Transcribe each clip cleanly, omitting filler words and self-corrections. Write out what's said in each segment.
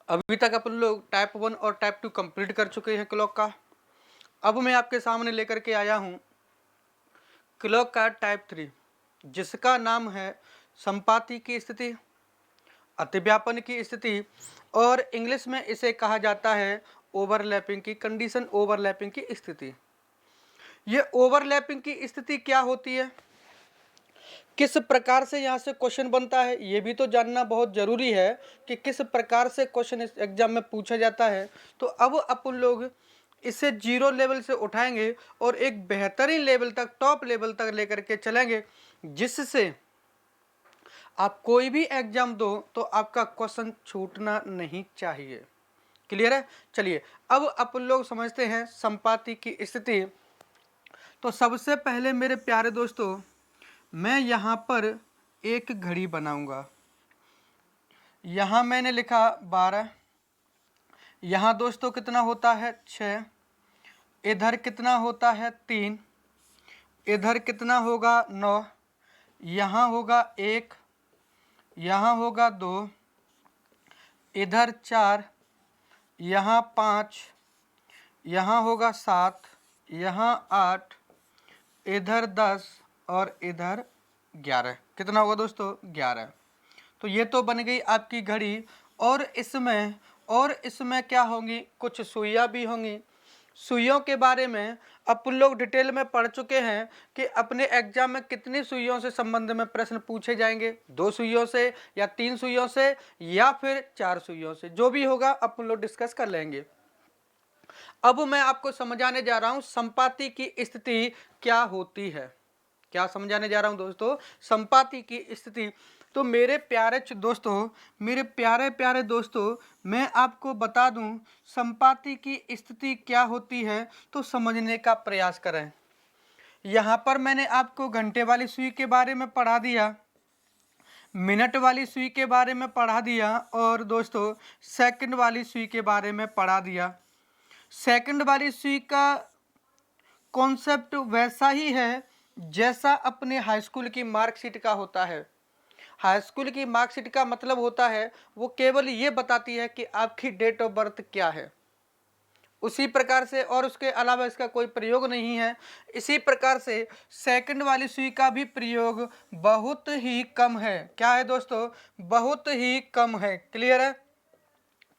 अभी तक अपन लोग टाइप 1 और टाइप 2 कंप्लीट कर चुके हैं क्लॉक का। अब मैं आपके सामने लेकर के आया हूँ क्लॉक का टाइप 3, जिसका नाम है संपाति की स्थिति, अतिव्यापन की स्थिति, और इंग्लिश में इसे कहा जाता है ओवरलैपिंग की कंडीशन, ओवरलैपिंग की स्थिति। ये ओवरलैपिंग की स्थिति क्या होती है, किस प्रकार से यहाँ से क्वेश्चन बनता है, ये भी तो जानना बहुत जरूरी है कि किस प्रकार से क्वेश्चन इस एग्जाम में पूछा जाता है। तो अब अपन लोग इसे जीरो लेवल से उठाएंगे और एक बेहतरीन लेवल तक, टॉप लेवल तक लेकर के चलेंगे, जिससे आप कोई भी एग्जाम दो तो आपका क्वेश्चन छूटना नहीं चाहिए। क्लियर है? चलिए अब अपन लोग समझते हैं संपाति की स्थिति। तो सबसे पहले मेरे प्यारे दोस्तों, मैं यहाँ पर एक घड़ी बनाऊंगा। यहाँ मैंने लिखा 12, यहाँ दोस्तों कितना होता है 6, इधर कितना होता है 3, इधर कितना होगा 9, यहाँ होगा 1, यहाँ होगा 2, इधर 4, यहाँ 5, यहाँ होगा 7, यहाँ 8, इधर 10 और इधर 11। कितना होगा दोस्तों? 11। तो ये तो बन गई आपकी घड़ी। और इसमें क्या होंगी, कुछ सुइयाँ भी होंगी। सुइयों के बारे में अपन लोग डिटेल में पढ़ चुके हैं कि अपने एग्जाम में कितनी सुइयों से संबंध में प्रश्न पूछे जाएंगे, 2 सुइयों से या 3 सुइयों से या फिर 4 सुइयों से, जो भी होगा अपन लोग डिस्कस कर लेंगे। अब मैं आपको समझाने जा रहा हूं संपाति की स्थिति क्या होती है। क्या समझाने जा रहा हूं दोस्तों? संपाति की स्थिति। तो मेरे प्यारे दोस्तों, मेरे प्यारे प्यारे दोस्तों, मैं आपको बता दूं संपाति की स्थिति क्या होती है, तो समझने का प्रयास करें। यहाँ पर मैंने आपको घंटे वाली सुई के बारे में पढ़ा दिया, मिनट वाली सुई के बारे में पढ़ा दिया, और दोस्तों सेकंड वाली सुई के बारे में पढ़ा दिया। सेकंड वाली सुई का कॉन्सेप्ट वैसा ही है जैसा अपने हाई स्कूल की मार्कशीट का होता है। हाई स्कूल की मार्कशीट का मतलब होता है वो केवल ये बताती है कि आपकी डेट ऑफ बर्थ क्या है, उसी प्रकार से, और उसके अलावा इसका कोई प्रयोग नहीं है। इसी प्रकार से सेकंड वाली सुई का भी प्रयोग बहुत ही कम है। क्या है दोस्तों? बहुत ही कम है। क्लियर है?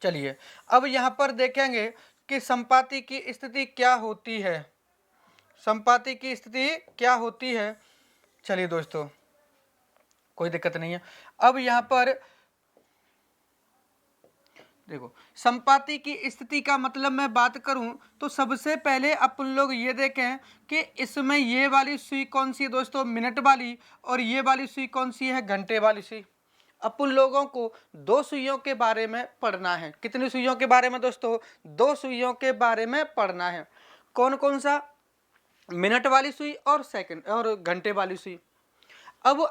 चलिए अब यहाँ पर देखेंगे कि संपाति की स्थिति क्या होती है। संपाति की स्थिति क्या होती है? चलिए दोस्तों, कोई दिक्कत नहीं है। अब यहाँ पर देखो, संपाति की स्थिति का मतलब मैं बात करूं तो सबसे पहले अपन लोग ये देखें कि इसमें ये वाली सुई कौन सी है दोस्तों? मिनट वाली। और ये वाली सुई कौन सी है? घंटे वाली सुई। अपन लोगों को 2 सुइयों के बारे में पढ़ना है। कितनी सुइयों के बारे में दोस्तों? 2 सुइयों के बारे में पढ़ना है। कौन कौन सा? मिनट वाली सुई और सेकंड और घंटे वाली सुई। अब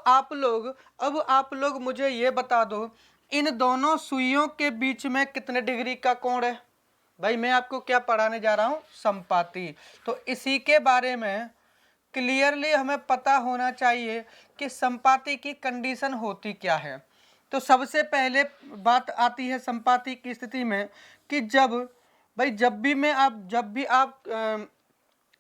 आप लोग मुझे ये बता दो, इन दोनों सुइयों के बीच में कितने डिग्री का कोण है? भाई मैं आपको क्या पढ़ाने जा रहा हूं? संपाति। तो इसी के बारे में क्लियरली हमें पता होना चाहिए कि संपाति की कंडीशन होती क्या है। तो सबसे पहले बात आती है संपाति की स्थिति में कि जब भी आप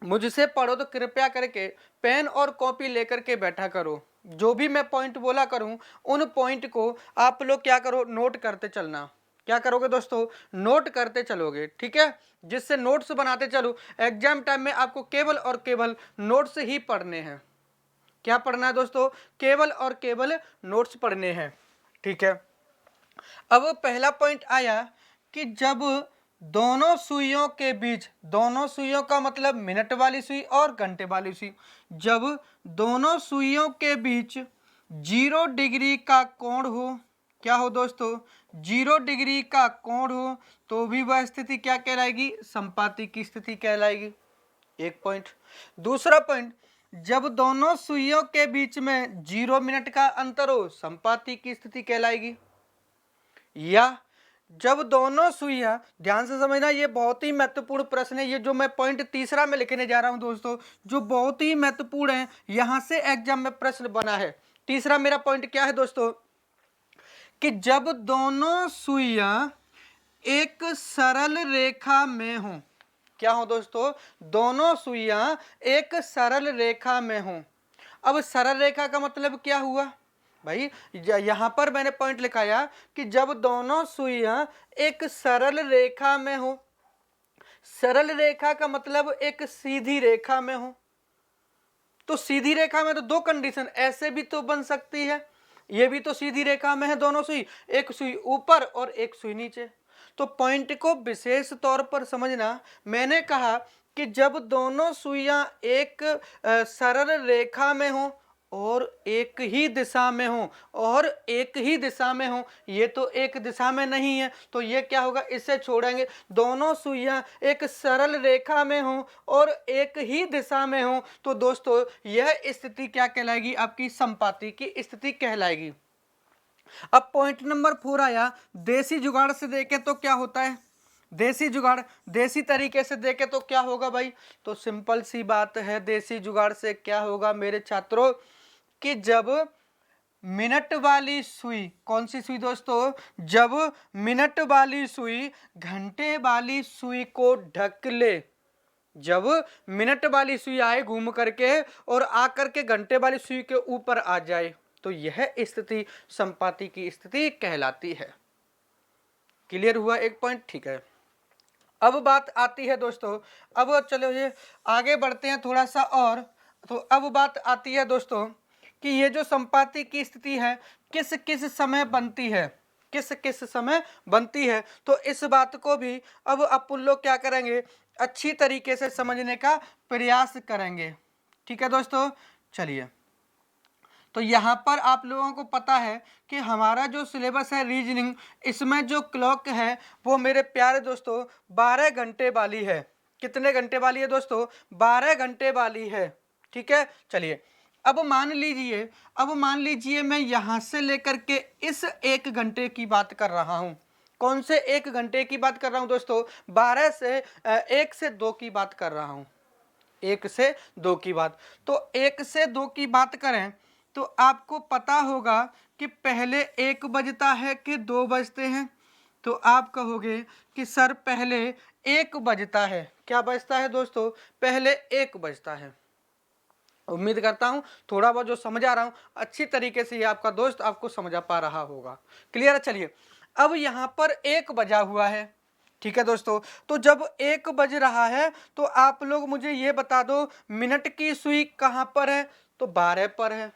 मुझसे पढ़ो तो कृपया करके पेन और कॉपी लेकर के बैठा करो। जो भी मैं पॉइंट बोला करूं उन पॉइंट को आप लोग क्या करो? नोट करते चलना। क्या करोगे दोस्तों? नोट करते चलोगे, ठीक है? जिससे नोट्स बनाते चलो। एग्जाम टाइम में आपको केवल और केवल नोट्स ही पढ़ने हैं। क्या पढ़ना है दोस्तों? केवल और केवल नोट्स पढ़ने हैं, ठीक है? अब पहला पॉइंट आया कि जब दोनों सुइयों के बीच, दोनों सुइयों का मतलब मिनट वाली सुई और घंटे वाली सुई, जब दोनों सुइयों के बीच 0 डिग्री का कोण हो, क्या हो दोस्तों? 0 डिग्री का कोण हो, तो भी वह स्थिति क्या कहलाएगी? संपाति की स्थिति कहलाएगी। एक पॉइंट। दूसरा पॉइंट, जब दोनों सुइयों के बीच में 0 मिनट का अंतर हो, संपाति की स्थिति कहलाएगी। या जब दोनों सुइयां, ध्यान से समझना, ये बहुत ही महत्वपूर्ण प्रश्न है। ये जो मैं पॉइंट तीसरा में लिखने जा रहा हूं दोस्तों, जो बहुत ही महत्वपूर्ण है, यहां से एग्जाम में प्रश्न बना है। तीसरा मेरा पॉइंट क्या है दोस्तों? कि जब दोनों सुइयां एक सरल रेखा में हो। क्या हो दोस्तों? दोनों सुइयां एक सरल रेखा में हो। अब सरल रेखा का मतलब क्या हुआ भाई? यहां पर मैंने पॉइंट लिखाया कि जब दोनों सुइयां एक सरल रेखा में हो। सरल रेखा का मतलब एक सीधी रेखा में हो। तो सीधी रेखा में तो दो कंडीशन ऐसे भी तो बन सकती है। ये भी तो सीधी रेखा में है दोनों सुई, एक सुई ऊपर और एक सुई नीचे। तो पॉइंट को विशेष तौर पर समझना। मैंने कहा कि जब दोनों सुइयां एक सरल रेखा में हो और एक ही दिशा में हो, और एक ही दिशा में हो, ये तो एक दिशा में नहीं है, तो ये क्या होगा? इसे छोड़ेंगे। दोनों सुइयां एक सरल रेखा में हो और एक ही दिशा में हो, तो दोस्तों यह स्थिति क्या कहलाएगी? आपकी संपाती की स्थिति कहलाएगी। अब पॉइंट नंबर 4 आया, देसी जुगाड़ से देखें तो क्या होता है? देसी जुगाड़, देसी तरीके से देखें तो क्या होगा भाई? तो सिंपल सी बात है, देसी जुगाड़ से क्या होगा मेरे छात्रों कि जब मिनट वाली सुई, कौन सी सुई दोस्तों? जब मिनट वाली सुई घंटे वाली सुई को ढक ले। जब मिनट वाली सुई आए घूम करके और आकर के घंटे वाली सुई के ऊपर आ जाए, तो यह स्थिति संपाती की स्थिति कहलाती है। क्लियर हुआ एक पॉइंट? ठीक है। अब बात आती है दोस्तों, अब चलो ये आगे बढ़ते हैं थोड़ा सा और। तो अब बात आती है दोस्तों कि ये जो संपाती की स्थिति है किस किस समय बनती है, किस किस समय बनती है। तो इस बात को भी अब अपन लोग क्या करेंगे? अच्छी तरीके से समझने का प्रयास करेंगे। ठीक है दोस्तों, चलिए। तो यहाँ पर आप लोगों को पता है कि हमारा जो सिलेबस है रीजनिंग, इसमें जो क्लॉक है वो मेरे प्यारे दोस्तों 12 घंटे वाली है। कितने घंटे वाली है दोस्तों? 12 घंटे वाली है। ठीक है, चलिए। अब मान लीजिए मैं यहाँ से लेकर के इस 1 घंटे की बात कर रहा हूँ। कौन से 1 घंटे की बात कर रहा हूँ दोस्तों? 12 से 1 से 2 की बात कर रहा हूँ। 1 से 2 की बात। तो 1 से 2 की बात करें तो आपको पता होगा कि पहले 1 बजता है कि 2 बजते हैं। तो आप कहोगे कि सर पहले 1 बजता है। क्या बजता है दोस्तों? पहले 1 बजता है। उम्मीद करता हूं थोड़ा बहुत जो समझा रहा हूं अच्छी तरीके से ये आपका दोस्त आपको समझा पा रहा होगा। क्लियर है? चलिए, अब यहाँ पर 1 बजा हुआ है। ठीक है दोस्तों, तो जब 1 बज रहा है तो आप लोग मुझे ये बता दो मिनट की सुई कहां पर है? तो 12 पर है।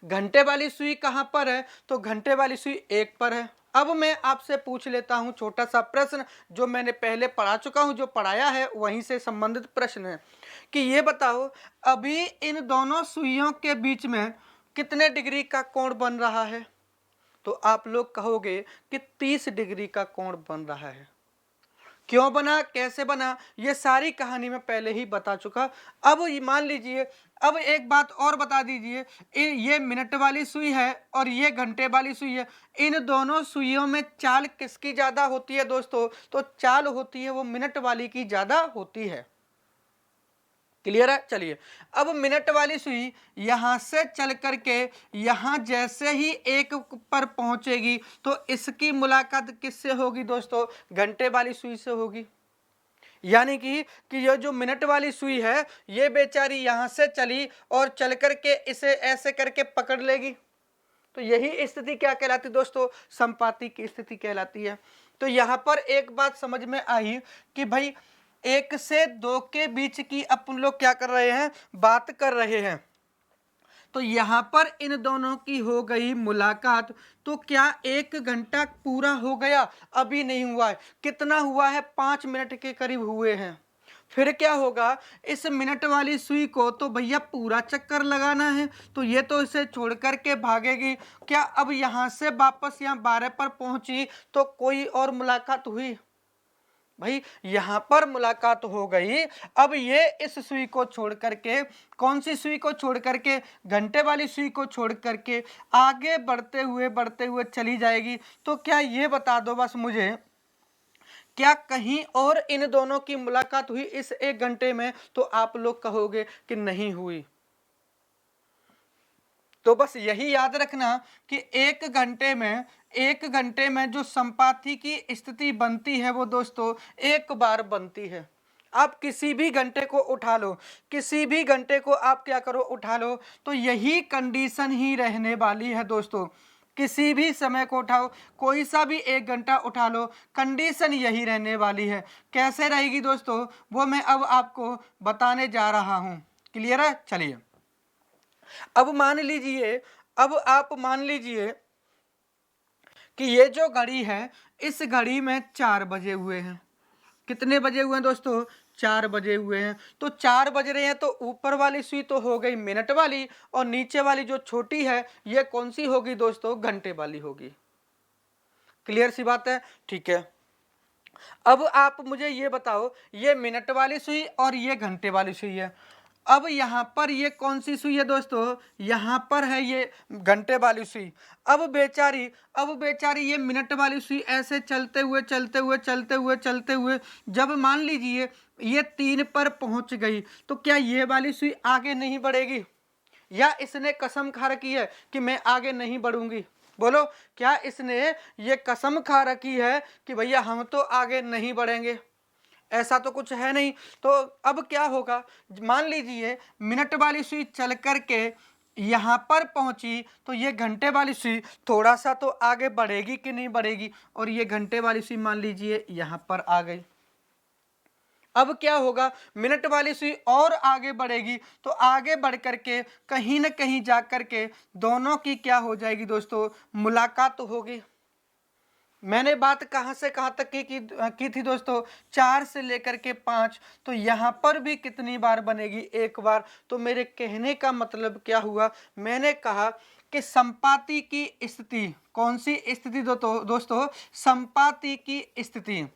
घंटे वाली सुई कहां पर है? तो घंटे वाली सुई 1 पर है। अब मैं आपसे पूछ लेता हूं छोटा सा प्रश्न, जो मैंने पहले पढ़ा चुका हूं, जो पढ़ाया है वहीं से संबंधित प्रश्न है कि ये बताओ अभी इन दोनों सुइयों के बीच में कितने डिग्री का कोण बन रहा है? तो आप लोग कहोगे कि 30 डिग्री का कोण बन रहा है। क्यों बना, कैसे बना, ये सारी कहानी मैं पहले ही बता चुका। अब ये मान लीजिए, अब एक बात और बता दीजिए, ये मिनट वाली सुई है और ये घंटे वाली सुई है। इन दोनों सुइयों में चाल किसकी ज्यादा होती है दोस्तों? तो चाल होती है वो मिनट वाली की ज्यादा होती है। क्लियर है? चलिए, अब मिनट वाली सुई यहां से चल करके यहां जैसे ही 1 पर पहुंचेगी तो इसकी मुलाकात किससे होगी दोस्तों? घंटे वाली सुई से होगी। यानी कि ये जो मिनट वाली सुई है ये बेचारी यहां से चली और चल करके इसे ऐसे करके पकड़ लेगी। तो यही स्थिति क्या कहलाती दोस्तों? संपाती की स्थिति कहलाती है। तो यहां पर एक बात समझ में आई कि भाई 1 से 2 के बीच की अपन लोग क्या कर रहे हैं? बात कर रहे हैं। तो यहां पर इन दोनों की हो गई मुलाकात। तो क्या 1 घंटा पूरा हो गया? अभी नहीं हुआ है। कितना हुआ है? 5 मिनट के करीब हुए हैं। फिर क्या होगा? इस मिनट वाली सुई को तो भैया पूरा चक्कर लगाना है, तो ये तो इसे छोड़ करके भागेगी। क्या अब यहां से वापस यहाँ 12 पर पहुंची तो कोई और मुलाकात हुई? भाई यहां पर मुलाकात हो गई। अब ये इस सुई को छोड़ करके, कौन सी सुई को छोड़ करके? घंटे वाली सुई को छोड़ करके आगे बढ़ते हुए चली जाएगी। तो क्या ये बता दो बस मुझे, क्या कहीं और इन दोनों की मुलाकात हुई इस 1 घंटे में? तो आप लोग कहोगे कि नहीं हुई। तो बस यही याद रखना कि एक घंटे में जो संपाति की स्थिति बनती है वो दोस्तों एक बार बनती है। आप किसी भी घंटे को उठा लो, किसी भी घंटे को आप क्या करो उठा लो, तो यही कंडीशन ही रहने वाली है दोस्तों। किसी भी समय को उठाओ, कोई सा भी एक घंटा उठा लो, कंडीशन यही रहने वाली है। कैसे रहेगी दोस्तों वो मैं अब आपको बताने जा रहा हूँ। क्लियर है? चलिए अब आप मान लीजिए कि ये जो घड़ी है, इस घड़ी में 4 बजे हुए हैं। कितने बजे हुए हैं दोस्तों? 4 बजे हुए हैं। तो 4 बज रहे हैं, तो ऊपर वाली सुई तो हो गई मिनट वाली, और नीचे वाली जो छोटी है ये कौन सी होगी दोस्तों? घंटे वाली होगी। क्लियर सी बात है? ठीक है। अब आप मुझे ये बताओ, ये मिनट वाली सुई और ये घंटे वाली सुई है। अब यहाँ पर ये कौन सी सुई है दोस्तों? यहाँ पर है ये घंटे वाली सुई। अब बेचारी ये मिनट वाली सुई ऐसे चलते हुए जब मान लीजिए ये 3 पर पहुंच गई, तो क्या ये वाली सुई आगे नहीं बढ़ेगी? या इसने कसम खा रखी है कि मैं आगे नहीं बढ़ूंगी? बोलो, क्या इसने ये कसम खा रखी है कि भैया हम तो आगे नहीं बढ़ेंगे? ऐसा तो कुछ है नहीं। तो अब क्या होगा, मान लीजिए मिनट वाली सुई चल करके यहाँ पर पहुंची, तो ये घंटे वाली सुई थोड़ा सा तो आगे बढ़ेगी कि नहीं बढ़ेगी? और ये घंटे वाली सुई मान लीजिए यहाँ पर आ गई। अब क्या होगा, मिनट वाली सुई और आगे बढ़ेगी, तो आगे बढ़ करके कहीं न कहीं जा करके दोनों की क्या हो जाएगी दोस्तों? मुलाकात होगी। मैंने बात कहाँ से कहाँ तक की थी दोस्तों? 4 से लेकर के 5। तो यहाँ पर भी कितनी बार बनेगी? एक बार। तो मेरे कहने का मतलब क्या हुआ, मैंने कहा कि संपाति की स्थिति, कौन सी स्थिति दोस्तों? संपाति की स्थिति,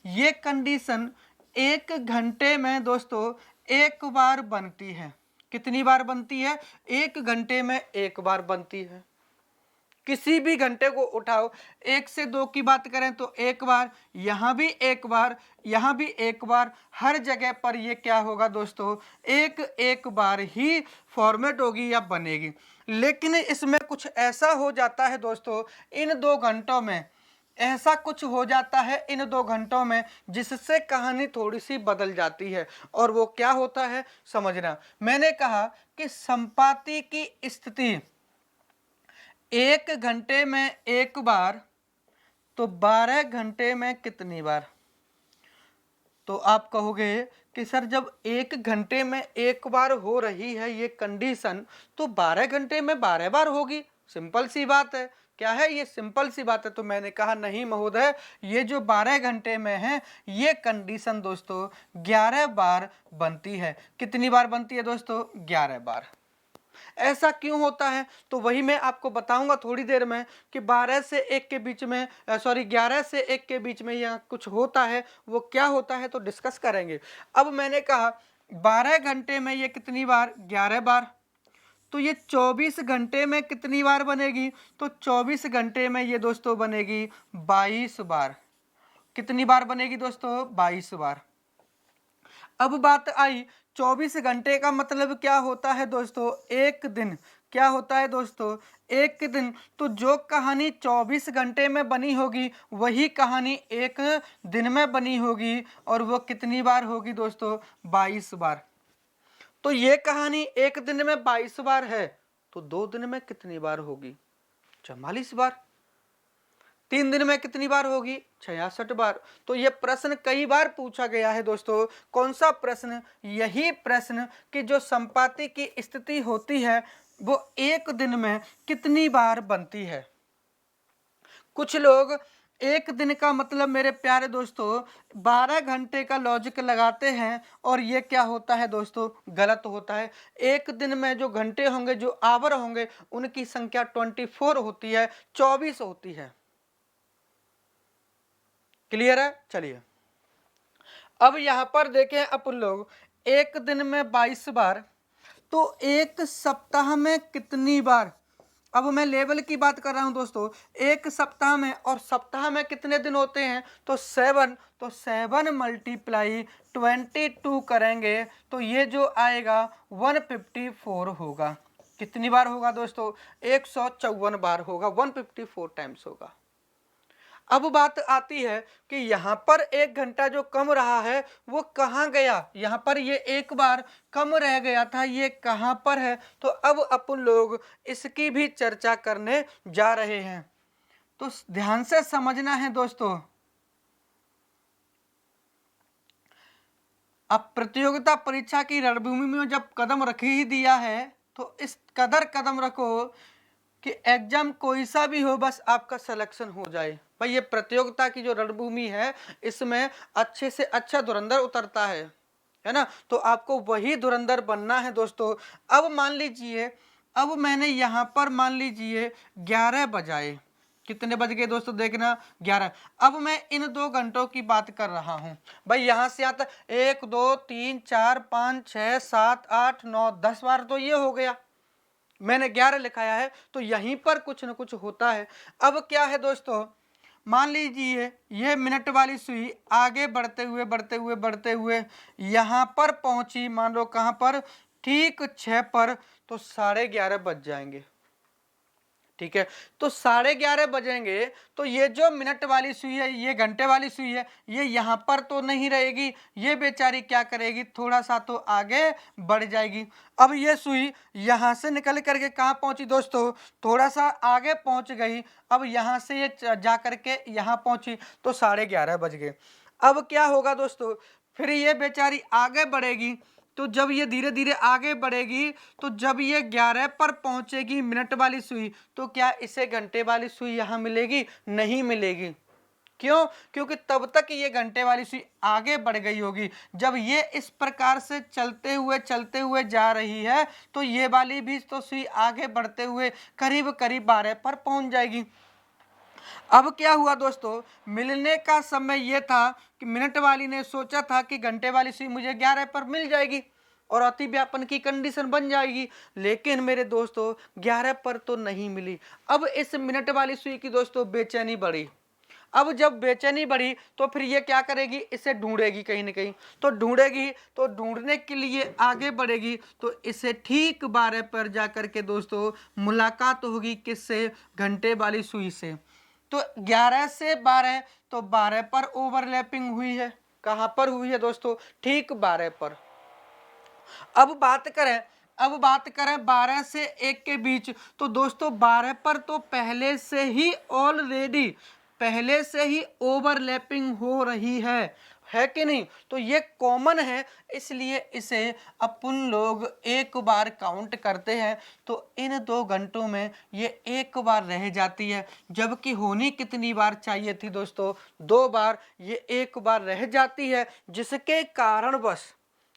ये कंडीशन एक घंटे में दोस्तों एक बार बनती है। कितनी बार बनती है? एक घंटे में एक बार बनती है। किसी भी घंटे को उठाओ, 1 से 2 की बात करें तो एक बार, यहाँ भी एक बार, यहाँ भी एक बार, हर जगह पर ये क्या होगा दोस्तों? एक बार ही फॉर्मेट होगी या बनेगी। लेकिन इसमें कुछ ऐसा हो जाता है दोस्तों, इन 2 घंटों में ऐसा कुछ हो जाता है इन 2 घंटों में, जिससे कहानी थोड़ी सी बदल जाती है। और वो क्या होता है समझना। मैंने कहा कि संपाति की स्थिति एक घंटे में एक बार, तो 12 घंटे में कितनी बार? तो आप कहोगे कि सर जब एक घंटे में एक बार हो रही है ये कंडीशन, तो 12 घंटे में 12 बार होगी। सिंपल सी बात है। क्या है ये? सिंपल सी बात है। तो मैंने कहा नहीं महोदय, ये जो 12 घंटे में है ये कंडीशन दोस्तों 11 बार बनती है। कितनी बार बनती है दोस्तों? 11 बार। ऐसा क्यों होता है? तो वही मैं आपको बताऊंगा थोड़ी देर में कि 12 से 1 के बीच में, 11 से 1 के बीच में यहाँ कुछ होता है, वो क्या होता है तो डिस्कस करेंगे। अब मैंने कहा 12 घंटे में ये कितनी बार? 11 बार। तो ये 24 घंटे में कितनी बार बनेगी? तो 24 घंटे में ये दोस्तों बनेगी 22 बार। कितनी बार बनेगी दोस्तों? 22 बार। अब बात आई 24 घंटे का मतलब क्या होता है दोस्तों? एक दिन। क्या होता है दोस्तों? एक दिन। तो जो कहानी 24 घंटे में बनी होगी वही कहानी एक दिन में बनी होगी, और वो कितनी बार होगी दोस्तों? 22 बार। तो ये कहानी एक दिन में 22 बार है, तो 2 दिन में कितनी बार होगी? 44 बार। 3 दिन में कितनी बार होगी? 66 बार। तो यह प्रश्न कई बार पूछा गया है दोस्तों। कौन सा प्रश्न? यही प्रश्न कि जो संपाति की स्थिति होती है वो एक दिन में कितनी बार बनती है। कुछ लोग एक दिन का मतलब मेरे प्यारे दोस्तों 12 घंटे का लॉजिक लगाते हैं, और ये क्या होता है दोस्तों? गलत होता है। एक दिन में जो घंटे होंगे, जो आवर होंगे, उनकी संख्या 24 होती है, 24 होती है। क्लियर है? चलिए अब यहां पर देखें अपन लोग, एक दिन में 22 बार, तो एक सप्ताह में कितनी बार? अब मैं लेवल की बात कर रहा हूं दोस्तों। एक सप्ताह में, और सप्ताह में कितने दिन होते हैं? तो 7। तो 7 मल्टीप्लाई 22 करेंगे तो ये जो आएगा 154 होगा। कितनी बार होगा दोस्तों? 154 बार होगा, 154 टाइम्स होगा। अब बात आती है कि यहाँ पर 1 घंटा जो कम रहा है वो कहाँ गया? यहाँ पर ये 1 बार कम रह गया था, ये कहाँ पर है? तो अब अपन लोग इसकी भी चर्चा करने जा रहे हैं, तो ध्यान से समझना है दोस्तों। अब प्रतियोगिता परीक्षा की रणभूमि में जब कदम रख ही दिया है तो इस कदर कदम रखो कि एग्जाम कोई सा भी हो, बस आपका सिलेक्शन हो जाए। भाई ये प्रतियोगिता की जो रणभूमि है इसमें अच्छे से अच्छा धुरंधर उतरता है ना, तो आपको वही धुरंधर बनना है दोस्तों। अब मान लीजिए, अब मैंने यहाँ पर मान लीजिए 11 बजाए, कितने बज गए दोस्तों? देखना 11। अब मैं इन 2 घंटों की बात कर रहा हूं। भाई यहां से आता 1 2 3 4 5 6 7 8 9 10 बार तो ये हो गया, मैंने 11 लिखाया है, तो यहीं पर कुछ न कुछ होता है। अब क्या है दोस्तों, मान लीजिए ये मिनट वाली सुई आगे बढ़ते हुए बढ़ते हुए बढ़ते हुए यहाँ पर पहुंची, मान लो कहाँ पर? ठीक 6 पर, तो 11:30 बज जाएंगे। ठीक है, तो 11:30 बजेंगे, तो ये जो मिनट वाली सुई है, ये घंटे वाली सुई है, ये यहाँ पर तो नहीं रहेगी, ये बेचारी क्या करेगी? थोड़ा सा तो आगे बढ़ जाएगी। अब ये सुई यहाँ से निकल करके कहाँ पहुंची दोस्तों? थोड़ा सा आगे पहुंच गई। अब यहाँ से ये जा करके यहाँ पहुंची, तो 11:30 बज गए। अब क्या होगा दोस्तों? फिर ये बेचारी आगे बढ़ेगी, तो जब ये धीरे धीरे आगे बढ़ेगी, तो जब ये 11 पर पहुंचेगी मिनट वाली सुई, तो क्या इसे घंटे वाली सुई यहाँ मिलेगी? नहीं मिलेगी। क्यों? क्योंकि तब तक ये घंटे वाली सुई आगे बढ़ गई होगी। जब ये इस प्रकार से चलते हुए जा रही है, तो ये वाली भी तो सुई आगे बढ़ते हुए करीब करीब 12 पर पहुंच जाएगी। अब क्या हुआ दोस्तों, मिलने का समय यह था कि मिनट वाली ने सोचा था कि घंटे वाली सुई मुझे 11 पर मिल जाएगी और अति व्यापन की कंडीशन बन जाएगी, लेकिन मेरे दोस्तों 11 पर तो नहीं मिली। अब इस मिनट वाली सुई की दोस्तों बेचैनी बढ़ी। अब जब बेचैनी बढ़ी तो फिर ये क्या करेगी? इसे ढूंढेगी कहीं ना कहीं, तो ढूंढेगी, तो ढूंढने के लिए आगे बढ़ेगी, तो इसे ठीक 12 पर जाकर के दोस्तों मुलाकात होगी, किससे? घंटे वाली सुई से। तो 11 से 12, तो 12 पर ओवरलैपिंग हुई है। कहां पर हुई है दोस्तों? ठीक 12 पर। अब बात करें 12 से 1 के बीच, तो दोस्तों 12 पर तो पहले से ही ओवरलैपिंग हो रही है कि नहीं? तो ये कॉमन है, इसलिए इसे अपन लोग 1 बार काउंट करते हैं। तो इन 2 घंटों में ये 1 बार रह जाती है, जबकि होनी कितनी बार चाहिए थी दोस्तों? 2 बार। ये 1 बार रह जाती है,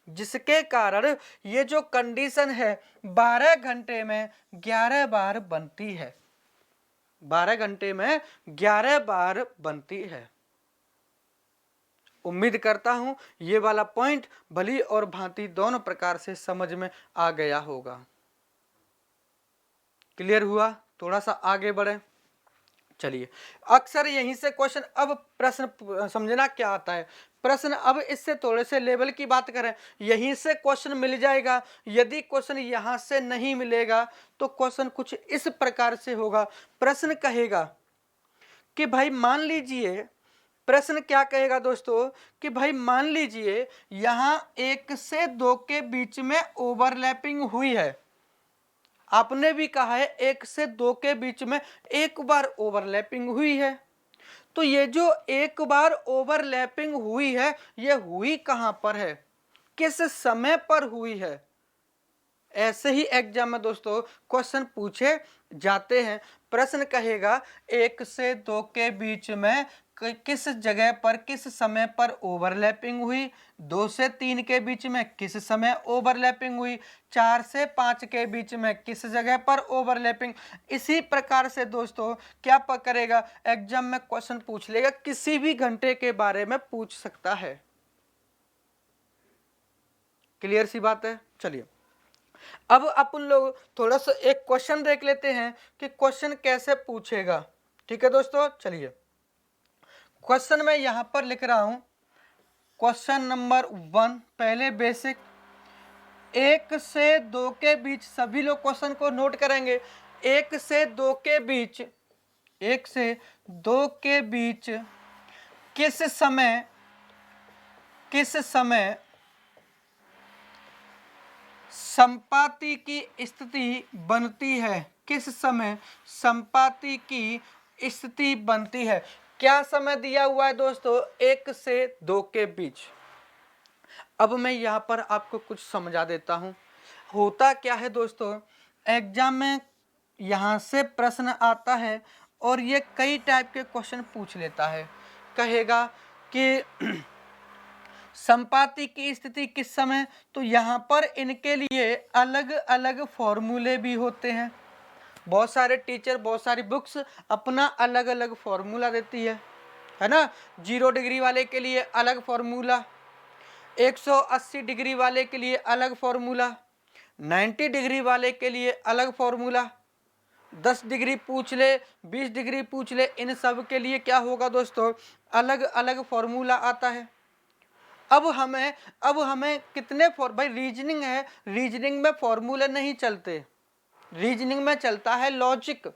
जिसके कारण ये जो कंडीशन है 12 घंटे में 11 बार बनती है। 12 घंटे में 11 बार बनती है। उम्मीद करता हूं ये वाला पॉइंट भली और भांति दोनों प्रकार से समझ में आ गया होगा। क्लियर हुआ? थोड़ा सा आगे बढ़े। चलिए, अक्सर यहीं से क्वेश्चन, अब प्रश्न समझना क्या आता है प्रश्न। अब इससे थोड़े से लेवल की बात करें, यहीं से क्वेश्चन मिल जाएगा। यदि क्वेश्चन यहां से नहीं मिलेगा तो क्वेश्चन कुछ इस प्रकार से होगा। प्रश्न कहेगा कि भाई मान लीजिए, प्रश्न क्या कहेगा दोस्तों कि भाई मान लीजिए यहां 1 से 2 के बीच में ओवरलैपिंग हुई है। आपने भी कहा है 1 से 2 के बीच में 1 बार ओवरलैपिंग हुई है। तो ये जो 1 बार ओवरलैपिंग हुई है, ये हुई कहां पर है? किस समय पर हुई है? ऐसे ही एग्जाम में दोस्तों क्वेश्चन पूछे जाते हैं। प्रश्न कहेगा 1 से 2 के बीच में किस जगह पर किस समय पर ओवरलैपिंग हुई, 2 से 3 के बीच में किस समय ओवरलैपिंग हुई, 4 से 5 के बीच में किस जगह पर ओवरलैपिंग। इसी प्रकार से दोस्तों क्या करेगा, एग्जाम में क्वेश्चन पूछ लेगा, किसी भी घंटे के बारे में पूछ सकता है। क्लियर सी बात है? चलिए, अब अपन लोग थोड़ा सा एक क्वेश्चन देख लेते हैं कि क्वेश्चन कैसे पूछेगा। ठीक है दोस्तों, चलिए क्वेश्चन मैं यहां पर लिख रहा हूं। क्वेश्चन नंबर 1, पहले बेसिक, 1 से 2 के बीच, सभी लोग क्वेश्चन को नोट करेंगे। 1 से 2 के बीच, 1 से 2 के बीच किस समय संपाति की स्थिति बनती है? किस समय संपाति की स्थिति बनती है? क्या समय दिया हुआ है दोस्तों? 1 से 2 के बीच। अब मैं यहाँ पर आपको कुछ समझा देता हूँ। होता क्या है दोस्तों, एग्जाम में यहाँ से प्रश्न आता है और ये कई टाइप के क्वेश्चन पूछ लेता है। कहेगा कि संपाति की स्थिति किस समय, तो यहाँ पर इनके लिए अलग अलग फॉर्मूले भी होते हैं। बहुत सारे टीचर, बहुत सारी बुक्स अपना अलग अलग फॉर्मूला देती है ना। 0 डिग्री वाले के लिए अलग फॉर्मूला, 180 डिग्री वाले के लिए अलग फॉर्मूला, 90 डिग्री वाले के लिए अलग फॉर्मूला, 10 डिग्री पूछ ले, 20 डिग्री पूछ ले, इन सब के लिए क्या होगा दोस्तों? अलग अलग फॉर्मूला आता है। अब हमें कितने भाई रीजनिंग है, रीजनिंग में फॉर्मूले नहीं चलते, रीजनिंग में चलता है लॉजिक।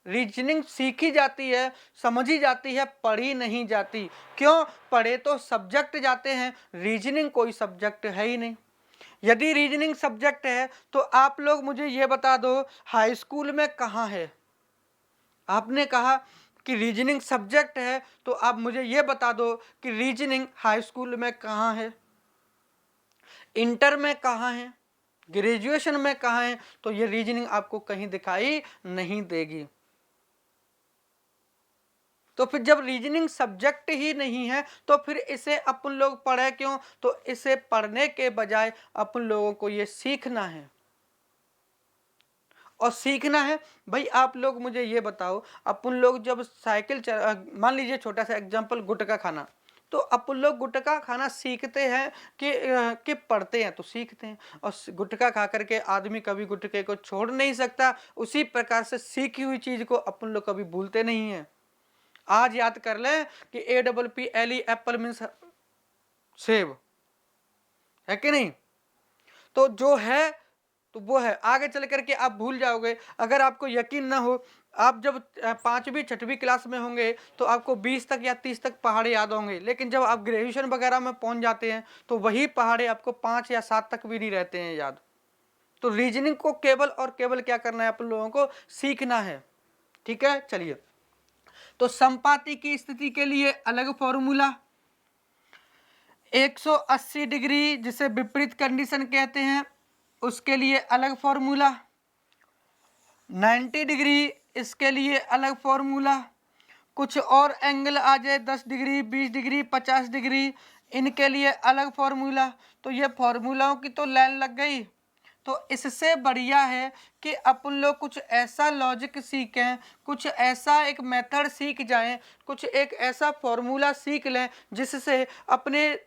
रीजनिंग सीखी जाती है, समझी जाती है, पढ़ी नहीं जाती। क्यों? पढ़े तो सब्जेक्ट जाते हैं, रीजनिंग कोई सब्जेक्ट है ही नहीं। यदि रीजनिंग सब्जेक्ट है तो आप लोग मुझे ये बता दो, हाई स्कूल में कहाँ है? आपने कहा कि रीजनिंग सब्जेक्ट है, तो आप मुझे ये बता दो कि रीजनिंग हाई स्कूल में कहाँ है, इंटर में कहाँ है, ग्रेजुएशन में कहाँ है? तो ये रीजनिंग आपको कहीं दिखाई नहीं देगी। तो फिर जब रीजनिंग सब्जेक्ट ही नहीं है तो फिर इसे अपन लोग पढ़े क्यों? तो इसे पढ़ने के बजाय अपन लोगों को ये सीखना है। और सीखना है भाई, आप लोग मुझे ये बताओ, अपन लोग जब साइकिल मान लीजिए छोटा सा एग्जांपल, गुटखा खाना, तो अपन लोग गुटखा खाना सीखते हैं कि पढ़ते हैं? तो सीखते हैं। और गुटखा खा करके आदमी कभी गुटखे को छोड़ नहीं सकता। उसी प्रकार से सीखी हुई चीज को अपन लोग कभी भूलते नहीं है। आज याद कर लें कि APPLE एप्पल मीन्स सेब, है कि नहीं? तो जो है तो वो है, आगे चल करके आप भूल जाओगे। अगर आपको यकीन ना हो, आप जब 5वीं 6वीं क्लास में होंगे तो आपको 20 तक या 30 तक पहाड़े याद होंगे, लेकिन जब आप ग्रेजुएशन वगैरह में पहुंच जाते हैं तो वही पहाड़े आपको 5 या 7 तक भी नहीं रहते हैं याद। तो रीजनिंग को केवल और केवल क्या करना है? अपन लोगों को सीखना है। ठीक है, चलिए। तो संपाति की स्थिति के लिए अलग फॉर्मूला, 180 डिग्री जिसे विपरीत कंडीशन कहते हैं उसके लिए अलग फॉर्मूला, 90 डिग्री इसके लिए अलग फॉर्मूला, कुछ और एंगल आ जाए 10 डिग्री 20 डिग्री 50 डिग्री, इनके लिए अलग फॉर्मूला। तो ये फॉर्मूलाओं की तो लाइन लग गई। तो इससे बढ़िया है कि अपन लोग कुछ ऐसा लॉजिक सीखें, कुछ ऐसा एक मेथड सीख जाएं, कुछ एक ऐसा फॉर्मूला सीख लें जिससे अपने,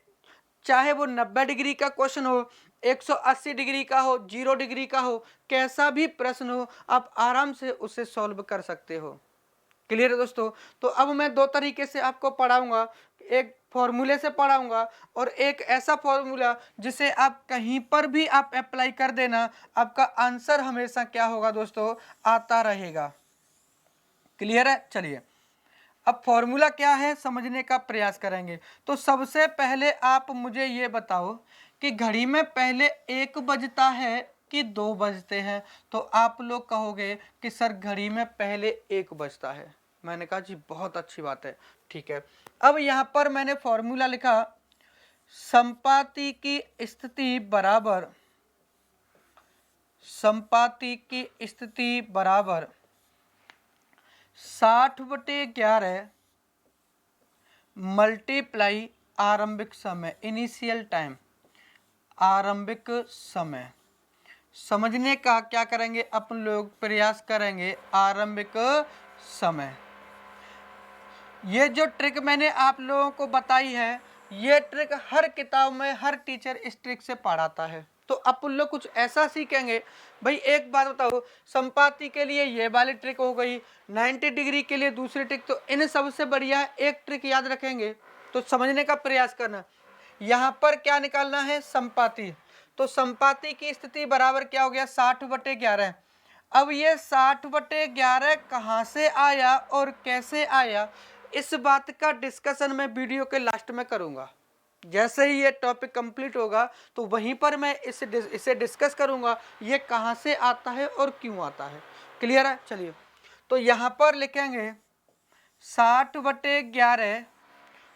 चाहे वो 90 डिग्री का क्वेश्चन हो, 180 डिग्री का हो, 0 डिग्री का हो, कैसा भी प्रश्न हो, आप आराम से उसे सॉल्व कर सकते हो। क्लियर है दोस्तों? तो अब मैं 2 तरीके से आपको पढ़ाऊंगा, एक फॉर्मूले से पढ़ाऊंगा और एक ऐसा फॉर्मूला जिसे आप कहीं पर भी आप अप्लाई कर देना, आपका आंसर हमेशा क्या होगा दोस्तों? आता रहेगा। क्लियर है? चलिए, अब फॉर्मूला क्या है समझने का प्रयास करेंगे। तो सबसे पहले आप मुझे ये बताओ कि घड़ी में पहले 1 बजता है कि 2 बजते हैं? तो आप लोग कहोगे कि सर घड़ी में पहले 1 बजता है। मैंने कहा जी बहुत अच्छी बात है, ठीक है। अब यहाँ पर मैंने फॉर्मूला लिखा, संपाति की स्थिति बराबर, संपाति की स्थिति बराबर 60/11 मल्टीप्लाई आरंभिक समय, इनिशियल टाइम, आरंभिक समय। समझने का क्या करेंगे अपन लोग? प्रयास करेंगे आरंभिक समय। ये जो ट्रिक मैंने आप लोगों को बताई है, ये ट्रिक हर किताब में हर टीचर इस ट्रिक से पढ़ाता है। तो अपन लोग कुछ ऐसा सीखेंगे। भाई एक बात बताओ, संपाति के लिए ये वाली ट्रिक हो गई, 90 डिग्री के लिए दूसरी ट्रिक, तो इन सबसे बढ़िया एक ट्रिक याद रखेंगे। तो समझने का प्रयास करना, यहाँ पर क्या निकालना है, संपाती। तो संपाती की स्थिति बराबर क्या हो गया, 60/11। अब ये 60/11 कहाँ से आया और कैसे आया, इस बात का डिस्कशन मैं वीडियो के लास्ट में करूँगा। जैसे ही ये टॉपिक कंप्लीट होगा तो वहीं पर मैं इसे डिस्कस करूँगा, ये कहाँ से आता है और क्यों आता है। क्लियर है। चलिए, तो यहाँ पर लिखेंगे 60/11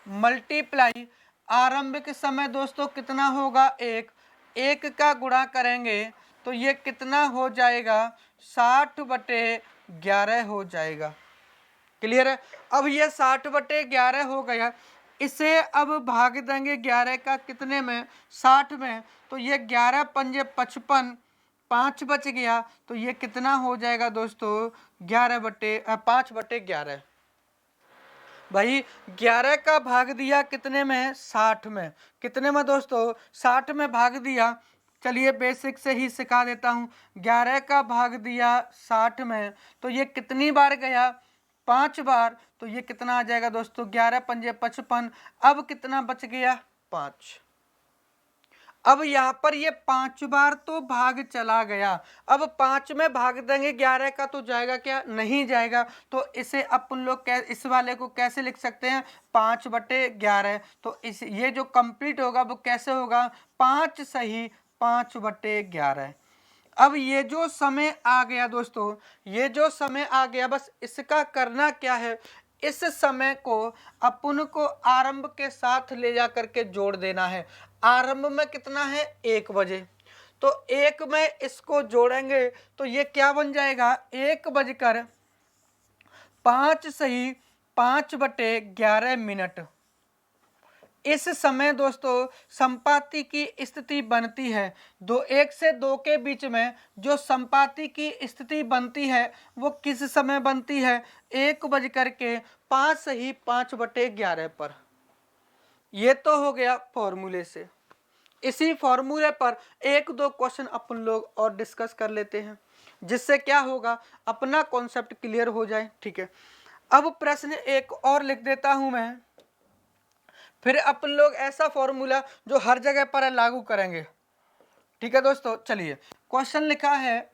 मल्टीप्लाई आरंभिक समय दोस्तों कितना होगा, 1 का गुणा करेंगे तो ये कितना हो जाएगा, 60/11 हो जाएगा। क्लियर है। अब ये 60/11 हो गया, इसे अब भाग देंगे 11 का कितने में, 60 में। तो ये 11 पंजे 55, 5 बच गया, तो ये कितना हो जाएगा दोस्तों, 5/11। भाई 11 का भाग दिया कितने में, 60 में। कितने में दोस्तों, 60 में भाग दिया। चलिए बेसिक से ही सिखा देता हूँ। 11 का भाग दिया 60 में, तो ये कितनी बार गया, 5 बार। तो ये कितना आ जाएगा दोस्तों, 11 पंजे 55। अब कितना बच गया, 5। अब यहाँ पर ये 5 बार तो भाग चला गया। अब 5 में भाग देंगे 11 का तो जाएगा क्या, नहीं जाएगा। तो इसे अपन लोग इस वाले को कैसे लिख सकते हैं, 5/11। तो इस ये जो कंप्लीट होगा वो कैसे होगा, 5 सही 5/11। अब ये जो समय आ गया दोस्तों, ये जो समय आ गया, बस इसका करना क्या है, इस समय को अपन को आरंभ के साथ ले जा करके जोड़ देना है। आरंभ में कितना है, 1 बजे। तो 1 में इसको जोड़ेंगे तो ये क्या बन जाएगा, 1:05 सही 5/11 इस समय दोस्तों संपाति की स्थिति बनती है। 1 से 2 के बीच में जो संपाति की स्थिति बनती है वो किस समय बनती है, 1:05 सही 5/11 पर। ये तो हो गया फॉर्मूले से। इसी फॉर्मूले पर 1-2 क्वेश्चन अपन लोग और डिस्कस कर लेते हैं, जिससे क्या होगा, अपना कॉन्सेप्ट क्लियर हो जाए। ठीक है। अब प्रश्न एक और लिख देता हूं मैं, फिर अपन लोग ऐसा फॉर्मूला जो हर जगह पर लागू करेंगे। ठीक है दोस्तों। चलिए, क्वेश्चन लिखा है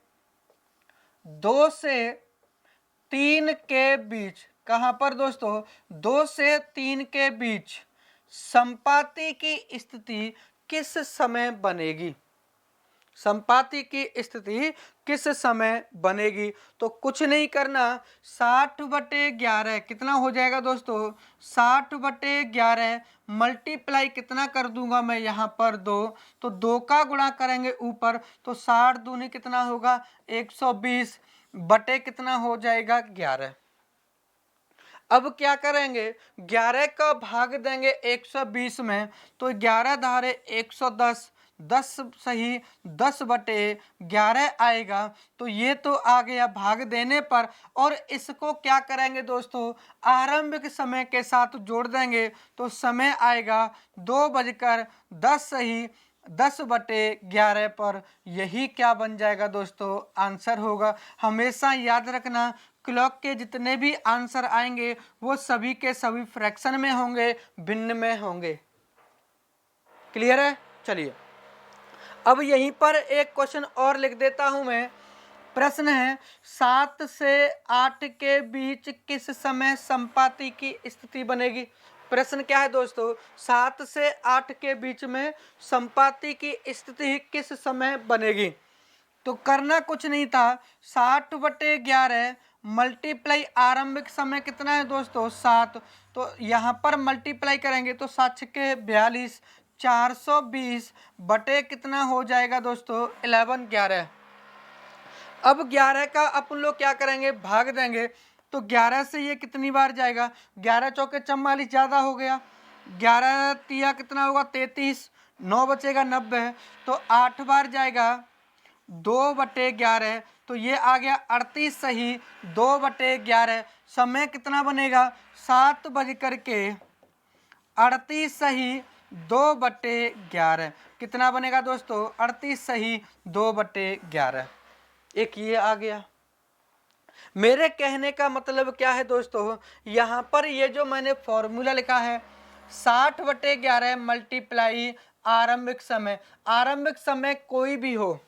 2 से 3 के बीच, कहां पर दोस्तों, 2 से 3 के बीच संपाति की स्थिति किस समय बनेगी, संपाति की स्थिति किस समय बनेगी। तो कुछ नहीं करना, 60/11 कितना हो जाएगा दोस्तों, 60/11 मल्टीप्लाई कितना कर दूंगा मैं यहाँ पर 2, तो 2 का गुणा करेंगे ऊपर, तो 60 दूनी कितना होगा, 120 बटे कितना हो जाएगा, 11। अब क्या करेंगे, 11 का भाग देंगे 120 में, तो 11 धारे 110, 10 सही 10/11 आएगा। तो ये तो आ गया भाग देने पर, और इसको क्या करेंगे दोस्तों, आरंभिक समय के साथ जोड़ देंगे, तो समय आएगा 2:10 सही 10/11 पर। यही क्या बन जाएगा दोस्तों, आंसर होगा। हमेशा याद रखना, क्लॉक के जितने भी आंसर आएंगे वो सभी के सभी फ्रैक्शन में होंगे, भिन्न में होंगे। क्लियर है। चलिए, अब यहीं पर एक क्वेश्चन और लिख देता हूं मैं। प्रश्न है 7 से 8 के बीच किस समय संपाति की स्थिति बनेगी। प्रश्न क्या है दोस्तों, 7 से 8 के बीच में संपाति की स्थिति किस समय बनेगी। तो करना कुछ नहीं था, 60/11 मल्टीप्लाई आरंभिक समय कितना है दोस्तों, 7। तो यहाँ पर मल्टीप्लाई करेंगे तो 7 के 42, 420 बटे कितना हो जाएगा दोस्तों, 11। अब 11 का अपन लोग क्या करेंगे, भाग देंगे। तो 11 से ये कितनी बार जाएगा, 11 चौके 44 ज़्यादा हो गया, 11 तिया कितना होगा, 33, 9 बचेगा 90, तो 8 बार जाएगा 2/11, तो ये आ गया 38 सही 2/11। समय कितना बनेगा, 7:38 सही 2/11। कितना बनेगा दोस्तों, 38 सही 2/11। एक ये आ गया। मेरे कहने का मतलब क्या है दोस्तों, यहाँ पर ये जो मैंने फॉर्मूला लिखा है, 60/11 मल्टीप्लाई आरंभिक समय। आरंभिक समय कोई भी हो,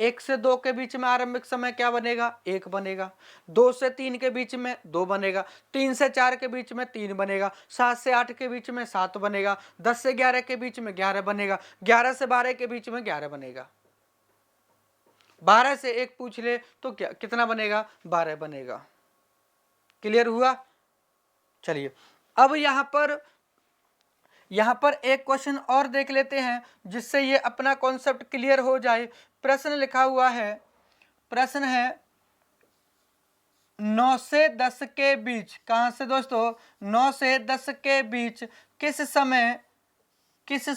1 से 2 के बीच में आरंभिक समय क्या बनेगा? 1 बनेगा। 2 से 3 के बीच में 2 बनेगा। 3 से 4 के बीच में 3 बनेगा। 7 से 8 के बीच में 7 बनेगा। 10 से 11 के बीच में 11 बनेगा। 11 से 12 के बीच में 11 बनेगा। 12 से 1 पूछ ले तो क्या कितना बनेगा? 12 बनेगा। क्लियर हुआ? चलिए अब यहां पर एक क्वेश्चन और देख लेते हैं जिससे ये अपना कॉन्सेप्ट क्लियर हो जाए। प्रश्न लिखा हुआ है, प्रश्न है 9 से 10 के बीच, कहां से दोस्तों? 9 से 10 के बीच किस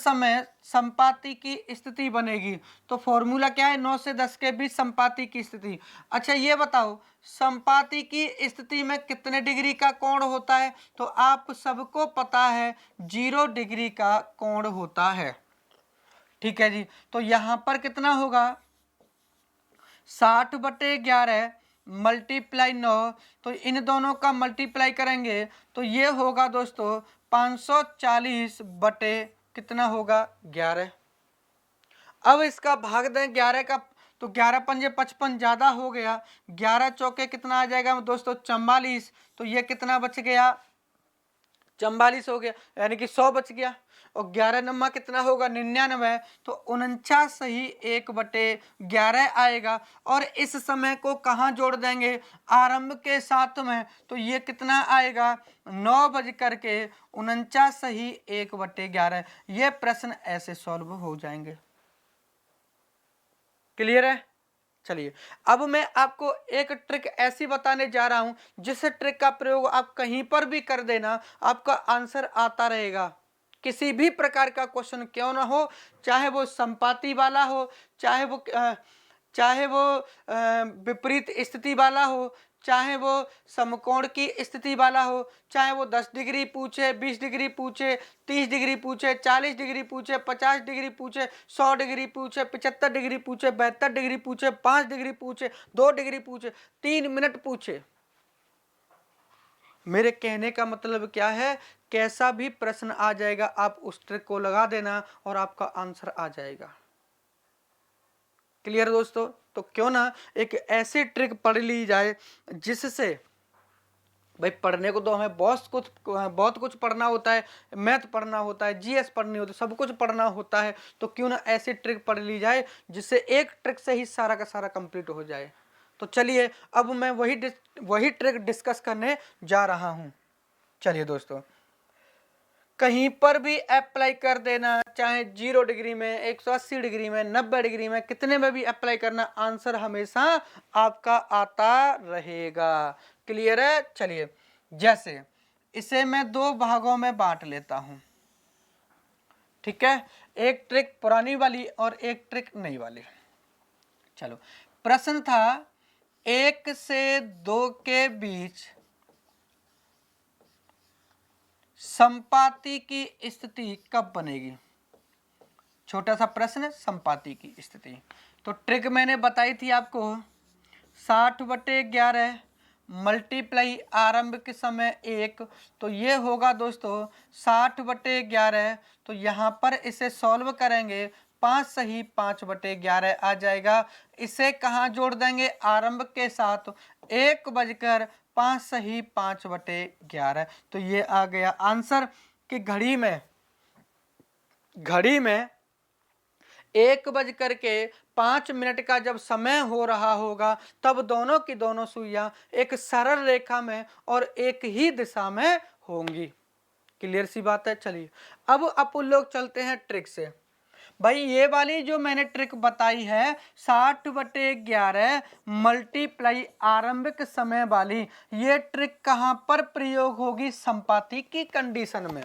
समय संपाति की स्थिति बनेगी? तो फॉर्मूला क्या है? 9 से 10 के बीच संपाति की स्थिति। अच्छा ये बताओ, संपाति की स्थिति में कितने डिग्री का कोण होता है? तो आप सबको पता है 0 डिग्री का कोण होता है। ठीक है जी, तो यहां पर कितना होगा? 60/11 मल्टीप्लाई 9, तो इन दोनों का मल्टीप्लाई करेंगे तो ये होगा दोस्तों 540 बटे कितना होगा? 11। अब इसका भाग दें 11 का, तो 11 पंजे 55 ज्यादा हो गया। 11 चौके कितना आ जाएगा दोस्तों? 44। तो ये कितना बच गया? 44 हो गया, यानी कि 100 बच गया। और 11 नम्मा कितना होगा? 99। तो 49 ही 1/11 आएगा। और इस समय को कहाँ जोड़ देंगे? आरंभ के साथ में। तो ये कितना आएगा? 9:49 ही 1/11। ये प्रश्न ऐसे सॉल्व हो जाएंगे। क्लियर है? चलिए अब मैं आपको एक ट्रिक ऐसी बताने जा रहा हूं जिस ट्रिक का प्रयोग आप कहीं पर भी कर देना, आपका आंसर आता रहेगा। किसी भी प्रकार का क्वेश्चन क्यों ना हो, चाहे वो संपाति वाला हो, चाहे वो विपरीत स्थिति वाला हो, चाहे वो समकोण की स्थिति वाला हो, चाहे वो 10 डिग्री पूछे, 20 डिग्री पूछे, 30 डिग्री पूछे, 40 डिग्री पूछे, 50 डिग्री पूछे, 100 डिग्री पूछे, 75 डिग्री पूछे, 72 डिग्री पूछे, 5 डिग्री पूछे, 2 डिग्री पूछे, 3 मिनट पूछे। मेरे कहने का मतलब क्या है? कैसा भी प्रश्न आ जाएगा, आप उस ट्रिक को लगा देना और आपका आंसर आ जाएगा। क्लियर दोस्तों? तो क्यों ना एक ऐसी ट्रिक पढ़ ली जाए जिससे, भाई पढ़ने को तो हमें बहुत कुछ पढ़ना होता है, मैथ पढ़ना होता है, जीएस पढ़नी होती है, सब कुछ पढ़ना होता है। तो क्यों ना ऐसी ट्रिक पढ़ ली जाए जिससे एक ट्रिक से ही सारा का सारा कंप्लीट हो जाए। तो चलिए अब मैं वही ट्रिक डिस्कस करने जा रहा हूं। चलिए दोस्तों, कहीं पर भी अप्लाई कर देना, चाहे 0 डिग्री में, 180 डिग्री में, 90 डिग्री में, कितने में भी अप्लाई करना, आंसर हमेशा आपका आता रहेगा। क्लियर है? चलिए जैसे इसे मैं 2 भागों में बांट लेता हूं। ठीक है, एक ट्रिक पुरानी वाली और एक ट्रिक नई वाली। चलो, प्रश्न था 1 से 2 के बीच संपाति की स्थिति कब बनेगी? छोटा सा प्रश्न, संपाति की स्थिति। तो ट्रिक मैंने बताई थी आपको, 60/11 मल्टीप्लाई आरंभिक समय 1। तो ये होगा दोस्तों 60/11। तो यहाँ पर इसे सॉल्व करेंगे, 5 सही 5/11 आ जाएगा। इसे कहाँ जोड़ देंगे? आरंभ के साथ। 1:05 सही 5/11। तो ये आ गया आंसर कि घड़ी में 1:05 का जब समय हो रहा होगा तब दोनों की दोनों सुइयां एक सरल रेखा में और एक ही दिशा में होंगी। क्लियर सी बात है? चलिए अब अपन लोग चलते हैं ट्रिक से। भाई ये वाली जो मैंने ट्रिक बताई है 60/11 मल्टीप्लाई आरंभिक समय वाली, ये ट्रिक कहां पर प्रयोग होगी? संपाति की कंडीशन में।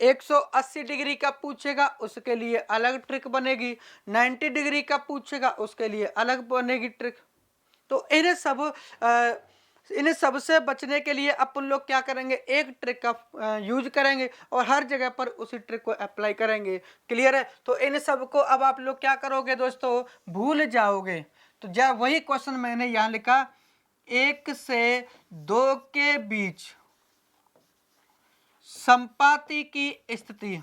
180 डिग्री का पूछेगा उसके लिए अलग ट्रिक बनेगी, 90 डिग्री का पूछेगा उसके लिए अलग बनेगी ट्रिक। तो इन्हें सबसे बचने के लिए अपन लोग क्या करेंगे? एक ट्रिक का यूज करेंगे और हर जगह पर उसी ट्रिक को अप्लाई करेंगे। क्लियर है? तो इन सबको अब आप लोग क्या करोगे दोस्तों? भूल जाओगे। तो वही क्वेश्चन मैंने यहां लिखा, 1 से 2 के बीच संपाति की स्थिति,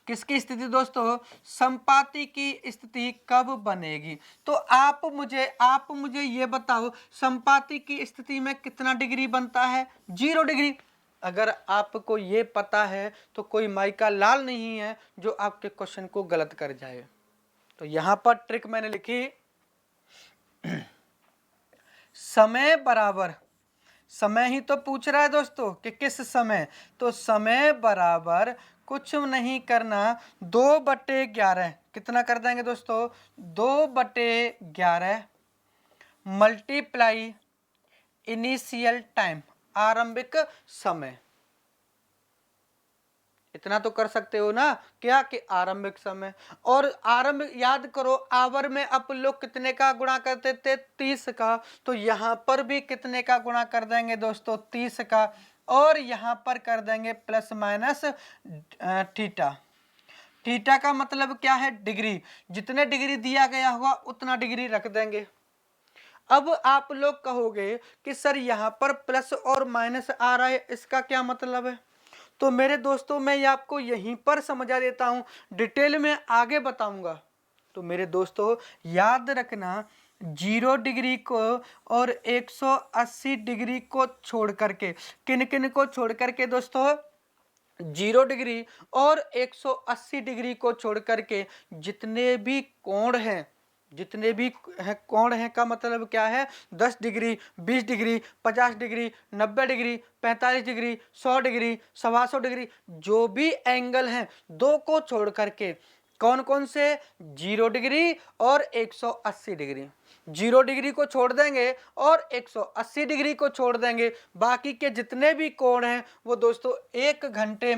किसकी स्थिति दोस्तों? संपाति की स्थिति कब बनेगी? तो आप मुझे ये बताओ, संपाति की स्थिति में कितना डिग्री बनता है? 0 डिग्री। अगर आपको ये पता है तो कोई माइका लाल नहीं है जो आपके क्वेश्चन को गलत कर जाए। तो यहां पर ट्रिक मैंने लिखी, समय बराबर, समय ही तो पूछ रहा है दोस्तों कि किस समय, तो समय बराबर कुछ नहीं करना, 2/11, कितना कर देंगे दोस्तों? 2/11 मल्टीप्लाई इनिशियल टाइम, आरंभिक समय। इतना तो कर सकते हो ना, क्या कि आरंभिक समय। और आरंभ याद करो, आवर में आप लोग कितने का गुणा करते थे? 30 का। तो यहां पर भी कितने का गुणा कर देंगे दोस्तों? 30 का। और यहां पर कर देंगे प्लस माइनस थीटा। थीटा का मतलब क्या है? डिग्री। जितने डिग्री दिया गया होगा उतना डिग्री रख देंगे। अब आप लोग कहोगे कि सर यहां पर प्लस और माइनस आ रहा है, इसका क्या मतलब है? तो मेरे दोस्तों मैं आपको यहीं पर समझा देता हूं, डिटेल में आगे बताऊंगा। तो मेरे दोस्तों याद रखना, 0 डिग्री को और 180 डिग्री को छोड़ करके, किन किन को छोड़ करके दोस्तों? 0 डिग्री और 180 डिग्री को छोड़ करके जितने भी कोण हैं, जितने भी कोण हैं का मतलब क्या है? 10 degree, 20 degree, 50 degree, 90 degree, 45 degree, 100 degree, 125 degree, जो भी एंगल हैं, 2 को छोड़ करके, कौन कौन से? 0 डिग्री और 180 डिग्री। 0 डिग्री को छोड़ देंगे और 180 डिग्री को छोड़ देंगे, बाकी के जितने भी कोण हैं वो दोस्तों 1 घंटे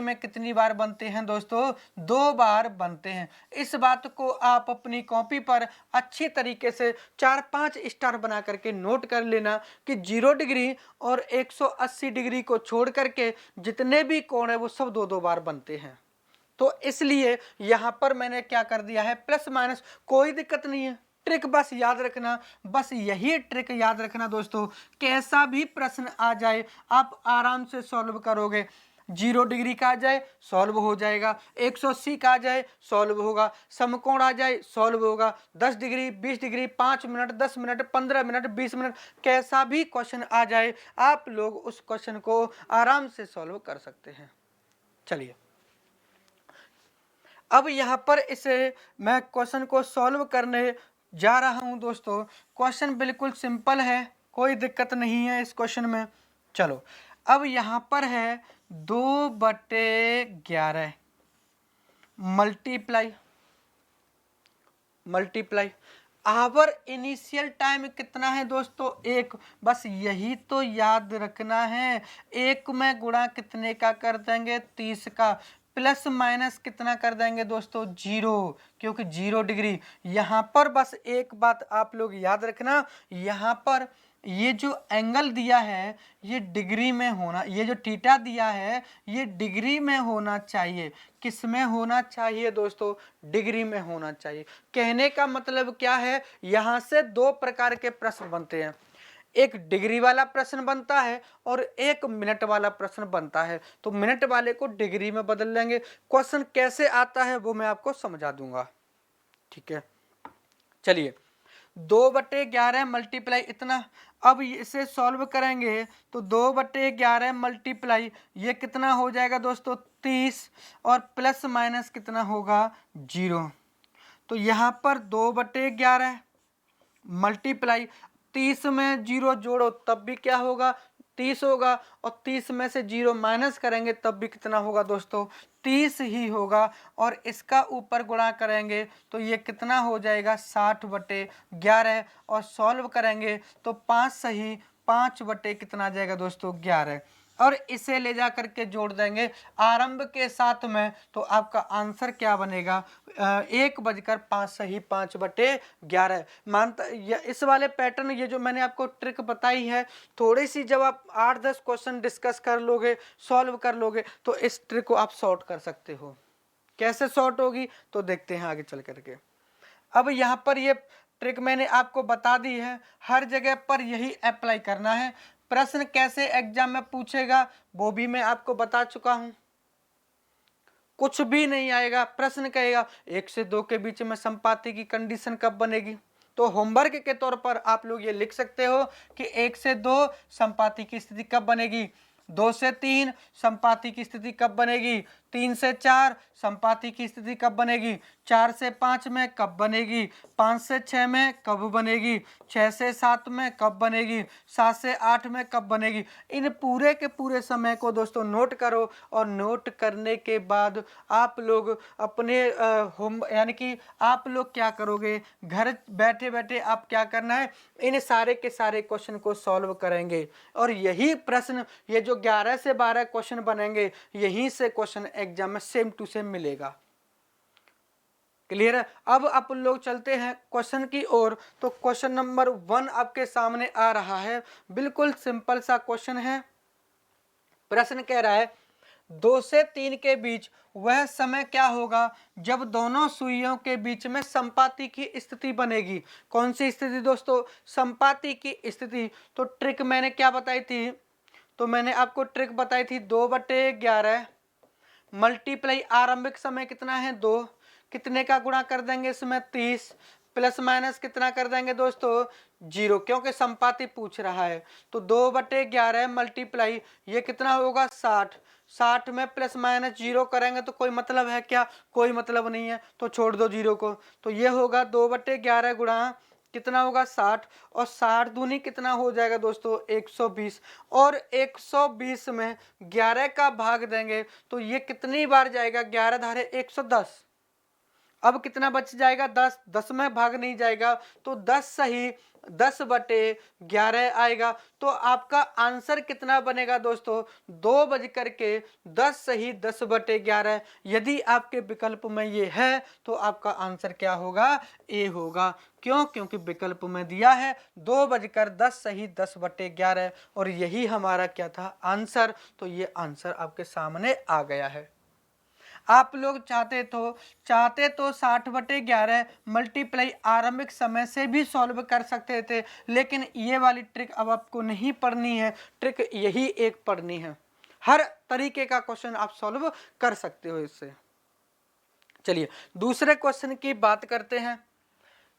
में कितनी बार बनते हैं दोस्तों? 2 बार बनते हैं। इस बात को आप अपनी कॉपी पर अच्छी तरीके से 4-5 स्टार बना करके नोट कर लेना कि 0 डिग्री और 180 डिग्री को छोड़ करके जितने भी कोण है वो सब 2-2 बार बनते हैं। तो इसलिए यहां पर मैंने क्या कर दिया है? प्लस माइनस, कोई दिक्कत नहीं है। ट्रिक बस याद रखना, बस यही ट्रिक याद रखना दोस्तों, कैसा भी प्रश्न आ जाए आप आराम से सॉल्व करोगे। 0 डिग्री का आ जाए सॉल्व हो जाएगा, 180 का आ जाए सॉल्व होगा, समकोण आ जाए सॉल्व होगा, 10 degree, 20 degree, 5 minute, 10 minute, 15 minute, 20 minute, कैसा भी क्वेश्चन आ जाए आप लोग उस क्वेश्चन को आराम से सॉल्व कर सकते हैं। चलिए अब यहाँ पर इसे मैं क्वेश्चन को सॉल्व करने जा रहा हूँ दोस्तों। क्वेश्चन बिल्कुल सिंपल है, कोई दिक्कत नहीं है इस क्वेश्चन में। चलो अब यहाँ पर है 2/11 मल्टीप्लाई आवर इनिशियल टाइम कितना है दोस्तों? 1। बस यही तो याद रखना है, 1 में गुणा कितने का कर देंगे? 30 का। प्लस माइनस कितना कर देंगे दोस्तों? 0, क्योंकि 0 डिग्री। यहाँ पर बस एक बात आप लोग याद रखना, यहाँ पर ये जो एंगल दिया है ये डिग्री में होना, ये जो थीटा दिया है ये डिग्री में होना चाहिए। किस में होना चाहिए दोस्तों? डिग्री में होना चाहिए। कहने का मतलब क्या है? यहां से 2 प्रकार के प्रश्न बनते हैं, एक डिग्री वाला प्रश्न बनता है और एक मिनट वाला प्रश्न बनता है। तो मिनट वाले को डिग्री में बदल लेंगे। क्वेश्चन कैसे आता है वो मैं आपको समझा दूंगा, ठीक है। चलिए 2/11 मल्टीप्लाई इतना, अब इसे सॉल्व करेंगे तो 2/11 मल्टीप्लाई ये कितना हो जाएगा दोस्तों? 30, और प्लस माइनस कितना होगा? 0। तो यहाँ पर 2/11 मल्टीप्लाई 30 में 0 जोड़ो तब भी क्या होगा? 30 होगा, और 30 में से 0 माइनस करेंगे तब भी कितना होगा दोस्तों? 30 ही होगा। और इसका ऊपर गुणा करेंगे तो ये कितना हो जाएगा? 60/11। और सॉल्व करेंगे तो 5 सही 5 बटे कितना आ जाएगा दोस्तों? 11। और इसे ले जा करके जोड़ देंगे आरंभ के साथ में, तो आपका आंसर क्या बनेगा? 1:05 सही 5/11। मानता इस वाले पैटर्न, ये जो मैंने आपको ट्रिक बताई है, थोड़ी सी जब आप 8-10 क्वेश्चन डिस्कस कर लोगे, सॉल्व कर लोगे, तो इस ट्रिक को आप सॉर्ट कर सकते हो। कैसे सॉर्ट होगी तो देखते हैं आगे चल करके। अब यहाँ पर ये ट्रिक मैंने आपको बता दी है, हर जगह पर यही अप्लाई करना है। प्रश्न कैसे एग्जाम में पूछेगा वो भी मैं आपको बता चुका हूं। कुछ भी नहीं आएगा, प्रश्न कहेगा 1 से 2 के बीच में संपाति की कंडीशन कब बनेगी। तो होमवर्क के तौर पर आप लोग ये लिख सकते हो कि 1 से 2 संपाति की स्थिति कब बनेगी, 2 से 3 संपाति की स्थिति कब बनेगी, 3 से 4 संपाति की स्थिति कब बनेगी, 4 से 5 में कब बनेगी, 5 से 6 में कब बनेगी, 6 से 7 में कब बनेगी, 7 से 8 में कब बनेगी। इन पूरे के पूरे समय को दोस्तों नोट करो और नोट करने के बाद आप लोग अपने होम यानी कि आप लोग क्या करोगे, घर बैठे बैठे आप क्या करना है, इन सारे के सारे क्वेश्चन को सॉल्व करेंगे और यही प्रश्न, ये जो 11 से 12 क्वेश्चन बनेंगे यहीं से क्वेश्चन एग्जाम में सेम टू सेम मिलेगा। क्लियर है। अब अपन लोग चलते हैं क्वेश्चन की ओर। तो क्वेश्चन नंबर 1 आपके सामने आ रहा है, बिल्कुल सिंपल सा क्वेश्चन है। प्रश्न कह रहा है 2 से 3 के बीच वह समय क्या होगा जब दोनों सुइयों के बीच में संपाति की स्थिति बनेगी। कौन सी स्थिति दोस्तों, संपाति की स्थिति। तो ट्रिक मैंने क्या बताई थी, तो मैंने आपको ट्रिक बताई थी 2/11 मल्टीप्लाई आरंभिक समय कितना है 2, कितने का गुणा कर देंगे इसमें 30, प्लस माइनस कितना कर देंगे दोस्तों 0, क्योंकि संपाति पूछ रहा है। तो 2/11 मल्टीप्लाई ये कितना होगा 60, 60 में प्लस माइनस 0 करेंगे तो कोई मतलब है क्या, कोई मतलब नहीं है, तो छोड़ दो 0 को। तो ये होगा 2/11 गुणा कितना होगा 60, और 60 दूनी कितना हो जाएगा दोस्तों 120, और 120 में 11 का भाग देंगे तो ये कितनी बार जाएगा, 11 धारे 110। अब कितना बच जाएगा 10, 10 में भाग नहीं जाएगा तो 10 सही 10/11 आएगा। तो आपका आंसर कितना बनेगा दोस्तों 2:10 सही 10/11। यदि आपके विकल्प में ये है तो आपका आंसर क्या होगा, ए होगा। क्यों, क्योंकि विकल्प में दिया है 2:10 सही 10/11 और यही हमारा क्या था आंसर। तो ये आंसर आपके सामने आ गया है। आप लोग चाहते तो 60/11 मल्टीप्लाई आरंभिक समय से भी सॉल्व कर सकते थे, लेकिन ये वाली ट्रिक अब आपको नहीं पढ़नी है, ट्रिक यही एक पढ़नी है। हर तरीके का क्वेश्चन आप सॉल्व कर सकते हो इससे। चलिए दूसरे क्वेश्चन की बात करते हैं।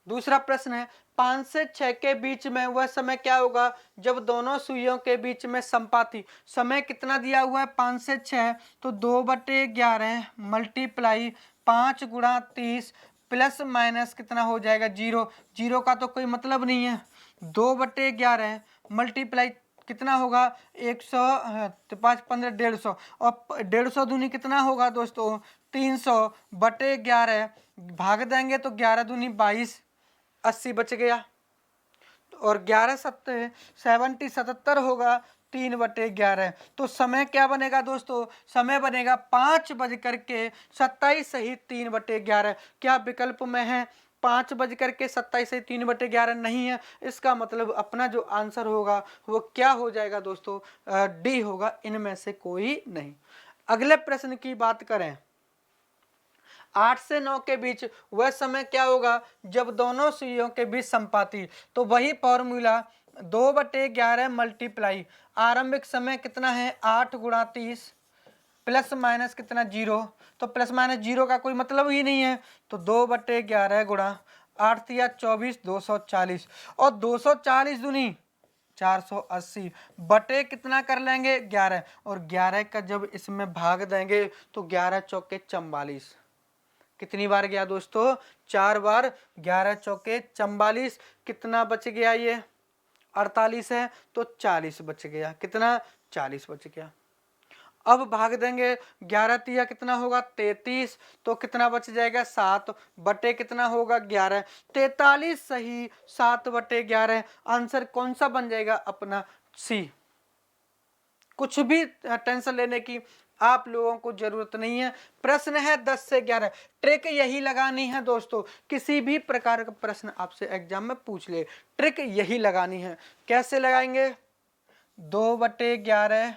दूसरा प्रश्न है 5 से 6 के बीच में वह समय क्या होगा जब दोनों सुइयों के बीच में संपाति। समय कितना दिया हुआ है 5 से 6, तो 2/11 मल्टीप्लाई 5 गुणा 30 प्लस माइनस कितना हो जाएगा 0, 0 का तो कोई मतलब नहीं है। 2/11 मल्टीप्लाई कितना होगा 100, 5 15 150, और 150 दूनी कितना होगा दोस्तों 300/11 भाग देंगे तो 11 दूनी 22, 80 बच गया, और 11 70 77 होगा 3/11। तो समय क्या बनेगा दोस्तों, समय बनेगा 5:27 सही 3/11। क्या विकल्प में है 5:27 सही 3/11 नहीं है, इसका मतलब अपना जो आंसर होगा वो क्या हो जाएगा दोस्तों, डी होगा, इनमें से कोई नहीं। अगले प्रश्न की बात करें 8 से 9 के बीच वह समय क्या होगा जब दोनों सुइयों के बीच संपाति। तो वही फॉर्मूला 2/11 मल्टीप्लाई आरंभिक समय कितना है 8 गुणा 30 प्लस माइनस कितना 0, तो प्लस माइनस 0 का कोई मतलब ही नहीं है। तो 2/11 गुणा 8 या 24 240, और 240 दूनी 480 बटे कितना कर लेंगे 11, और 11 का जब इसमें भाग देंगे तो 11 चौके 44। कितनी बार गया दोस्तों 4 बार, 11 चौके 44, कितना बच गया ये 48 है तो 40 बच गया, कितना 40 बच गया। अब भाग देंगे 11 तिया कितना होगा 33, तो कितना बच जाएगा 7 बटे कितना होगा 11, 43 सही 7/11। आंसर कौन सा बन जाएगा अपना सी। कुछ भी टेंशन लेने की आप लोगों को जरूरत नहीं है। प्रश्न है 10 से 11, ट्रिक यही लगानी है दोस्तों। किसी भी प्रकार का प्रश्न आपसे एग्जाम में पूछ ले, ट्रिक यही लगानी है। कैसे लगाएंगे 2/11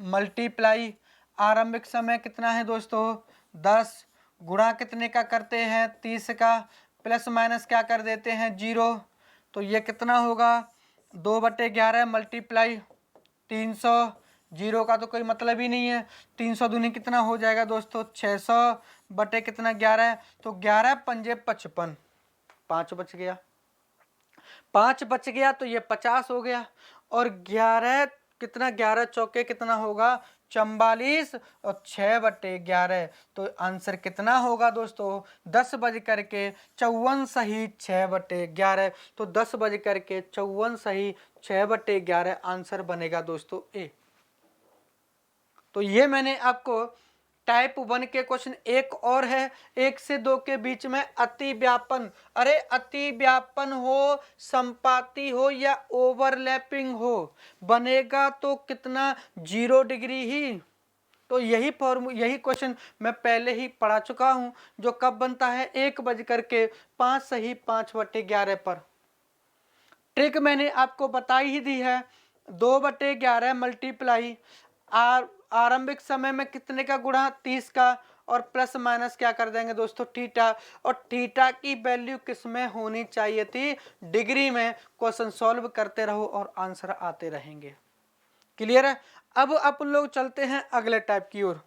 मल्टीप्लाई आरंभिक समय कितना है दोस्तों 10 गुणा कितने का करते हैं 30 का, प्लस माइनस क्या कर देते हैं 0, तो ये कितना होगा 2/11 मल्टीप्लाई 300, जीरो का तो कोई मतलब ही नहीं है। 300 दूनी कितना हो जाएगा दोस्तों 600 बटे कितना 11 है, तो 11 पंजे 55, 5 बच गया, 5 बच गया तो ये 50 हो गया। और 11 कितना 11 चौके कितना होगा 44 और 6/11, तो आंसर कितना होगा दोस्तों 10:54 सही 6/11, तो 10:54 सही 6/11 आंसर बनेगा दोस्तों ए। तो ये मैंने आपको टाइप 1 के क्वेश्चन, एक और है 1 से 2 के बीच में अति व्यापन, अरे अति व्यापन हो, संपाती हो या ओवरलैपिंग हो, बनेगा तो कितना 0 डिग्री ही। तो यही यही क्वेश्चन मैं पहले ही पढ़ा चुका हूं, जो कब बनता है 1:05 सही 5/11 पर। ट्रिक मैंने आपको बताई ही दी है, 2/11 मल्टीप्लाई आरंभिक समय में कितने का गुणा 30 का, और प्लस माइनस क्या कर देंगे दोस्तों थीटा, और थीटा की वैल्यू किस में होनी चाहिए थी डिग्री में। क्वेश्चन सॉल्व करते रहो और आंसर आते रहेंगे। क्लियर है। अब अपन लोग चलते हैं अगले टाइप की ओर।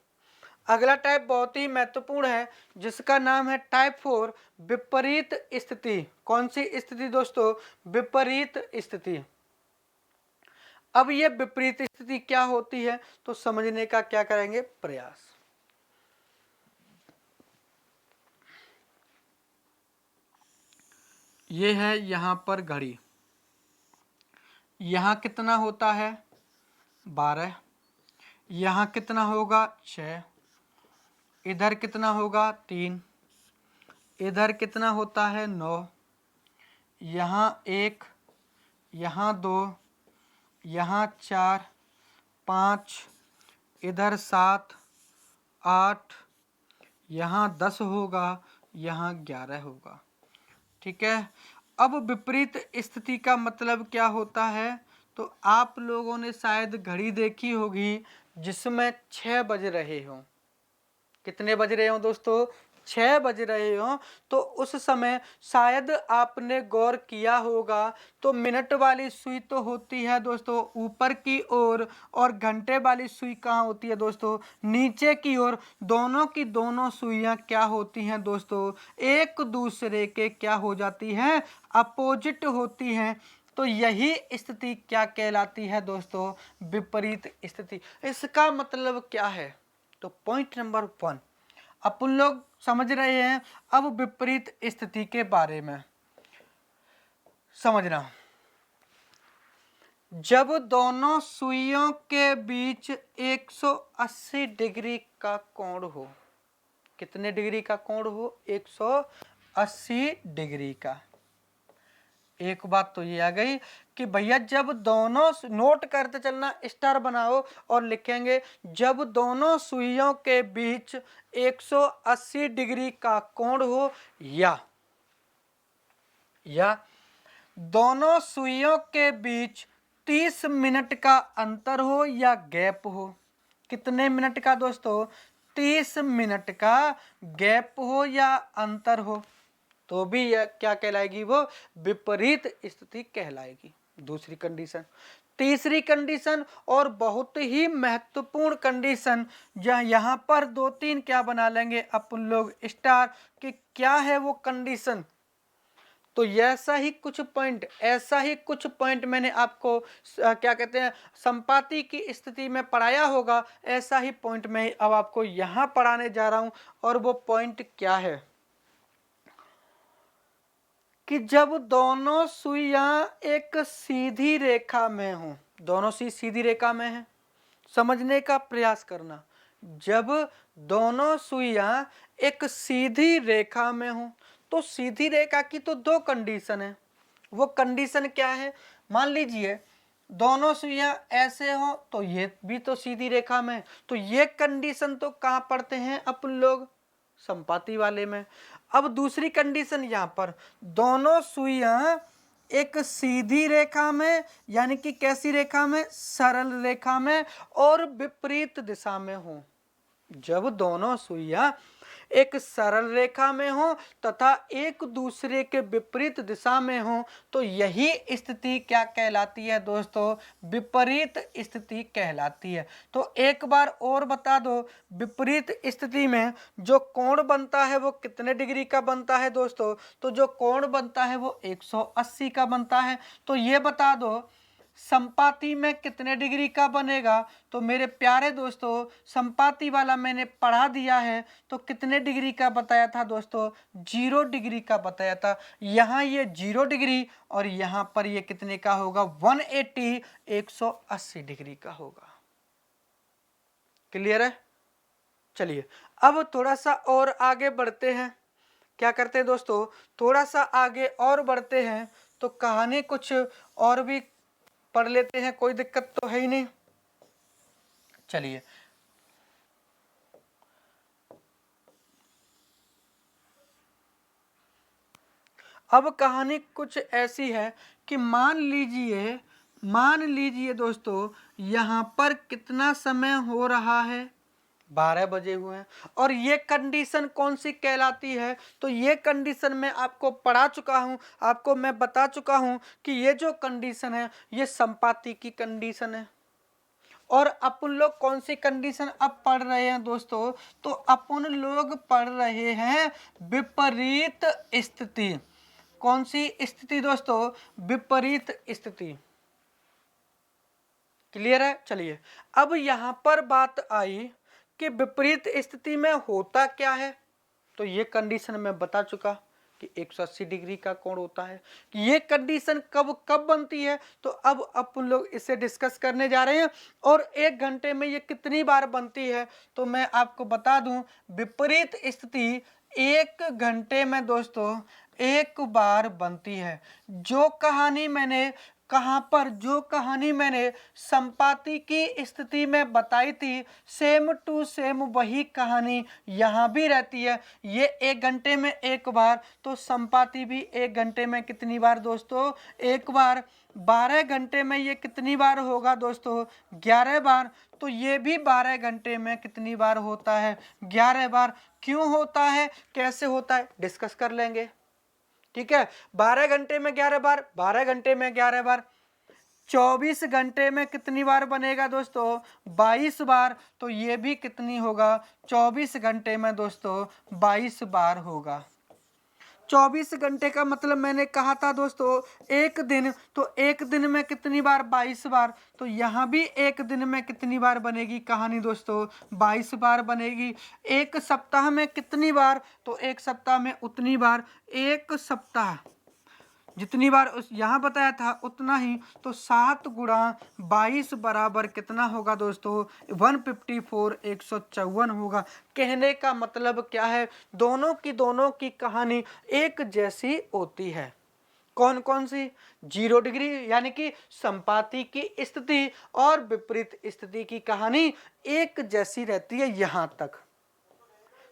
अगला टाइप बहुत ही महत्वपूर्ण है, जिसका नाम है टाइप 4 विपरीत स्थिति। कौन सी स्थिति दोस्तों विपरीत स्थिति। अब ये विपरीत स्थिति क्या होती है तो समझने का क्या करेंगे प्रयास। ये है यहां पर घड़ी, यहां कितना होता है 12, यहां कितना होगा 6, इधर कितना होगा 3, इधर कितना होता है 9, यहाँ 1, यहाँ 2, यहाँ 4, 5, इधर 7, 8, यहाँ 10 होगा, यहाँ 11 होगा। ठीक है। अब विपरीत स्थिति का मतलब क्या होता है, तो आप लोगों ने शायद घड़ी देखी होगी जिसमें 6 बज रहे हो। कितने बज रहे हो दोस्तों 6 बज रहे हो। तो उस समय शायद आपने गौर किया होगा, तो मिनट वाली सुई तो होती है दोस्तों ऊपर की ओर, और घंटे वाली सुई कहाँ होती है दोस्तों नीचे की ओर। दोनों की दोनों सुइयां क्या होती हैं दोस्तों एक दूसरे के क्या हो जाती हैं अपोजिट होती हैं। तो यही स्थिति क्या कहलाती है दोस्तों विपरीत स्थिति। इसका मतलब क्या है, तो पॉइंट नंबर 1 अपन लोग समझ रहे हैं। अब विपरीत स्थिति के बारे में समझना, जब दोनों सुइयों के बीच 180 डिग्री का कोण हो, कितने डिग्री का कोण हो 180 डिग्री का। एक बात तो ये आ गई कि भैया जब दोनों, नोट करते चलना स्टार बनाओ और लिखेंगे, जब दोनों सुइयों के बीच 180 डिग्री का कोण हो, या दोनों सुइयों के बीच 30 मिनट का अंतर हो या गैप हो। कितने मिनट का दोस्तों 30 मिनट का गैप हो या अंतर हो, तो भी यह क्या कहलाएगी वो विपरीत स्थिति कहलाएगी। दूसरी कंडीशन। तीसरी कंडीशन और बहुत ही महत्वपूर्ण कंडीशन, जहाँ यहाँ पर 2-3 क्या बना लेंगे अपन लोग स्टार, कि क्या है वो कंडीशन। तो ऐसा ही कुछ पॉइंट मैंने आपको क्या कहते हैं संपाति की स्थिति में पढ़ाया होगा, ऐसा ही पॉइंट मैं अब आपको यहाँ पढ़ाने जा रहा हूँ। और वो पॉइंट क्या है कि जब दोनों सुइयां एक सीधी रेखा में हों, दोनों सीधी रेखा में हैं, समझने का प्रयास करना। जब दोनों सुइयां एक सीधी रेखा में हों, तो सीधी रेखा की तो 2 कंडीशन है। वो कंडीशन क्या है, मान लीजिए दोनों सुइयां ऐसे हो तो ये भी तो सीधी रेखा में, तो ये कंडीशन तो कहाँ पढ़ते हैं अपन लोग संपाति वाले में। अब दूसरी कंडीशन यहाँ पर दोनों सुइयां एक सीधी रेखा में, यानी कि कैसी रेखा में सरल रेखा में और विपरीत दिशा में हो। जब दोनों सुइयां एक सरल रेखा में हो तथा एक दूसरे के विपरीत दिशा में हो तो यही स्थिति क्या कहलाती है दोस्तों? विपरीत स्थिति कहलाती है। तो एक बार और बता दो, विपरीत स्थिति में जो कोण बनता है वो कितने डिग्री का बनता है दोस्तों? तो जो कोण बनता है वो 180 का बनता है। तो ये बता दो संपाती में कितने डिग्री का बनेगा? तो मेरे प्यारे दोस्तों संपाती वाला मैंने पढ़ा दिया है, तो कितने डिग्री का बताया था दोस्तों? 0 डिग्री का बताया था। यहाँ ये 0 डिग्री और यहाँ पर ये कितने का होगा? 180 180 डिग्री का होगा। क्लियर है? चलिए अब थोड़ा सा और आगे बढ़ते हैं। क्या करते हैं दोस्तों? थोड़ा सा आगे और बढ़ते हैं तो कहानी कुछ और भी पढ़ लेते हैं, कोई दिक्कत तो है ही नहीं। चलिए अब कहानी कुछ ऐसी है कि मान लीजिए दोस्तों यहाँ पर कितना समय हो रहा है? 12 बजे हुए हैं। और ये कंडीशन कौन सी कहलाती है? तो ये कंडीशन मैं आपको पढ़ा चुका हूँ, आपको मैं बता चुका हूँ कि ये जो कंडीशन है ये संपाती की कंडीशन है। और अपन लोग कौन सी कंडीशन अब पढ़ रहे हैं दोस्तों? तो अपन लोग पढ़ रहे हैं विपरीत स्थिति। कौन सी स्थिति दोस्तों? विपरीत स्थिति। क्लियर है? चलिए अब यहां पर बात आई कि विपरीत स्थिति में होता क्या है। तो ये कंडीशन मैं बता चुका कि 180 डिग्री का कोण होता है। ये कंडीशन कब कब बनती है? तो अब अपन लोग इसे डिस्कस करने जा रहे हैं। और 1 घंटे में ये कितनी बार बनती है? तो मैं आपको बता दूं विपरीत स्थिति 1 घंटे में दोस्तों 1 बार बनती है। जो कहानी मैंने संपाति की स्थिति में बताई थी, सेम टू सेम वही कहानी यहाँ भी रहती है। ये 1 घंटे में 1 बार, तो संपाति भी 1 घंटे में कितनी बार दोस्तों? 1 बार। 12 घंटे में ये कितनी बार होगा दोस्तों? 11 बार। तो ये भी 12 घंटे में कितनी बार होता है? 11 बार। क्यों होता है, कैसे होता है, डिस्कस कर लेंगे। ठीक है, 12 घंटे में 11 बार, 12 घंटे में 11 बार, 24 घंटे में कितनी बार बनेगा दोस्तों? 22 बार। तो ये भी कितनी होगा? 24 घंटे में दोस्तों 22 बार होगा। 24 घंटे का मतलब मैंने कहा था दोस्तों 1 दिन, तो 1 दिन में कितनी बार? 22 बार। तो यहाँ भी 1 दिन में कितनी बार बनेगी कहानी दोस्तों? 22 बार बनेगी। 1 सप्ताह में कितनी बार? तो 1 सप्ताह में उतनी बार। 1 सप्ताह जितनी बार उस यहाँ बताया था उतना ही, तो 7 गुणा 22 बराबर कितना होगा दोस्तों? 154 154 होगा। कहने का मतलब क्या है? दोनों की कहानी एक जैसी होती है। कौन कौन सी? 0 डिग्री यानी कि संपाति की स्थिति और विपरीत स्थिति की कहानी एक जैसी रहती है यहाँ तक।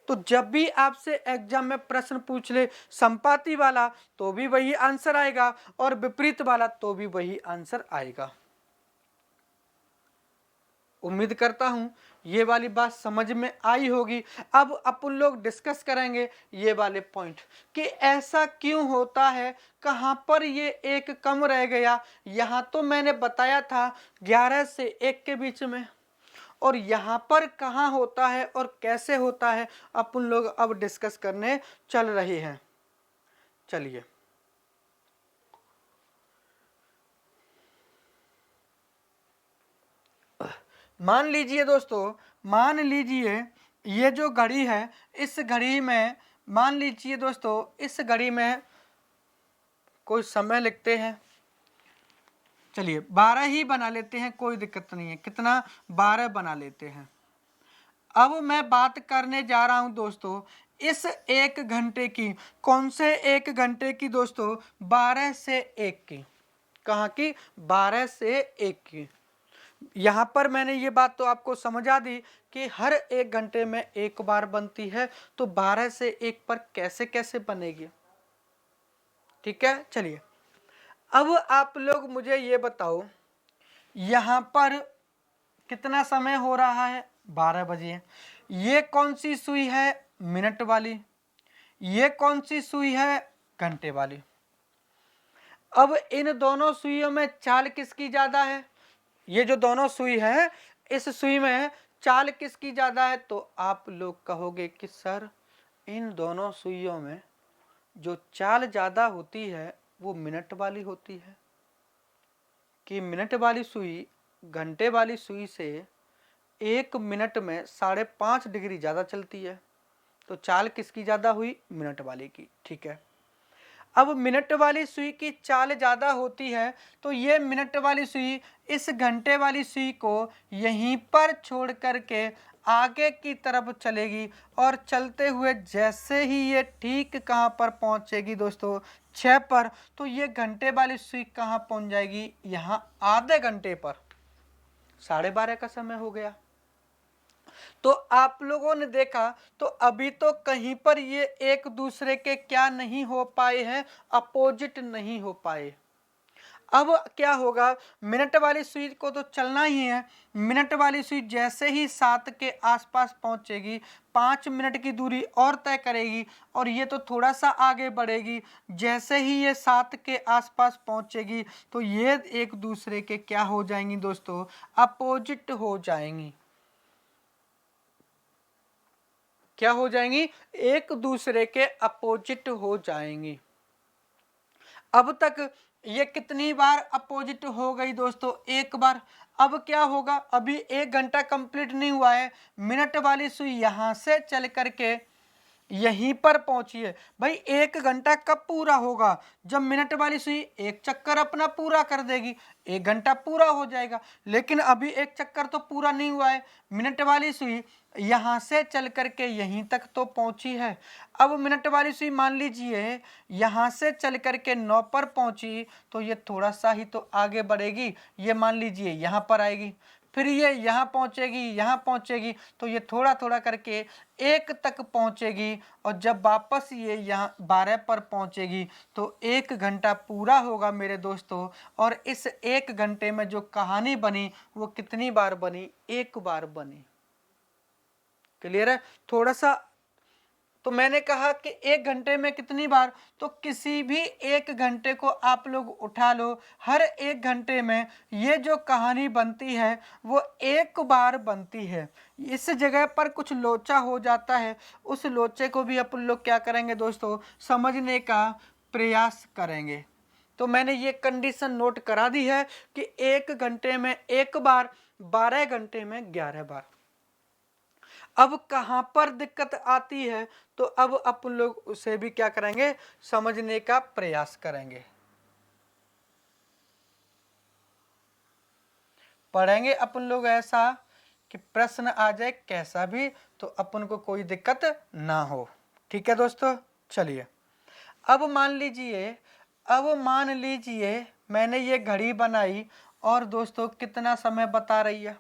तो जब भी आपसे एग्जाम में प्रश्न पूछ ले संपाति वाला तो भी वही आंसर आएगा और विपरीत वाला तो भी वही आंसर आएगा। उम्मीद करता हूं ये वाली बात समझ में आई होगी। अब अपन लोग डिस्कस करेंगे ये वाले पॉइंट कि ऐसा क्यों होता है, कहां पर ये 1 कम रह गया। यहां तो मैंने बताया था 11 से 1 के बीच में, और यहाँ पर कहाँ होता है और कैसे होता है अपन लोग अब डिस्कस करने चल रहे हैं। चलिए मान लीजिए दोस्तों, मान लीजिए ये जो घड़ी है, इस घड़ी में मान लीजिए दोस्तों इस घड़ी में कोई समय लिखते हैं। चलिए 12 ही बना लेते हैं, कोई दिक्कत नहीं है। कितना? 12 बना लेते हैं। अब मैं बात करने जा रहा हूं दोस्तों इस 1 घंटे की। कौन से 1 घंटे की दोस्तों? 12 से 1 की। कहाँ की? 12 से 1 की। यहाँ पर मैंने ये बात तो आपको समझा दी कि हर 1 घंटे में 1 बार बनती है, तो 12 से 1 पर कैसे कैसे बनेगी। ठीक है, चलिए अब आप लोग मुझे ये बताओ यहाँ पर कितना समय हो रहा है? 12 बजे। ये कौन सी सुई है? मिनट वाली। ये कौन सी सुई है? घंटे वाली। अब इन दोनों सुइयों में चाल किसकी ज्यादा है? ये जो दोनों सुई है, इस सुई में चाल किसकी ज्यादा है? तो आप लोग कहोगे कि सर इन दोनों सुइयों में जो चाल ज्यादा होती है वो मिनट वाली होती है, कि मिनट वाली सुई घंटे वाली सुई से 1 मिनट में 5.5 डिग्री ज्यादा चलती है। तो चाल किसकी ज्यादा हुई? मिनट वाली की। ठीक है, अब मिनट वाली सुई की चाल ज्यादा होती है तो ये मिनट वाली सुई इस घंटे वाली सुई को यहीं पर छोड़ करके आगे की तरफ चलेगी, और चलते हुए जैसे ही ये ठीक कहाँ पर पहुंचेगी दोस्तों? 6 पर। तो ये घंटे वाली सुई कहाँ पहुंच जाएगी? यहाँ आधे घंटे पर। 12:30 का समय हो गया। तो आप लोगों ने देखा, तो अभी तो कहीं पर ये एक दूसरे के क्या नहीं हो पाए हैं? अपोजिट नहीं हो पाए। अब क्या होगा? मिनट वाली सुई को तो चलना ही है। मिनट वाली सुई जैसे ही 7 के आसपास पहुंचेगी, 5 मिनट की दूरी और तय करेगी, और ये तो थोड़ा सा आगे बढ़ेगी। जैसे ही ये 7 के आसपास पहुंचेगी तो ये एक दूसरे के क्या हो जाएंगी दोस्तों? अपोजिट हो जाएंगी। क्या हो जाएंगी? एक दूसरे के अपोजिट हो जाएंगी। अब तक ये कितनी बार अपोजिट हो गई दोस्तों? एक बार। अब क्या होगा? अभी 1 घंटा कंप्लीट नहीं हुआ है। मिनट वाली सुई यहां से चल करके यहीं पर पहुंची है। भाई 1 घंटा कब पूरा होगा? जब मिनट वाली सुई एक चक्कर अपना पूरा कर देगी, 1 घंटा पूरा हो जाएगा। लेकिन अभी एक चक्कर तो पूरा नहीं हुआ है। मिनट वाली सुई यहां से चल करके यहीं तक तो पहुंची है। अब मिनट वाली सुई मान लीजिए यहां से चल करके 9 पर पहुंची, तो ये थोड़ा सा ही तो आगे बढ़ेगी। ये मान लीजिए यहां पर आएगी, फिर ये यहाँ पहुँचेगी, तो ये थोड़ा थोड़ा करके 1 तक पहुँचेगी, और जब वापस ये यहाँ 12 पर पहुँचेगी तो 1 घंटा पूरा होगा मेरे दोस्तों। और इस 1 घंटे में जो कहानी बनी वो कितनी बार बनी? 1 बार बनी। क्लियर है? थोड़ा सा तो मैंने कहा कि 1 घंटे में कितनी बार? तो किसी भी 1 घंटे को आप लोग उठा लो, हर 1 घंटे में ये जो कहानी बनती है वो 1 बार बनती है। इस जगह पर कुछ लोचा हो जाता है, उस लोचे को भी अपन लोग क्या करेंगे दोस्तों? समझने का प्रयास करेंगे। तो मैंने ये कंडीशन नोट करा दी है कि 1 घंटे में 1 बार, 12 घंटे में 11 बार। अब कहां पर दिक्कत आती है? तो अब अपन लोग उसे भी क्या करेंगे? समझने का प्रयास करेंगे, पढ़ेंगे अपन लोग ऐसा कि प्रश्न आ जाए कैसा भी, तो अपन को कोई दिक्कत ना हो। ठीक है दोस्तों, चलिए अब मान लीजिए मैंने ये घड़ी बनाई, और दोस्तों कितना समय बता रही है?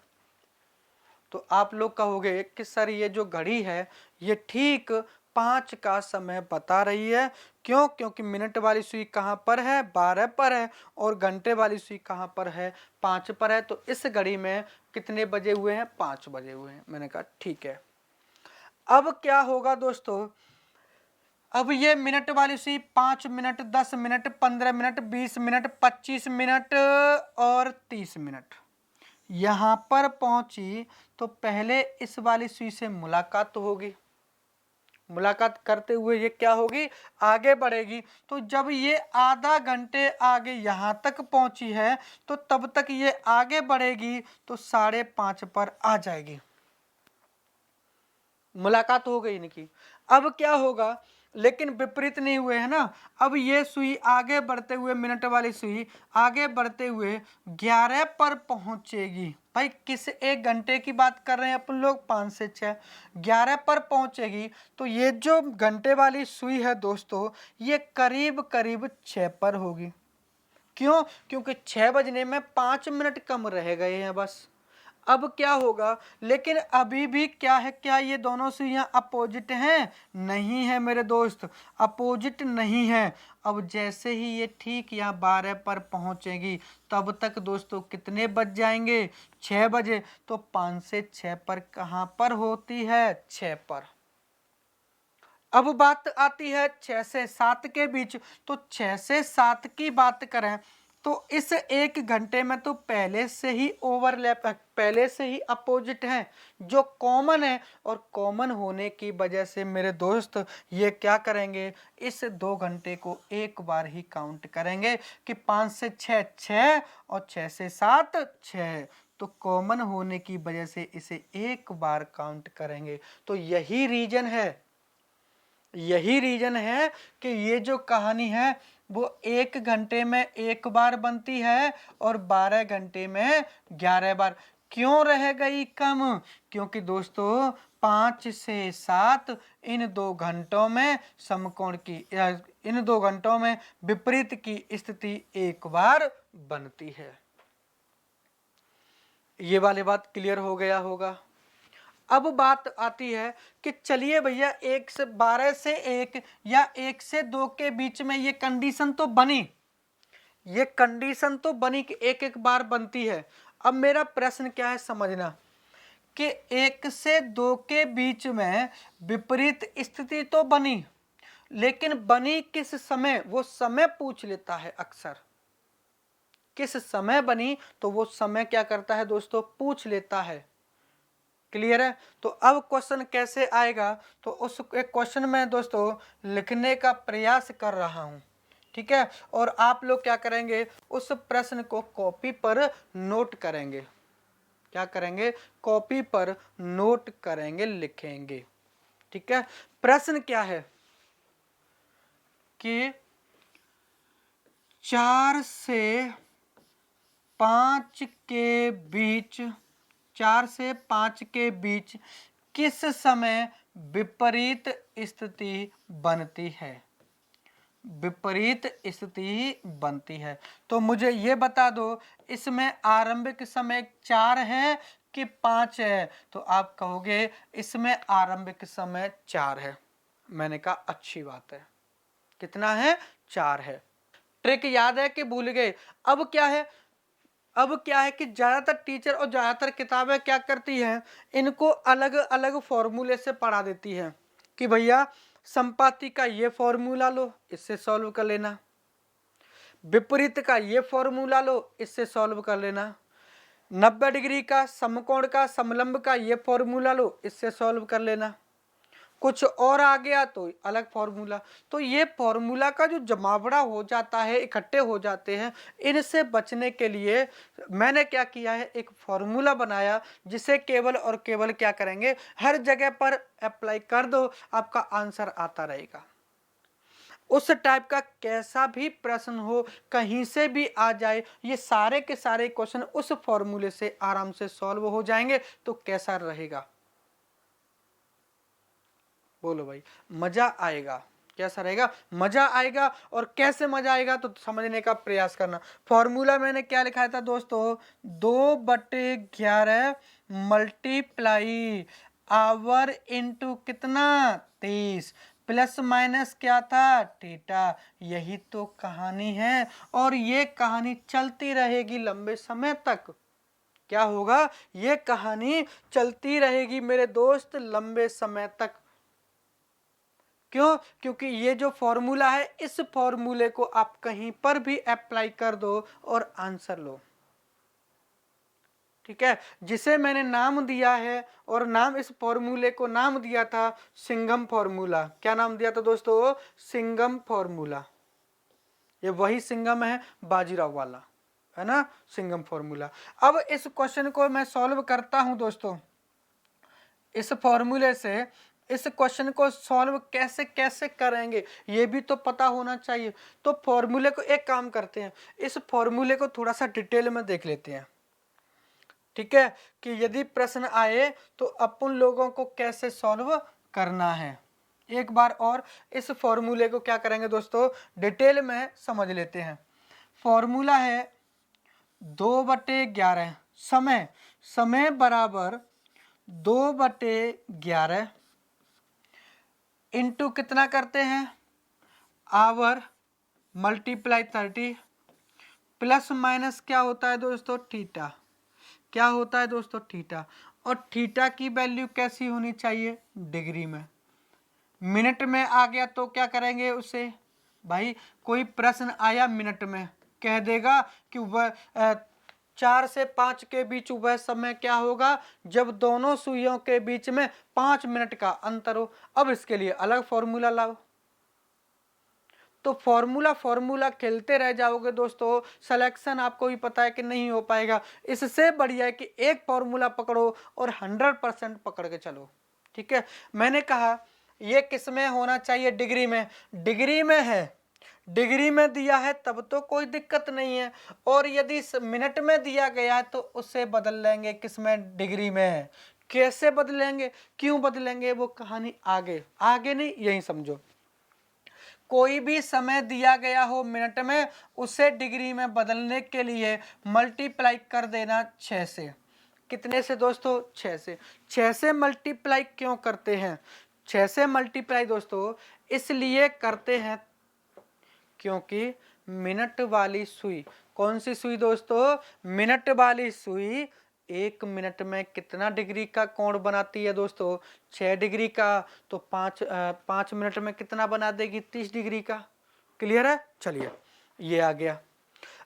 तो आप लोग कहोगे कि सर ये जो घड़ी है ये ठीक 5 का समय बता रही है। क्यों? क्योंकि मिनट वाली सुई कहाँ पर है? 12 पर है, और घंटे वाली सुई कहाँ पर है? 5 पर है। तो इस घड़ी में कितने बजे हुए हैं? 5 बजे हुए हैं। मैंने कहा ठीक है। अब क्या होगा दोस्तों? अब ये मिनट वाली सुई 5 minute, 10 minute, 15 minute, 20 minute, 25 minute और 30 मिनट यहाँ पर पहुंची, तो पहले इस वाली सुई से मुलाकात तो होगी। मुलाकात करते हुए ये क्या होगी? आगे बढ़ेगी। तो जब ये आधा घंटे आगे यहाँ तक पहुंची है, तो तब तक ये आगे बढ़ेगी तो 5:30 पर आ जाएगी। मुलाकात हो गई इनकी। अब क्या होगा? लेकिन विपरीत नहीं हुए है ना। अब ये सुई आगे बढ़ते हुए, मिनट वाली सुई आगे बढ़ते हुए 11 पर पहुंचेगी। भाई किस 1 घंटे की बात कर रहे हैं अपन लोग? 5 से 6। 11 पर पहुंचेगी तो ये जो घंटे वाली सुई है दोस्तों, ये करीब करीब 6 पर होगी। क्यों? क्योंकि 6 बजने में 5 मिनट कम रह गए हैं बस। अब क्या होगा, लेकिन अभी भी क्या है, क्या ये दोनों सुइयां अपोजिट हैं? नहीं है मेरे दोस्त, अपोजिट नहीं है। अब जैसे ही ये ठीक यहाँ 12 पर पहुंचेगी तब तक दोस्तों कितने बज जाएंगे? 6 बजे। तो 5 से 6 पर कहाँ पर होती है? 6 पर। अब बात आती है 6 से 7 के बीच। तो 6 से 7 की बात करें तो इस 1 घंटे में तो पहले से ही ओवरलैप, पहले से ही अपोजिट हैं जो कॉमन है, और कॉमन होने की वजह से मेरे दोस्त ये क्या करेंगे, इस 2 घंटे को एक बार ही काउंट करेंगे कि 5 से 6 6 और 6 से 7 6। तो कॉमन होने की वजह से इसे एक बार काउंट करेंगे। तो यही रीजन है कि ये जो कहानी है वो 1 घंटे में एक बार बनती है और 12 घंटे में 11 बार। क्यों रह गई कम? क्योंकि दोस्तों 5 से 7 इन 2 घंटों में समकोण की, इन 2 घंटों में विपरीत की स्थिति एक बार बनती है। ये वाली बात क्लियर हो गया होगा। अब बात आती है कि चलिए भैया 1 से 12 से 1 या 1 से 2 के बीच में ये कंडीशन तो बनी, ये कंडीशन तो बनी कि एक एक बार बनती है। अब मेरा प्रश्न क्या है समझना, कि 1 से 2 के बीच में विपरीत स्थिति तो बनी, लेकिन बनी किस समय? वो समय पूछ लेता है अक्सर। किस समय बनी तो वो समय क्या करता है दोस्तों? पूछ लेता है। क्लियर है? तो अब क्वेश्चन कैसे आएगा, तो उस एक क्वेश्चन में दोस्तों लिखने का प्रयास कर रहा हूं, ठीक है। और आप लोग क्या करेंगे, उस प्रश्न को कॉपी पर नोट करेंगे। क्या करेंगे? कॉपी पर नोट करेंगे, लिखेंगे, ठीक है। प्रश्न क्या है कि 4 से 5 के बीच, 4 से 5 के बीच किस समय विपरीत स्थिति बनती है? विपरीत स्थिति बनती है। तो मुझे ये बता दो, इसमें आरंभिक समय 4 है कि 5 है? तो आप कहोगे इसमें आरंभिक समय 4 है। मैंने कहा अच्छी बात है। कितना है? 4 है। ट्रिक याद है कि भूल गए? अब क्या है कि ज्यादातर टीचर और ज्यादातर किताबें क्या करती हैं, इनको अलग अलग फॉर्मूले से पढ़ा देती हैं कि भैया संपाति का ये फॉर्मूला लो, इससे सॉल्व कर लेना, विपरीत का ये फॉर्मूला लो, इससे सॉल्व कर लेना, 90 डिग्री का, समकोण का, समलंब का ये फॉर्मूला लो, इससे सॉल्व कर लेना। कुछ और आ गया तो अलग फॉर्मूला। तो ये फॉर्मूला का जो जमावड़ा हो जाता है, इकट्ठे हो जाते हैं, इनसे बचने के लिए मैंने क्या किया है, एक फॉर्मूला बनाया जिसे केवल और केवल क्या करेंगे, हर जगह पर अप्लाई कर दो, आपका आंसर आता रहेगा। उस टाइप का कैसा भी प्रश्न हो, कहीं से भी आ जाए, ये सारे के सारे क्वेश्चन उस फॉर्मूले से आराम से सॉल्व हो जाएंगे। तो कैसा रहेगा? बोलो भाई, मजा आएगा। कैसा रहेगा? मजा आएगा। और कैसे मजा आएगा तो समझने का प्रयास करना। फॉर्मूला मैंने क्या लिखा था दोस्तों, 2/11 मल्टीप्लाई आवर इंटू कितना, 23, प्लस माइनस क्या था, थीटा। यही तो कहानी है, और ये कहानी चलती रहेगी लंबे समय तक। क्या होगा? ये कहानी चलती रहेगी मेरे दोस्त लंबे समय तक। क्यों? क्योंकि ये जो फॉर्मूला है, इस फॉर्मूले को आप कहीं पर भी अप्लाई कर दो और आंसर लो, ठीक है। जिसे मैंने नाम दिया है, और नाम, इस फॉर्मूले को नाम दिया था सिंघम फॉर्मूला। क्या नाम दिया था दोस्तों? सिंघम फॉर्मूला। ये वही सिंघम है बाजीराव वाला, है ना, सिंघम फॉर्मूला। अब इस क्वेश्चन को मैं सॉल्व करता हूं दोस्तों। इस फॉर्मूले से इस क्वेश्चन को सॉल्व कैसे कैसे करेंगे ये भी तो पता होना चाहिए। तो फॉर्मूले को, एक काम करते हैं, इस फॉर्मूले को थोड़ा सा डिटेल में देख लेते हैं, ठीक है, कि यदि प्रश्न आए तो अपन लोगों को कैसे सॉल्व करना है। एक बार और इस फॉर्मूले को क्या करेंगे दोस्तों, डिटेल में समझ लेते हैं। फॉर्मूला है 2/11 समय, समय बराबर 2/11 इंटू कितना करते हैं आवर मल्टीप्लाई 30 प्लस माइनस क्या होता है दोस्तों थीटा, क्या होता है दोस्तों थीटा, और थीटा की वैल्यू कैसी होनी चाहिए डिग्री में। मिनट में आ गया तो क्या करेंगे उसे, भाई कोई प्रश्न आया मिनट में कह देगा कि वह 4 से 5 के बीच वह समय क्या होगा जब दोनों सुइयों के बीच में 5 मिनट का अंतर हो। अब इसके लिए अलग फॉर्मूला लाओ, तो फॉर्मूला खेलते रह जाओगे दोस्तों, सिलेक्शन आपको भी पता है कि नहीं हो पाएगा। इससे बढ़िया है कि एक फॉर्मूला पकड़ो और 100% पकड़ के चलो। ठीक है, मैंने कहा ये किस में होना चाहिए डिग्री में, डिग्री में है, डिग्री में दिया है तब तो कोई दिक्कत नहीं है, और यदि मिनट में दिया गया है तो उससे बदल लेंगे किस में डिग्री में है। कैसे बदलेंगे, क्यों बदलेंगे, वो कहानी आगे आगे नहीं यही समझो। कोई भी समय दिया गया हो मिनट में, उसे डिग्री में बदलने के लिए मल्टीप्लाई कर देना 6 से। कितने से दोस्तों 6 से। 6 से मल्टीप्लाई क्यों करते हैं, 6 से मल्टीप्लाई दोस्तों इसलिए करते हैं क्योंकि मिनट वाली सुई, कौन सी सुई दोस्तों, मिनट वाली सुई 1 मिनट में कितना डिग्री का कोण बनाती है दोस्तों 6 डिग्री का, तो 5 मिनट में कितना बना देगी 30 डिग्री का। क्लियर है, चलिए ये आ गया।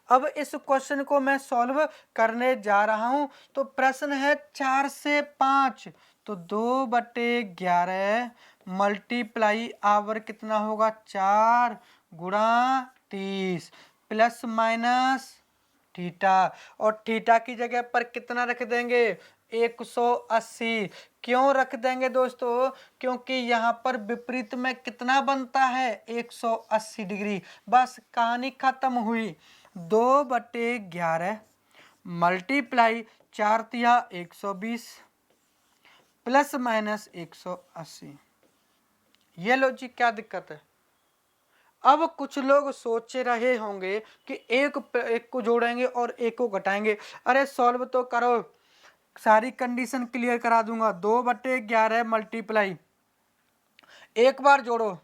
अब इस क्वेश्चन को मैं सॉल्व करने जा रहा हूं, तो प्रश्न है 4 से 5, तो 2/11 मल्टीप्लाई आवर कितना होगा 4 गुणा 30 प्लस माइनस थीटा, और थीटा की जगह पर कितना रख देंगे 180। क्यों रख देंगे दोस्तों, क्योंकि यहाँ पर विपरीत में कितना बनता है 180 डिग्री। बस कहानी खत्म हुई। 2/11 मल्टीप्लाई 4 तिया 120 प्लस माइनस 180। ये लो जी, क्या दिक्कत है। अब कुछ लोग सोच रहे होंगे कि एक को जोड़ेंगे और एक को घटाएंगे। अरे सॉल्व तो करो, सारी कंडीशन क्लियर करा दूंगा। 2/11 मल्टीप्लाई, एक बार जोड़ो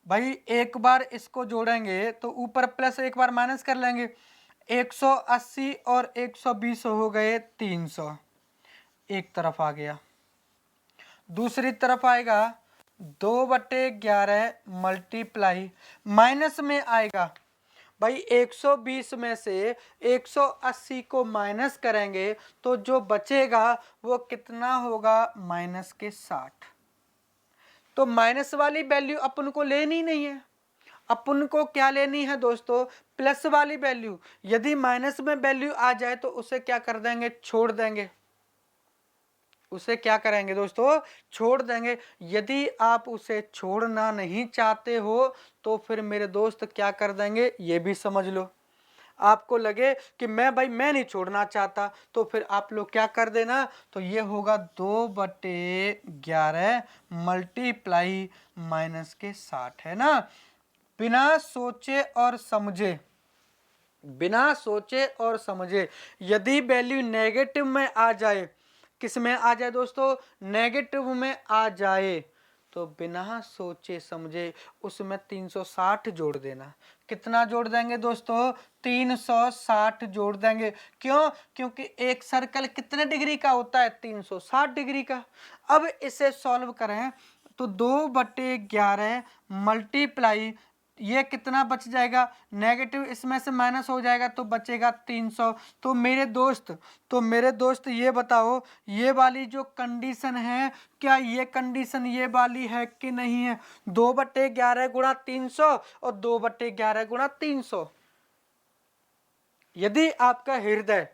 भाई, एक बार इसको जोड़ेंगे तो ऊपर प्लस एक बार माइनस कर लेंगे। 180 और 120 हो गए 300, एक तरफ आ गया। दूसरी तरफ आएगा 2/11 मल्टीप्लाई, माइनस में आएगा भाई 120 में से 180 को माइनस करेंगे तो जो बचेगा वो कितना होगा माइनस के 60। तो माइनस वाली वैल्यू अपन को लेनी नहीं है, अपन को क्या लेनी है दोस्तों प्लस वाली वैल्यू। यदि माइनस में वैल्यू आ जाए तो उसे क्या कर देंगे, छोड़ देंगे। उसे क्या करेंगे दोस्तों, छोड़ देंगे। यदि आप उसे छोड़ना नहीं चाहते हो तो फिर मेरे दोस्त क्या कर देंगे ये भी समझ लो। आपको लगे कि मैं नहीं छोड़ना चाहता, तो फिर आप लोग क्या कर देना, तो ये होगा 2/11 मल्टीप्लाई माइनस के 60, है ना। बिना सोचे और समझे, बिना सोचे और समझे यदि वैल्यू नेगेटिव में आ जाए, किस में आ जाए दोस्तों, नेगेटिव में आ जाए, तो बिना सोचे समझे उसमें 360 जोड़ देना। कितना जोड़ देंगे दोस्तों, 360 जोड़ देंगे। क्यों, क्योंकि एक सर्कल कितने डिग्री का होता है 360 डिग्री का। अब इसे सॉल्व करें तो 2/11 मल्टीप्लाई, ये कितना बच जाएगा, नेगेटिव इसमें से माइनस हो जाएगा तो बचेगा 300। तो मेरे दोस्त ये बताओ, ये वाली जो कंडीशन है, क्या ये कंडीशन ये वाली है कि नहीं है। 2/11 गुणा 300 और 2/11 गुणा 300। यदि आपका हृदय,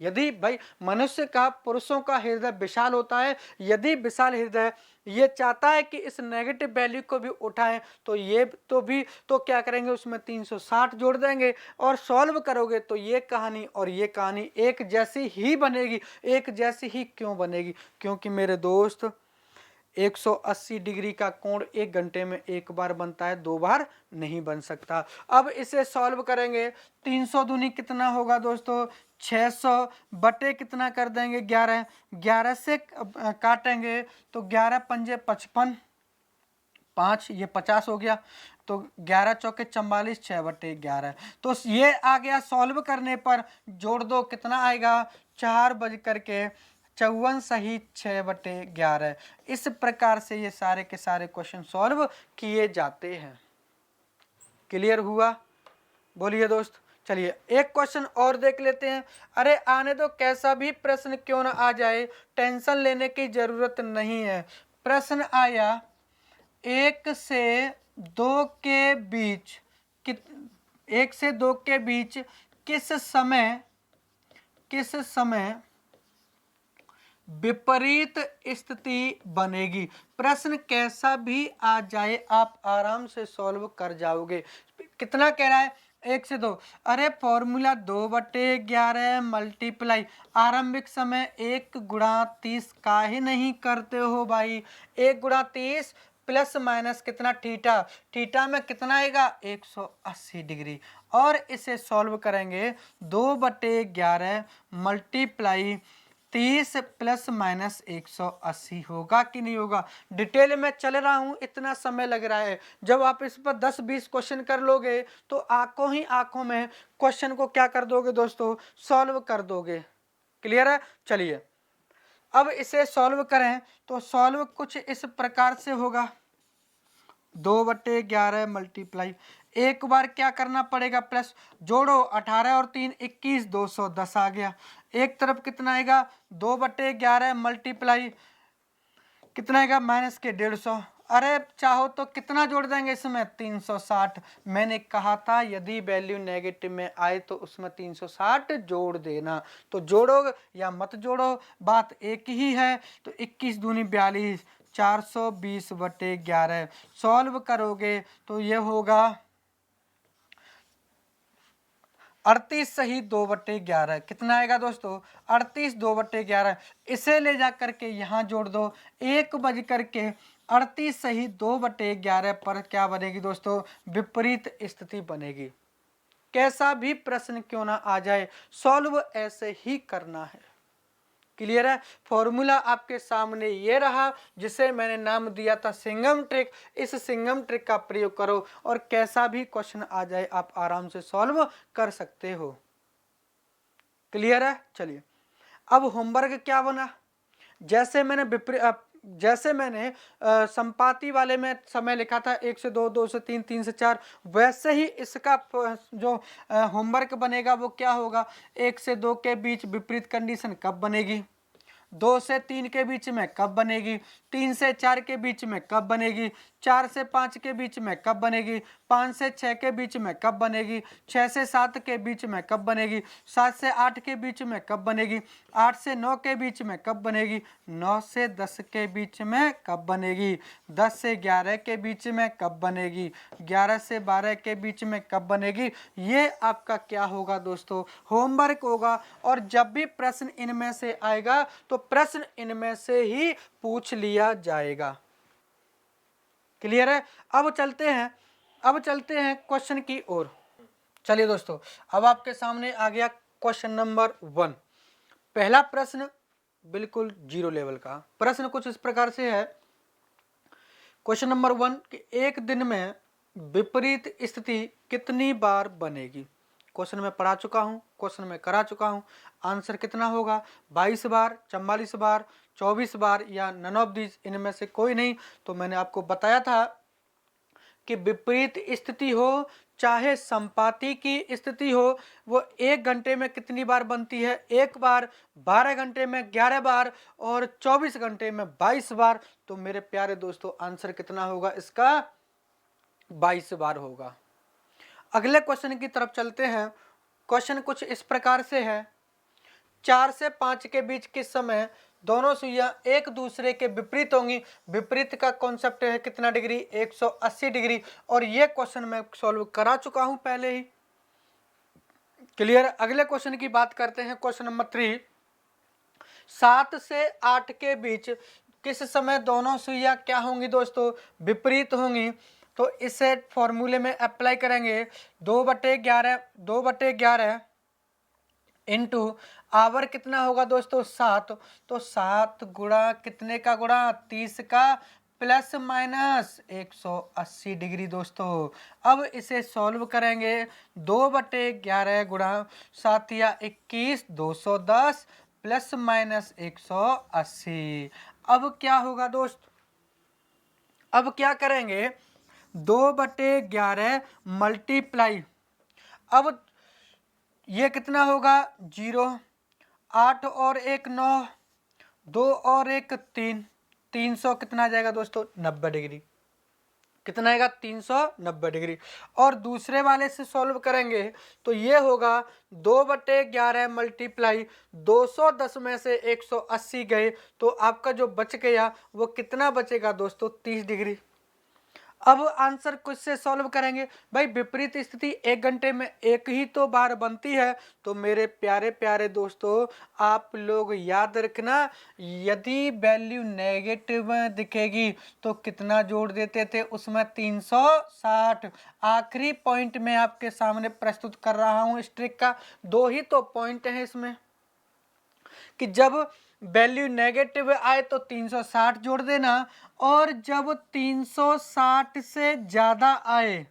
यदि भाई मनुष्य का, पुरुषों का हृदय विशाल होता है, यदि विशाल हृदय ये चाहता है कि इस नेगेटिव वैल्यू को भी उठाएं, तो ये तो क्या करेंगे, उसमें 360 जोड़ देंगे और सॉल्व करोगे तो ये कहानी और ये कहानी एक जैसी ही बनेगी। एक जैसी ही क्यों बनेगी, क्योंकि मेरे दोस्त 180 डिग्री का कोण 1 घंटे में एक बार बनता है, 2 बार नहीं बन सकता। अब इसे सॉल्व करेंगे, 300 दूनी कितना होगा दोस्तों, 600 बटे कितना कर देंगे 11, 11 से काटेंगे तो 11 पंजे 55, 5 ये 50 हो गया, तो 11 चौके 44, 6/11। तो ये आ गया। सॉल्व करने पर जोड़ दो कितना आएगा 4:54 सही 6/11। इस प्रकार से ये सारे के सारे क्वेश्चन सॉल्व किए जाते हैं। क्लियर हुआ? बोलिए दोस्त। चलिए एक क्वेश्चन और देख लेते हैं। अरे आने दो, कैसा भी प्रश्न क्यों ना आ जाए, टेंशन लेने की जरूरत नहीं है। प्रश्न आया 1 से 2 के बीच 1 से 2 के बीच किस समय विपरीत स्थिति बनेगी। प्रश्न कैसा भी आ जाए आप आराम से सॉल्व कर जाओगे। कितना कह रहा है 1 से 2, अरे फॉर्मूला 2/11 मल्टीप्लाई आरंभिक समय 1 गुणा 30 काहे नहीं करते हो भाई। 1 गुणा 30 प्लस माइनस कितना थीटा, थीटा में कितना आएगा 180 डिग्री। और इसे सॉल्व करेंगे 2/11 मल्टीप्लाई 30 प्लस माइनस 180 होगा कि नहीं होगा। डिटेल में चल रहा हूं, इतना समय लग रहा है। जब आप इस पर 10-20 क्वेश्चन कर लोगे तो आंखों ही आंखों में क्वेश्चन को क्या कर दोगे दोस्तों, सॉल्व कर दोगे। क्लियर है? चलिए अब इसे सॉल्व करें तो सॉल्व कुछ इस प्रकार से होगा 2/11 मल्टीप्लाई, एक बार क्या करना पड़ेगा प्लस, जोड़ो 18 और 3 21, 210 आ गया। एक तरफ कितना आएगा 2/11 मल्टीप्लाई कितना आएगा माइनस के 150। अरे चाहो तो कितना जोड़ देंगे इसमें 360। मैंने कहा था यदि वैल्यू नेगेटिव में आए तो उसमें 360 जोड़ देना। तो जोड़ो या मत जोड़ो बात एक ही है। तो 21 दूनी 42, 420/11 सॉल्व करोगे तो ये होगा 38 सही 2/11। कितना आएगा दोस्तों 38 2/11। इसे ले जा करके यहाँ जोड़ दो 1:38 सही 2/11 पर क्या बनेगी दोस्तों, विपरीत स्थिति बनेगी। कैसा भी प्रश्न क्यों ना आ जाए सॉल्व ऐसे ही करना है। क्लियर है? फॉर्मूला आपके सामने ये रहा जिसे मैंने नाम दिया था सिंघम ट्रिक। इस सिंघम ट्रिक का प्रयोग करो और कैसा भी क्वेश्चन आ जाए आप आराम से सॉल्व कर सकते हो। क्लियर है? चलिए अब होमवर्क क्या बना, जैसे मैंने संपाति वाले में समय लिखा था 1 से 2, 2 से 3, 3 से 4, वैसे ही इसका जो होमवर्क बनेगा वो क्या होगा, 1 से 2 के बीच विपरीत कंडीशन कब बनेगी, 2 से 3 के बीच में कब बनेगी, 3 से 4 के बीच में कब बनेगी, 4 से 5 के बीच में कब बनेगी, 5 से 6 के बीच में कब बनेगी, 6 से 7 के बीच में कब बनेगी, 7 से 8 के बीच में कब बनेगी, 8 से 9 के बीच में कब बनेगी, 9 से 10 के बीच में कब बनेगी, 10 से 11 के बीच में कब बनेगी, 11 से 12 के बीच में कब बनेगी। ये आपका क्या होगा दोस्तों, होमवर्क होगा। और जब भी प्रश्न इनमें से आएगा तो प्रश्न इनमें से ही पूछ लिया जाएगा। क्लियर है? अब चलते हैं क्वेश्चन की ओर। चलिए दोस्तों अब आपके सामने आ गया क्वेश्चन नंबर 1। पहला प्रश्न बिल्कुल 0 लेवल का प्रश्न कुछ इस प्रकार से है। क्वेश्चन नंबर 1 कि एक दिन में विपरीत स्थिति कितनी बार बनेगी। क्वेश्चन में पढ़ा चुका हूं, क्वेश्चन में करा चुका हूं। आंसर कितना होगा 22 बार, 44 बार, 24 बार या नन ऑफ दीज, इनमें से कोई नहीं। तो मैंने आपको बताया था कि विपरीत स्थिति हो चाहे संपाति की स्थिति हो वो 1 घंटे में कितनी बार बनती है, 1 बार, 12 घंटे में 11 बार और 24 घंटे में 22 बार। तो मेरे प्यारे दोस्तों आंसर कितना होगा इसका 22 बार होगा। अगले क्वेश्चन की तरफ चलते हैं। क्वेश्चन कुछ इस प्रकार से है, 4 से 5 के बीच किस समय दोनों सुइयां एक दूसरे के विपरीत होंगी। विपरीत का कॉन्सेप्ट है कितना डिग्री, 180 डिग्री। और यह क्वेश्चन मैं सॉल्व करा चुका हूं पहले ही। क्लियर? अगले क्वेश्चन की बात करते हैं। क्वेश्चन नंबर 3, 7 से 8 के बीच किस समय दोनों सुइयां क्या होंगी दोस्तों, विपरीत होंगी। तो इसे फॉर्मूले में अप्लाई करेंगे 2/11 इंटू आवर कितना होगा दोस्तों 7, तो 7 गुणा कितने का गुणा 30 का प्लस माइनस 180 डिग्री दोस्तों। अब इसे सॉल्व करेंगे 2/11 गुणा 7 या 21 210 प्लस माइनस 180। अब क्या होगा दोस्त, अब क्या करेंगे 2/11 मल्टीप्लाई, अब ये कितना होगा 0, 8 और 1 9, 2 और 1 3, 300 कितना आ जाएगा दोस्तों 90 डिग्री, कितना आएगा 390 डिग्री। और दूसरे वाले से सॉल्व करेंगे तो ये होगा 2/11 मल्टीप्लाई 210 में से 180 गए तो आपका जो बच गया वो कितना बचेगा दोस्तों 30 डिग्री। अब आंसर कुछ से सॉल्व करेंगे भाई, विपरीत स्थिति 1 घंटे में एक ही तो बार बनती है। तो मेरे प्यारे प्यारे दोस्तों आप लोग याद रखना, यदि वैल्यू नेगेटिव में दिखेगी तो कितना जोड़ देते थे उसमें 360। आखिरी पॉइंट में आपके सामने प्रस्तुत कर रहा हूं इस ट्रिक का, 2 ही तो पॉइंट है इसमें कि जब वैल्यू नेगेटिव आए तो 360 जोड़ देना, और जब 360 से ज्यादा आए,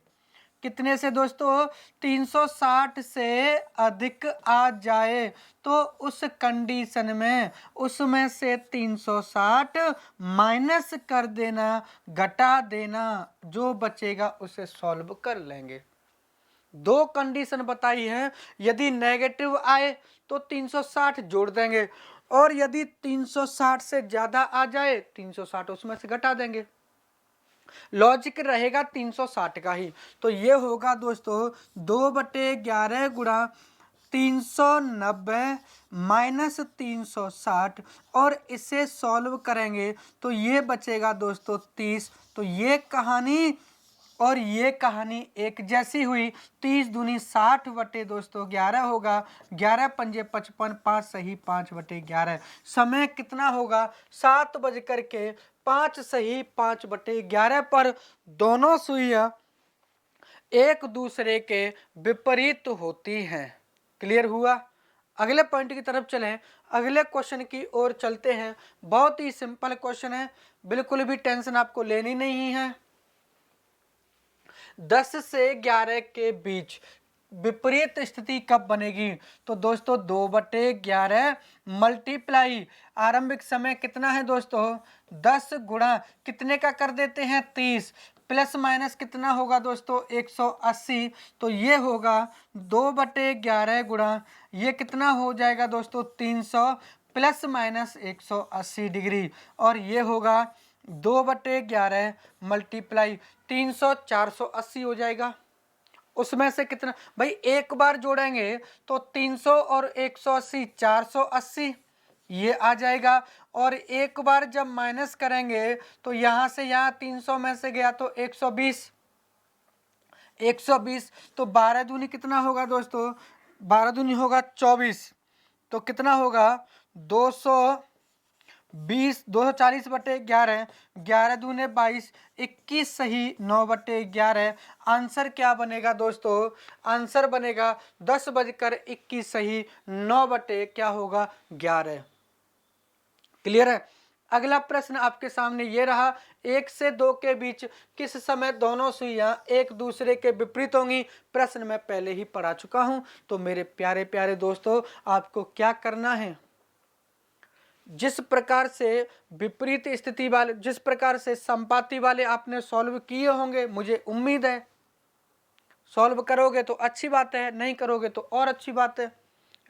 कितने से दोस्तों 360 से अधिक आ जाए तो उस कंडीशन में उसमें से 360 माइनस कर देना, घटा देना, जो बचेगा उसे सॉल्व कर लेंगे। 2 कंडीशन बताई है, यदि नेगेटिव आए तो 360 जोड़ देंगे, और यदि 360 से ज्यादा आ जाए 360 उसमें से घटा देंगे। लॉजिक रहेगा 360 का ही। तो ये होगा दोस्तों 2/11 गुणा 390 माइनस 360, और इसे सॉल्व करेंगे तो ये बचेगा दोस्तों 30। तो ये कहानी और ये कहानी एक जैसी हुई, 30 दूनी 60 बटे दोस्तों 11 होगा, 11 पंजे 55, 5 सही 5/11। समय कितना होगा 7:05 सही 5/11 पर दोनों सुइयां एक दूसरे के विपरीत होती हैं। क्लियर हुआ। अगले पॉइंट की तरफ चलें, अगले क्वेश्चन की ओर चलते हैं। बहुत ही सिंपल क्वेश्चन है, बिल्कुल भी टेंशन आपको लेनी नहीं है। 10 से 11 के बीच विपरीत स्थिति कब बनेगी, तो दोस्तों 2/11 मल्टीप्लाई आरंभिक समय कितना है दोस्तों 10 गुणा कितने का कर देते हैं 30, प्लस माइनस कितना होगा दोस्तों 180। तो ये होगा 2/11 गुणा ये कितना हो जाएगा दोस्तों 300 प्लस माइनस 180 डिग्री, और ये होगा 2/11 मल्टीप्लाई 300 480 हो जाएगा। उसमें से कितना भाई एक बार जोड़ेंगे तो 300 और 180 480 ये आ जाएगा, और एक बार जब माइनस करेंगे तो यहां से यहां 300 में से गया तो 120, 120 तो 12 दूनी कितना होगा दोस्तों 12 दूनी होगा 24, तो कितना होगा 220 240/11, 11 दूने 22, 21 सही 9/11। आंसर क्या बनेगा दोस्तों, आंसर बनेगा 10:21 सही 9 क्या होगा 11। क्लियर है। अगला प्रश्न आपके सामने ये रहा, 1 से 2 के बीच किस समय दोनों सुइयां एक दूसरे के विपरीत होंगी। प्रश्न मैं पहले ही पढ़ा चुका हूं। तो मेरे प्यारे प्यारे दोस्तों आपको क्या करना है, जिस प्रकार से विपरीत स्थिति वाले, जिस प्रकार से संपाती वाले आपने सॉल्व किए होंगे, मुझे उम्मीद है सॉल्व करोगे तो अच्छी बात है, नहीं करोगे तो और अच्छी बात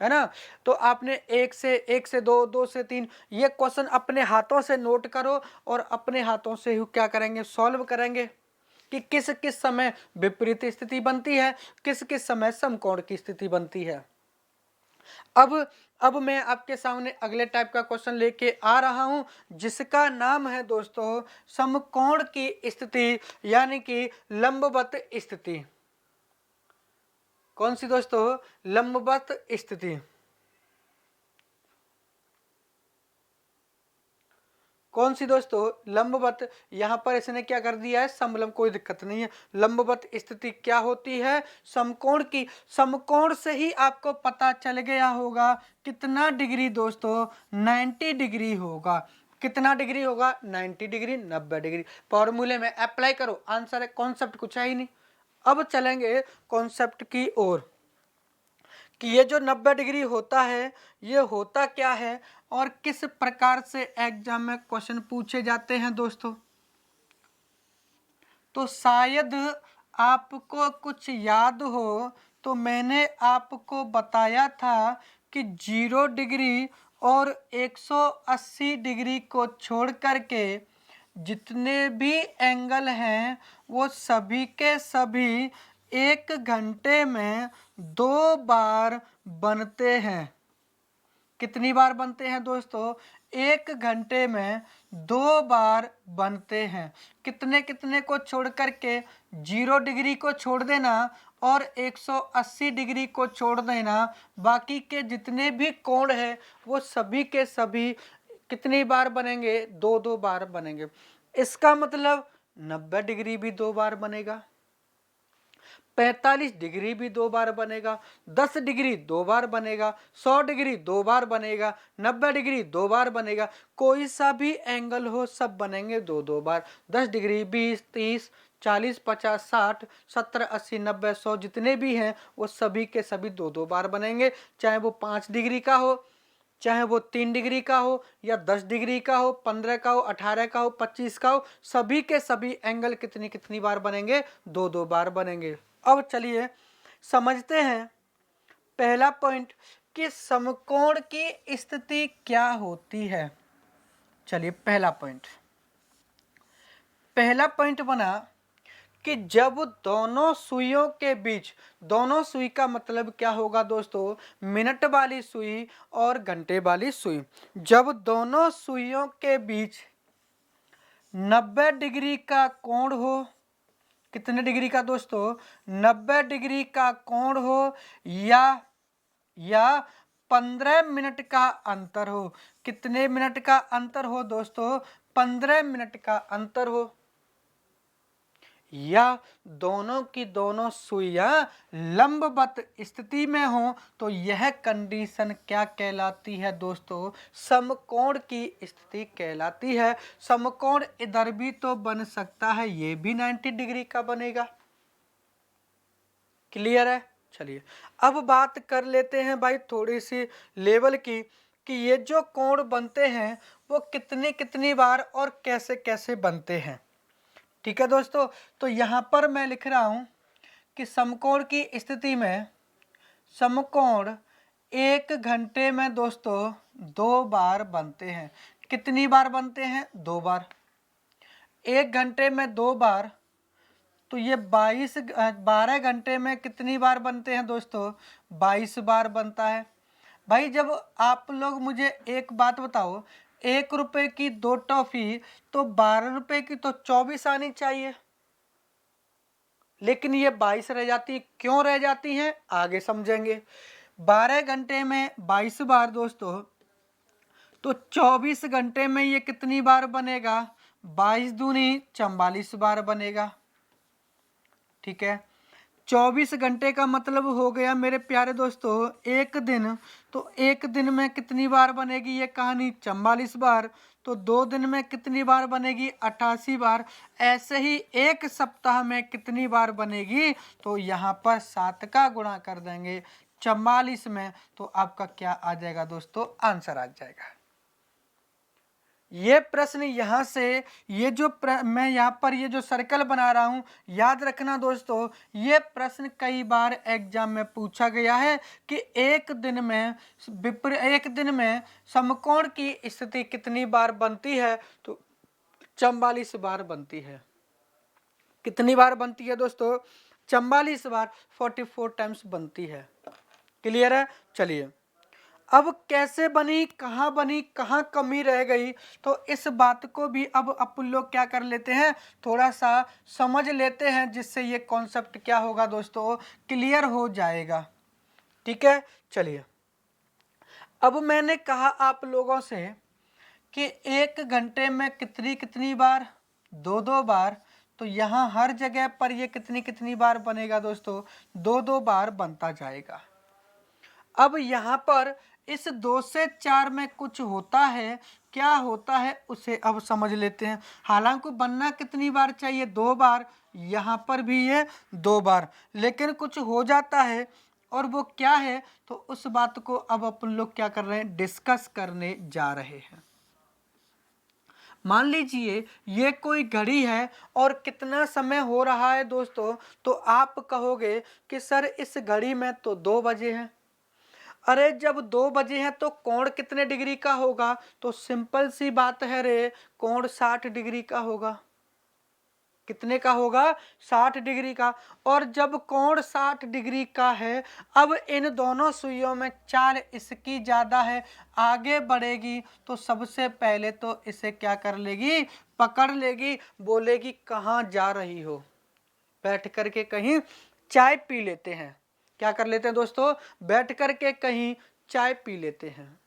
है ना। तो आपने 1 से 2, 2 से 3 ये क्वेश्चन अपने हाथों से नोट करो, और अपने हाथों से ही क्या करेंगे सॉल्व करेंगे कि किस किस समय विपरीत स्थिति बनती है, किस किस समय समकोण की स्थिति बनती है। अब मैं आपके सामने अगले टाइप का क्वेश्चन लेके आ रहा हूं, जिसका नाम है दोस्तों समकोण की स्थिति, यानी कि लंबवत स्थिति। कौन सी दोस्तों, लंबवत स्थिति। कौन सी दोस्तों, लंबवत। यहाँ पर इसने क्या कर दिया है, समलंब, कोई दिक्कत नहीं है। लंबवत स्थिति क्या होती है, समकोण की। समकोण से ही आपको पता चल गया होगा कितना डिग्री दोस्तों, 90 डिग्री होगा। कितना डिग्री होगा, 90 डिग्री, 90 डिग्री। फॉर्मूले में अप्लाई करो, आंसर है। कॉन्सेप्ट कुछ है ही नहीं। अब चलेंगे कॉन्सेप्ट की ओर कि ये जो 90 डिग्री होता है ये होता क्या है और किस प्रकार से एग्जाम में क्वेश्चन पूछे जाते हैं दोस्तों। तो शायद आपको कुछ याद हो तो मैंने आपको बताया था कि 0 डिग्री और 180 डिग्री को छोड़ करके जितने भी एंगल हैं वो सभी के सभी 1 घंटे में 2 बार बनते हैं। कितनी बार बनते हैं दोस्तों, 1 घंटे में 2 बार बनते हैं। कितने कितने को छोड़ करके, 0 डिग्री को छोड़ देना और 180 डिग्री को छोड़ देना। बाकी के जितने भी कोण हैं वो सभी के सभी कितनी बार बनेंगे, 2-2 बार बनेंगे। इसका मतलब 90 डिग्री भी 2 बार बनेगा, 45 डिग्री भी 2 बार बनेगा, 10 डिग्री 2 बार बनेगा, 100 डिग्री 2 बार बनेगा, 90 डिग्री 2 बार बनेगा। कोई सा भी एंगल हो सब बनेंगे 2-2 बार। 10 डिग्री, 20, 30, 40, 50, 60, 70, 80, 90, 100 जितने भी हैं वो सभी के सभी 2-2 बार बनेंगे। चाहे वो 5 डिग्री का हो, चाहे वो 3 डिग्री का हो, या 10 डिग्री का हो, 15 का हो, 18 का हो, 25 का हो, सभी के सभी एंगल कितनी कितनी बार बनेंगे, 2-2 बार बनेंगे। अब चलिए समझते हैं पहला पॉइंट कि समकोण की स्थिति क्या होती है। चलिए पहला पॉइंट बना कि जब दोनों सुइयों के बीच, दोनों सुई का मतलब क्या होगा दोस्तों, मिनट वाली सुई और घंटे वाली सुई, जब दोनों सुइयों के बीच 90 डिग्री का कोण हो, कितने डिग्री का दोस्तों, 90 डिग्री का कोण हो, या 15 मिनट का अंतर हो। कितने मिनट का अंतर हो दोस्तों, 15 मिनट का अंतर हो, या दोनों की दोनों सुइयां लंबवत स्थिति में हो, तो यह कंडीशन क्या कहलाती है दोस्तों, समकोण की स्थिति कहलाती है। समकोण इधर भी तो बन सकता है, ये भी 90 डिग्री का बनेगा। क्लियर है। चलिए अब बात कर लेते हैं भाई थोड़ी सी लेवल की, कि ये जो कोण बनते हैं वो कितनी कितनी बार और कैसे कैसे बनते हैं। ठीक है दोस्तों, तो यहाँ पर मैं लिख रहा हूँ कि समकोण की स्थिति में समकोण 1 घंटे में दोस्तों 2 बार बनते हैं। कितनी बार बनते हैं, 2 बार। 1 घंटे में 2 बार, तो ये 12 घंटे में कितनी बार बनते हैं दोस्तों, 22 बार बनता है। भाई जब आप लोग मुझे एक बात बताओ, 1 रुपए की 2 टॉफी तो 12 रुपए की तो 24 आनी चाहिए, लेकिन ये 22 रह जाती, क्यों रह जाती हैं आगे समझेंगे। 12 घंटे में 22 बार दोस्तों, तो 24 घंटे में ये कितनी बार बनेगा, 22 दूनी 44 बार बनेगा। ठीक है, 24 घंटे का मतलब हो गया मेरे प्यारे दोस्तों 1 दिन। तो 1 दिन में कितनी बार बनेगी ये कहानी, 44 बार। तो 2 दिन में कितनी बार बनेगी, 88 बार। ऐसे ही 1 सप्ताह में कितनी बार बनेगी, तो यहाँ पर 7 का गुणा कर देंगे 44 में, तो आपका क्या आ जाएगा दोस्तों, आंसर आ जाएगा। ये प्रश्न यहाँ से, ये जो मैं यहाँ पर ये जो सर्कल बना रहा हूँ, याद रखना दोस्तों, ये प्रश्न कई बार एग्जाम में पूछा गया है कि एक दिन में समकोण की स्थिति कितनी बार बनती है, तो 44 बार बनती है। कितनी बार बनती है दोस्तों, 44 बार, 44 टाइम्स बनती है। क्लियर है। चलिए अब कैसे बनी, कहाँ कमी रह गई, तो इस बात को भी अब अपन लोग क्या कर लेते हैं, थोड़ा सा समझ लेते हैं, जिससे ये कॉन्सेप्ट क्या होगा दोस्तों, क्लियर हो जाएगा। ठीक है। चलिए अब मैंने कहा आप लोगों से कि 1 घंटे में कितनी कितनी बार, 2 बार, तो यहाँ हर जगह पर ये कितनी कितनी बार बनेगा दोस्तों, 2 बार बनता जाएगा। अब यहाँ पर इस 2 से 4 में कुछ होता है, क्या होता है उसे अब समझ लेते हैं। हालांकि बनना कितनी बार चाहिए, 2 बार, यहाँ पर भी ये 2 बार, लेकिन कुछ हो जाता है और वो क्या है, तो उस बात को अब अपन लोग क्या कर रहे हैं, डिस्कस करने जा रहे हैं। मान लीजिए ये कोई घड़ी है और कितना समय हो रहा है दोस्तों, तो आप कहोगे कि सर इस घड़ी में तो 2 बजे हैं। अरे जब 2 बजे हैं तो कोण कितने डिग्री का होगा, तो सिंपल सी बात है रे, कोण 60 डिग्री का होगा। कितने का होगा, 60 डिग्री का। और जब कोण 60 डिग्री का है, अब इन दोनों सुइयों में चाल इसकी ज़्यादा है, आगे बढ़ेगी तो सबसे पहले तो इसे क्या कर लेगी, पकड़ लेगी, बोलेगी कहाँ जा रही हो, बैठ करके कहीं चाय पी लेते हैं। क्या कर लेते हैं दोस्तों, बैठ करके कहीं चाय पी लेते हैं।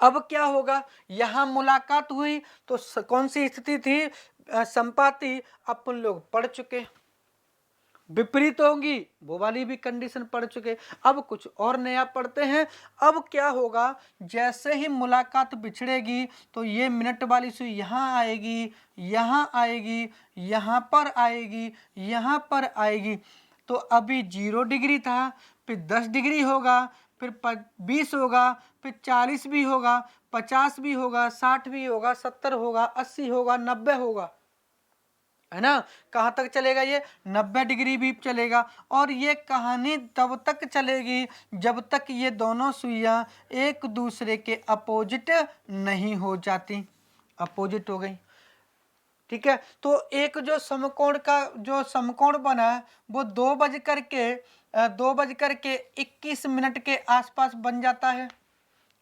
अब क्या होगा, यहां मुलाकात हुई तो कौन सी स्थिति थी, संपाति अपन लोग पढ़ चुके, विपरीत होंगी वो वाली भी कंडीशन पढ़ चुके। अब कुछ और नया पढ़ते हैं। अब क्या होगा, जैसे ही मुलाकात बिछड़ेगी तो ये मिनट वाली सुई यहाँ आएगी, यहाँ आएगी, यहाँ पर आएगी, यहाँ पर आएगी। तो अभी 0 डिग्री था, फिर 10 डिग्री होगा, फिर 20 होगा, फिर 40 भी होगा, 50 भी होगा, 60 भी होगा, 70 होगा, 80 होगा, 90 होगा, है ना। कहाँ तक चलेगा ये, 90 डिग्री भी चलेगा। और ये कहानी तब तक चलेगी जब तक ये दोनों सुइयां एक दूसरे के अपोजिट नहीं हो जाती। अपोजिट हो गई, ठीक है। तो एक जो समकोण का जो समकोण बना है वो 2:21 के आसपास बन जाता है।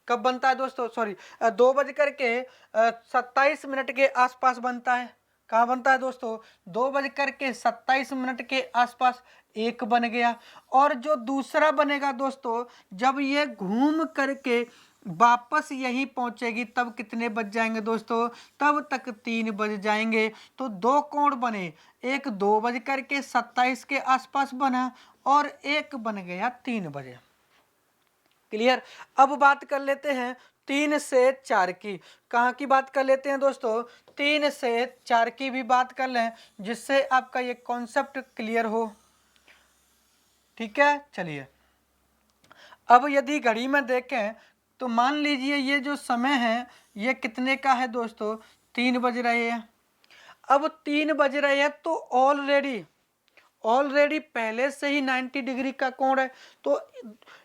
कब बनता है दोस्तों, सॉरी, 2:27 के आसपास बनता है। कहाँ बनता है दोस्तों, 2:27 के आसपास एक बन गया। और जो दूसरा बनेगा दोस्तों, जब ये घूम करके वापस यहीं पहुंचेगी तब कितने बज जाएंगे दोस्तों, तब तक 3 बज जाएंगे। तो 2 कोण बने, एक 2:27 के आसपास बना और एक बन गया 3 बजे। क्लियर। अब बात कर लेते हैं 3 से 4 की। कहाँ की बात कर लेते हैं दोस्तों, 3 से 4 की भी बात कर लें, जिससे आपका ये कॉन्सेप्ट क्लियर हो। ठीक है, चलिए। अब यदि घड़ी में देखें तो मान लीजिए ये जो समय है ये कितने का है दोस्तों, 3 बज रहे हैं। अब 3 बज रहे हैं तो ऑलरेडी पहले से ही 90 डिग्री का कोण है, तो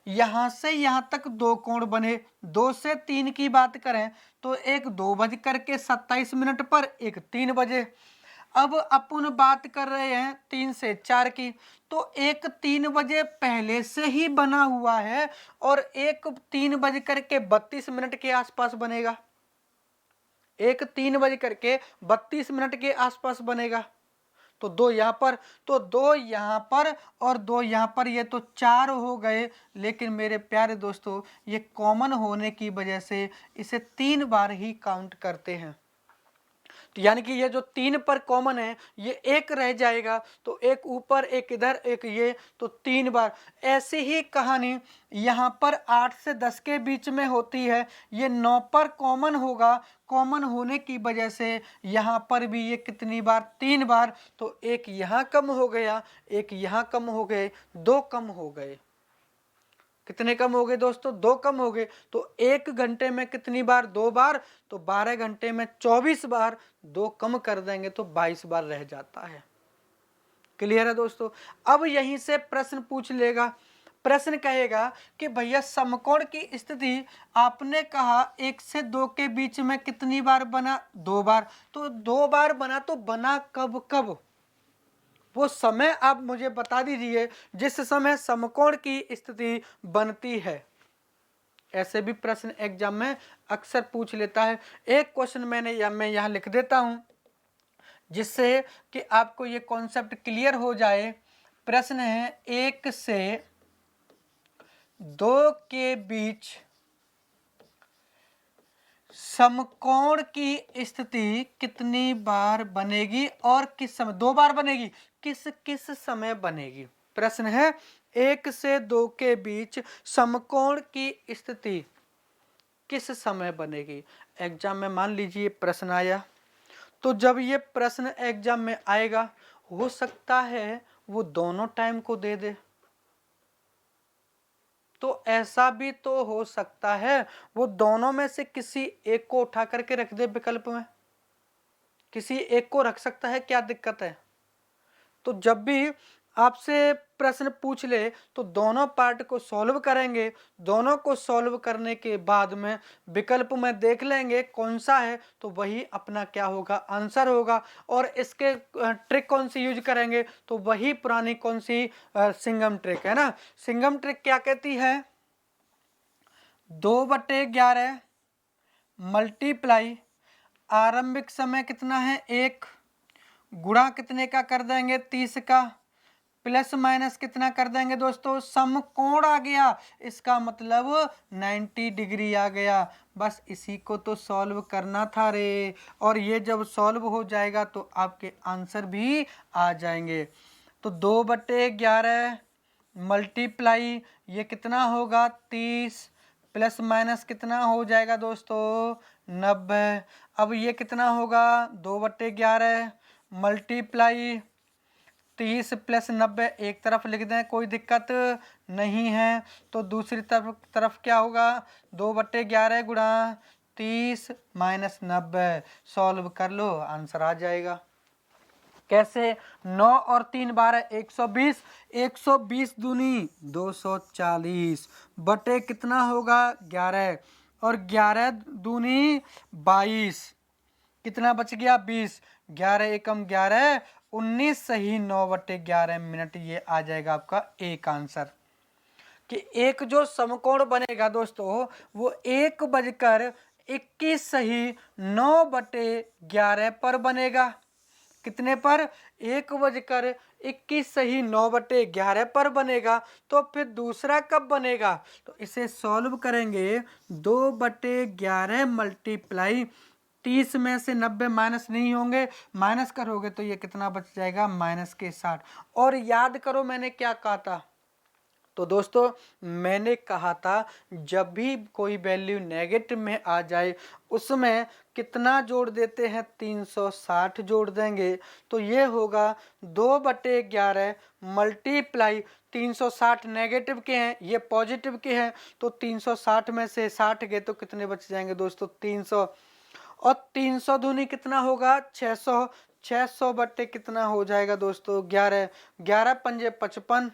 यहां से यहां तक 2 कोण बने। 2 से 3 की बात करें तो एक 2:27 पर, एक 3 बजे। अब अपन बात कर रहे हैं 3 से 4 की, तो एक 3 बजे पहले से ही बना हुआ है और एक 3:32 के आसपास बनेगा। एक 3:32 के आसपास बनेगा। तो 2 यहाँ पर, तो 2 यहाँ पर और 2 यहाँ पर, ये तो 4 हो गए। लेकिन मेरे प्यारे दोस्तों ये कॉमन होने की वजह से इसे 3 बार ही काउंट करते हैं। तो यानी कि ये जो 3 पर कॉमन है ये एक रह जाएगा, तो एक ऊपर एक इधर एक ये, तो 3 बार। ऐसी ही कहानी यहाँ पर 8 से 10 के बीच में होती है, ये 9 पर कॉमन होगा। कॉमन होने की वजह से यहाँ पर भी ये कितनी बार, 3 बार। तो एक यहाँ कम हो गया, एक यहाँ कम हो गए, 2 कम हो गए। कितने कम हो गए दोस्तों, 2 कम हो गए। तो 1 घंटे में कितनी बार, 2 बार। तो 12 घंटे में 24 बार, 2 कम कर देंगे तो 22 बार रह जाता है। क्लियर है दोस्तों। अब यहीं से प्रश्न पूछ लेगा, प्रश्न कहेगा कि भैया समकोण की स्थिति आपने कहा 1 से 2 के बीच में कितनी बार बना, 2 बार। तो 2 बार बना, तो बना कब कब, वो समय आप मुझे बता दीजिए जिस समय समकोण की स्थिति बनती है। ऐसे भी प्रश्न एग्जाम में अक्सर पूछ लेता है। एक क्वेश्चन मैं यहाँ लिख देता हूं जिससे कि आपको ये कॉन्सेप्ट क्लियर हो जाए। प्रश्न है 1 से 2 के बीच समकोण की स्थिति कितनी बार बनेगी और किस समय? 2 बार बनेगी। किस किस समय बनेगी? प्रश्न है 1 से 2 के बीच समकोण की स्थिति किस समय बनेगी? एग्जाम में मान लीजिए प्रश्न आया, तो जब ये प्रश्न एग्जाम में आएगा, हो सकता है वो दोनों टाइम को दे दे, तो ऐसा भी तो हो सकता है वो दोनों में से किसी एक को उठा करके रख दे विकल्प में, किसी एक को रख सकता है, क्या दिक्कत है? तो जब भी आपसे प्रश्न पूछ ले तो दोनों पार्ट को सॉल्व करेंगे, दोनों को सॉल्व करने के बाद में विकल्प में देख लेंगे कौन सा है, तो वही अपना क्या होगा, आंसर होगा। और इसके ट्रिक कौन सी यूज करेंगे, तो वही पुरानी कौन सी सिंघम ट्रिक है ना। सिंघम ट्रिक क्या कहती है? 2/11 मल्टीप्लाई आरंभिक समय कितना है 1, गुणा कितने का कर देंगे 30 का, प्लस माइनस कितना कर देंगे दोस्तों, समकोण आ गया, इसका मतलब 90 डिग्री आ गया। बस इसी को तो सॉल्व करना था रे, और ये जब सॉल्व हो जाएगा तो आपके आंसर भी आ जाएंगे। तो 2/11 मल्टीप्लाई ये कितना होगा 30, प्लस माइनस कितना हो जाएगा दोस्तों 90। अब ये कितना होगा 2/11 मल्टीप्लाई 30 प्लस 90 एक तरफ लिख दें, कोई दिक्कत नहीं है। तो दूसरी तरफ क्या होगा 2/11 गुणा 30 माइनस 90, सॉल्व कर लो, आंसर आ जाएगा। कैसे? 9 और 3 12 120, 120 दूनी 240 बटे कितना होगा 11, और 11 दूनी 22, कितना बच गया 20, 11 एकम 11 19 सही 9/11 मिनट, ये आ जाएगा आपका एक आंसर। कि एक जो समकोण बनेगा दोस्तों वो 1:21 सही 9/11 पर बनेगा। कितने पर? 1:21 सही 9/11 पर बनेगा। तो फिर दूसरा कब बनेगा? तो इसे सॉल्व करेंगे, 2/11 मल्टीप्लाई 30 में से 90 माइनस नहीं होंगे, माइनस करोगे तो ये कितना बच जाएगा -60। और याद करो मैंने क्या कहा था, तो दोस्तों मैंने कहा था जब भी कोई वैल्यू नेगेटिव में आ जाए उसमें कितना जोड़ देते हैं 360 जोड़ देंगे। तो ये होगा 2/11 मल्टीप्लाई 360 नेगेटिव के हैं, ये पॉजिटिव के हैं, तो 360 में से 60 गए तो कितने बच जाएंगे दोस्तों 300, और 300 दूनी कितना होगा 600, 600 बट्टे कितना हो जाएगा दोस्तों 11, 11 पंजे 55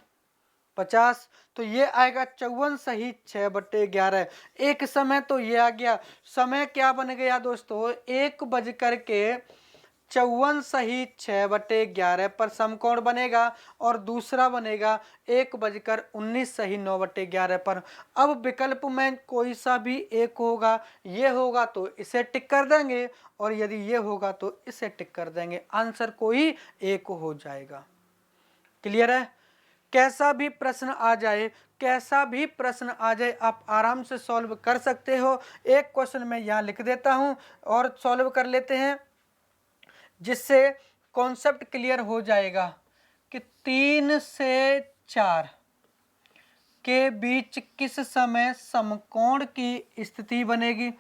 50, तो ये आएगा 54 सही 6/11। एक समय तो ये आ गया, समय क्या बन गया दोस्तों 1:54 सही 6/11 पर समकोण बनेगा, और दूसरा बनेगा 1:19 सही 9/11 पर। अब विकल्प में कोई सा भी एक होगा, ये होगा तो इसे टिक कर देंगे, और यदि ये होगा तो इसे टिक कर देंगे, आंसर कोई एक हो जाएगा। क्लियर है? कैसा भी प्रश्न आ जाए, कैसा भी प्रश्न आ जाए आप आराम से सॉल्व कर सकते हो। एक क्वेश्चन मैं यहाँ लिख देता हूँ और सॉल्व कर लेते हैं, जिससे कॉन्सेप्ट क्लियर हो जाएगा कि 3 से 4 के बीच किस समय समकोण की स्थिति बनेगी।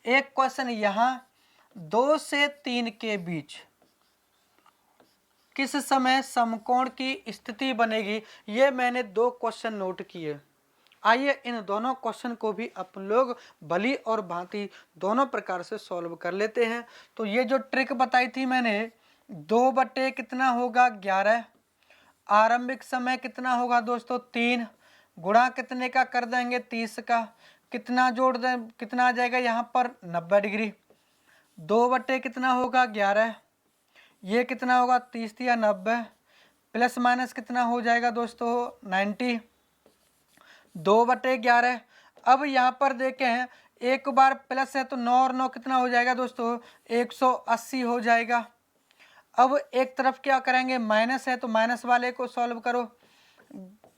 एक क्वेश्चन यहाँ 2 से 3 के बीच किस समय समकोण की स्थिति बनेगी, ये मैंने 2 क्वेश्चन नोट किए। आइए इन दोनों क्वेश्चन को भी अपन लोग भली और भांति दोनों प्रकार से सॉल्व कर लेते हैं। तो ये जो ट्रिक बताई थी मैंने, 2 बटे कितना होगा 11, आरंभिक समय कितना होगा दोस्तों 3, गुणा कितने का कर देंगे 30 का, कितना जोड़ दें, कितना आ जाएगा यहाँ पर 90 डिग्री, 2 बटे कितना होगा 11, ये कितना होगा 30 या 90, प्लस माइनस कितना हो जाएगा दोस्तों 90, 2/11। अब यहाँ पर देखें एक बार प्लस है तो 9 और 9 कितना हो जाएगा दोस्तों 180 हो जाएगा। अब एक तरफ क्या करेंगे, माइनस है तो माइनस वाले को सॉल्व करो,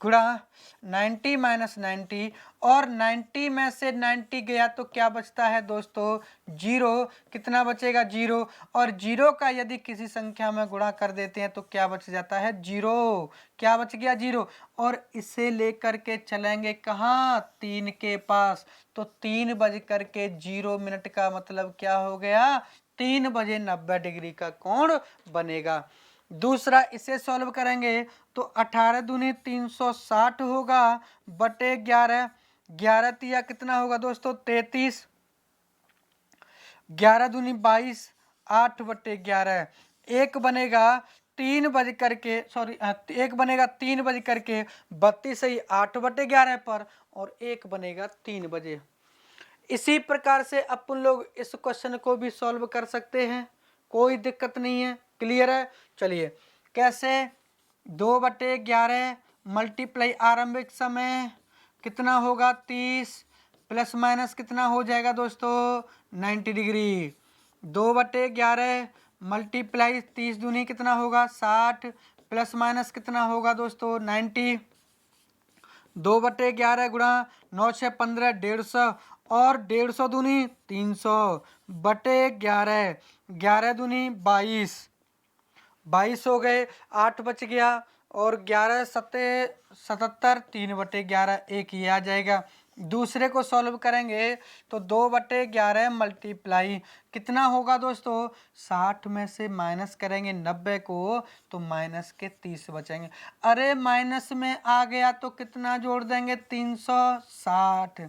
गुणा 90 माइनस 90, और 90 में से 90 गया तो क्या बचता है दोस्तों? 0। कितना बचेगा? 0। और 0 का यदि किसी संख्या में गुणा कर देते हैं तो क्या बच जाता है? 0। क्या बच गया? 0। और इसे लेकर के चलेंगे कहाँ? 3 के पास। तो 3 बज करके 0 मिनट का मतलब क्या हो गया? 3 बजे 90 डिग्री का कोण बनेगा। दूसरा इसे सॉल्व करेंगे तो 18 दूनी 360 होगा बटे 11। 11 तिया कितना होगा दोस्तों? 33। 11 दूनी 22, 8 बटे 11। एक बनेगा 3 बज करके, सॉरी एक बनेगा 3 बज करके 32 सही 8 बटे 11 पर, और एक बनेगा 3 बजे। इसी प्रकार से अपन लोग इस क्वेश्चन को भी सॉल्व कर सकते हैं, कोई दिक्कत नहीं है। क्लियर है? चलिए कैसे? 2/11 मल्टीप्लाई आरंभिक समय कितना होगा? 30 प्लस माइनस कितना हो जाएगा दोस्तों? 90 डिग्री। 2/11 मल्टीप्लाई 30 दूनी कितना होगा? 60 प्लस माइनस कितना होगा दोस्तों? 90। 2/11 गुणा 9 से 15 150, और 150 दूनी 300 बटे 11। 11 दूनी 22, 22 हो गए, 8 बच गया, और 11 सत्ते 77, 3/11 एक ही आ जाएगा। दूसरे को सॉल्व करेंगे तो 2/11 मल्टीप्लाई कितना होगा दोस्तों? 60 में से माइनस करेंगे 90 को तो माइनस के 30 बचेंगे। अरे माइनस में आ गया तो कितना जोड़ देंगे? 360।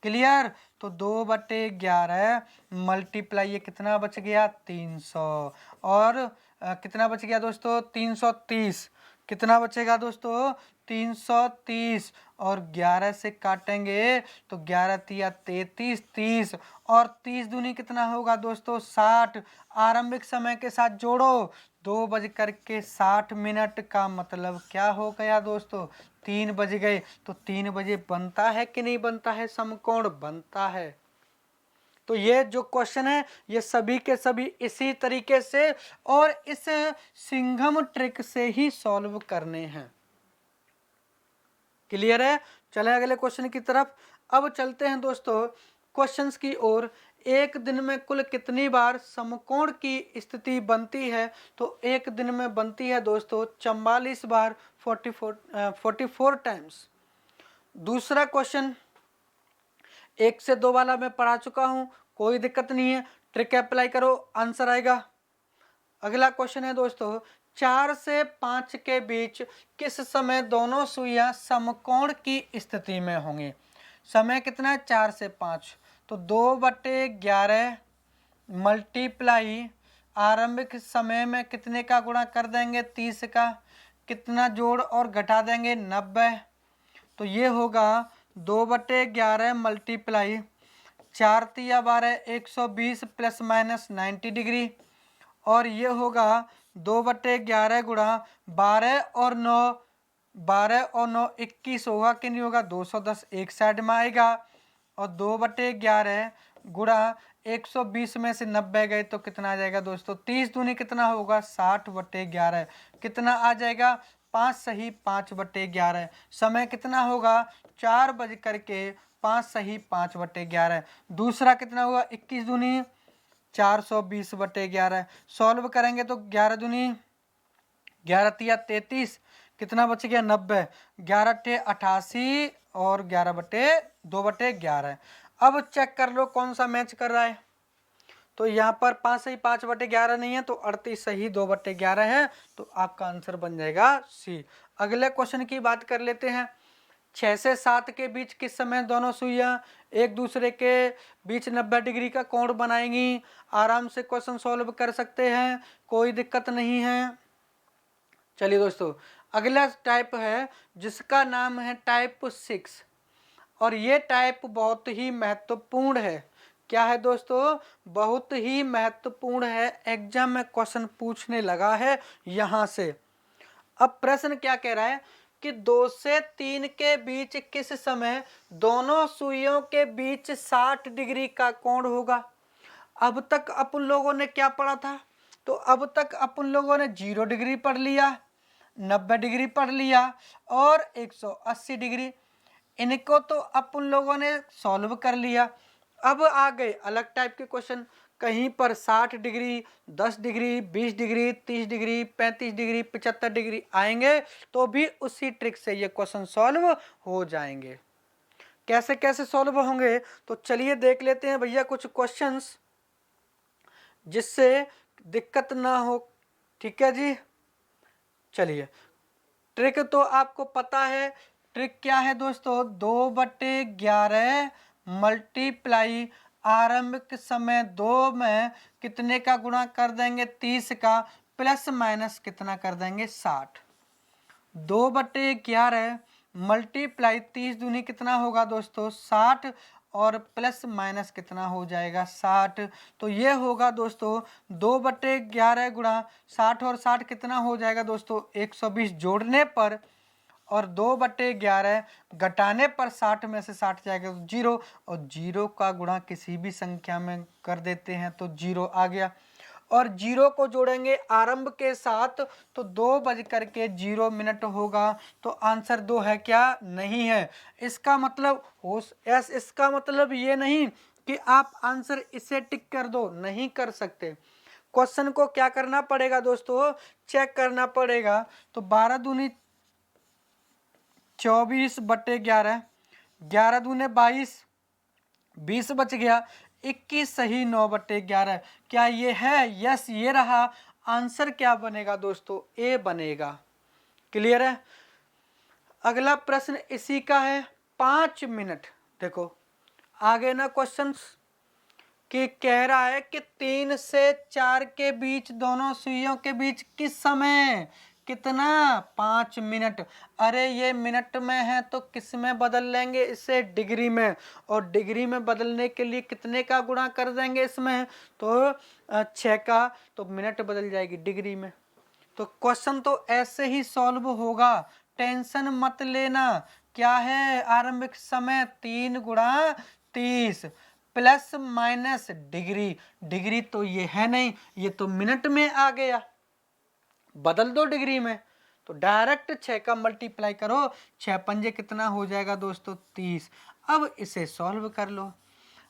क्लियर? तो 2/11 मल्टीप्लाई ये कितना बच गया? 300, और कितना बच गया दोस्तों? 330। कितना बचेगा दोस्तों? 330, और 11 से काटेंगे तो 11 तिया 33, 30, और 30 दूनी कितना होगा दोस्तों? 60। आरंभिक समय के साथ जोड़ो, 2:60 का मतलब क्या हो गया दोस्तों? 3 बज गए। तो 3 बजे बनता है कि नहीं बनता है? समकोण बनता है। तो ये जो क्वेश्चन है ये सभी के सभी इसी तरीके से और इस सिंघम ट्रिक से ही सॉल्व करने हैं। क्लियर है? चले अगले क्वेश्चन की तरफ। अब चलते हैं दोस्तों क्वेश्चंस की ओर। एक दिन में कुल कितनी बार समकोण की स्थिति बनती है? तो एक दिन में बनती है दोस्तों 44 बार, 44 टाइम्स। दूसरा क्वेश्चन 1 से 2 वाला मैं पढ़ा चुका हूं, कोई दिक्कत नहीं है, ट्रिक अप्लाई करो, आंसर आएगा। अगला क्वेश्चन है दोस्तों 4 से 5 के बीच किस समय दोनों सुइयां समकोण की स्थिति में होंगी? समय कितना है? 4 से 5। तो 2/11 मल्टीप्लाई आरंभिक समय में कितने का गुणा कर देंगे? 30 का। कितना जोड़ और घटा देंगे? 90। तो ये होगा 2/11 मल्टीप्लाई 4 तिया 12, 120 प्लस माइनस 90 डिग्री, और ये होगा 2/11 गुणा 12 और 9, 12 और 9 21 होगा कि नहीं होगा? 210 एक साइड में आएगा, और 2/11 गुणा 120 में से 90 गए तो कितना आ जाएगा दोस्तों? 30 दूनी कितना होगा? 60/11। कितना आ जाएगा? 5 सही 5/11। समय कितना होगा? 4 बज करके 5 सही 5/11। दूसरा कितना होगा? 21 दूनी 420/11। सॉल्व करेंगे तो 11 दूनी 11 तिया 33, कितना बच गया? 90। 11 टे 88, और 2/11। अब चेक कर लो कौन सा मैच कर रहा है। तो यहाँ पर 5 सही 5/11 नहीं है, तो 38 सही 2/11 है, तो आपका आंसर बन जाएगा सी। अगले क्वेश्चन की बात कर लेते हैं। 6 से 7 के बीच किस समय दोनों सुइयां एक दूसरे के बीच 90 डिग्री का कोण बनाएंगी? आराम से क्वेश्चन सॉल्व कर सकते हैं, कोई दिक्कत नहीं है। चलिए दोस्तों अगला टाइप है जिसका नाम है टाइप 6, और ये टाइप बहुत ही महत्वपूर्ण है। क्या है दोस्तों? बहुत ही महत्वपूर्ण है, एग्जाम में क्वेश्चन पूछने लगा है यहाँ से। अब प्रश्न क्या कह रहा है कि 2 से 3 के बीच किस समय दोनों सुइयों के बीच 60 डिग्री का कोण होगा? अब तक अपन लोगों ने क्या पढ़ा था? तो अब तक अपन लोगों ने 0 डिग्री पढ़ लिया। 90 डिग्री पढ़ लिया और 180 डिग्री, इनको तो अपन लोगों ने सॉल्व कर लिया। अब आ गए अलग टाइप के क्वेश्चन, कहीं पर 60 degree, 10 degree, 20 degree, 30 degree, 35 degree, 75 degree आएंगे तो भी उसी ट्रिक से ये क्वेश्चन सॉल्व हो जाएंगे। कैसे कैसे सॉल्व होंगे तो चलिए देख लेते हैं भैया कुछ क्वेश्चंस जिससे दिक्कत ना हो। ठीक है जी, चलिए ट्रिक तो आपको पता है। ट्रिक क्या है दोस्तों, 2/11 मल्टीप्लाई आरंभिक समय 2 में कितने का गुणा कर देंगे 30 का, प्लस माइनस कितना कर देंगे 60। 2/11 मल्टीप्लाई 30 दूनी कितना होगा दोस्तों 60, और प्लस माइनस कितना हो जाएगा 60। तो ये होगा दोस्तों 2/11 गुणा 60 और 60 कितना हो जाएगा दोस्तों 120 जोड़ने पर, और 2/11 घटाने पर 60 में से 60 जाएगा तो 0, और 0 का गुणा किसी भी संख्या में कर देते हैं तो 0 आ गया, और 0 को जोड़ेंगे आरंभ के साथ तो 2:0 होगा। तो आंसर 2 है क्या, नहीं है। इसका मतलब इसका मतलब ये नहीं कि आप आंसर इसे टिक कर दो, नहीं कर सकते। क्वेश्चन को क्या करना पड़ेगा दोस्तों, चेक करना पड़ेगा। तो 12 दूनी 24/11, 11 दूने 22, 20 बच गया, 21 सही 9/11। क्या ये है, यस ये रहा। आंसर क्या बनेगा दोस्तों, ए बनेगा। क्लियर है। अगला प्रश्न इसी का है, 5 मिनट। देखो आगे ना क्वेश्चंस कि कह रहा है कि 3 से 4 के बीच दोनों सुइयों के बीच किस समय कितना, 5 मिनट। अरे ये मिनट में है तो किस में बदल लेंगे इसे, डिग्री में, और डिग्री में बदलने के लिए कितने का गुणा कर देंगे इसमें, तो 6 का, तो मिनट बदल जाएगी डिग्री में। तो क्वेश्चन तो ऐसे ही सॉल्व होगा, टेंशन मत लेना। क्या है, आरंभिक समय 3 गुणा 30 प्लस माइनस डिग्री, डिग्री तो ये है नहीं, ये तो मिनट में आ गया, बदल दो डिग्री में। तो डायरेक्ट 6 का मल्टीप्लाई करो, 6 पंजे कितना हो जाएगा दोस्तों 30। अब इसे सॉल्व कर लो,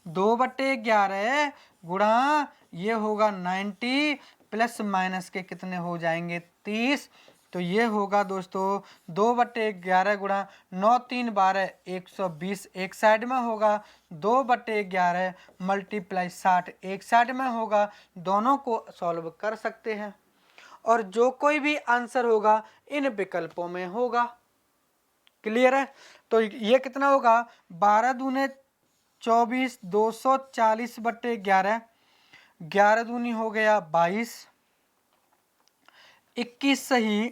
2/11 गुणा ये होगा 90 प्लस माइनस के कितने हो जाएंगे 30। तो ये होगा दोस्तों 2/11 गुणा 9 3 12 120 एक साइड में होगा, 2/11 मल्टीप्लाई 60 एक साइड में होगा। दोनों को सॉल्व कर सकते हैं और जो कोई भी आंसर होगा इन विकल्पों में होगा। क्लियर है। तो ये कितना होगा, 12 दूने 24, 240/11, 11 दूनी हो गया 22, 21 सही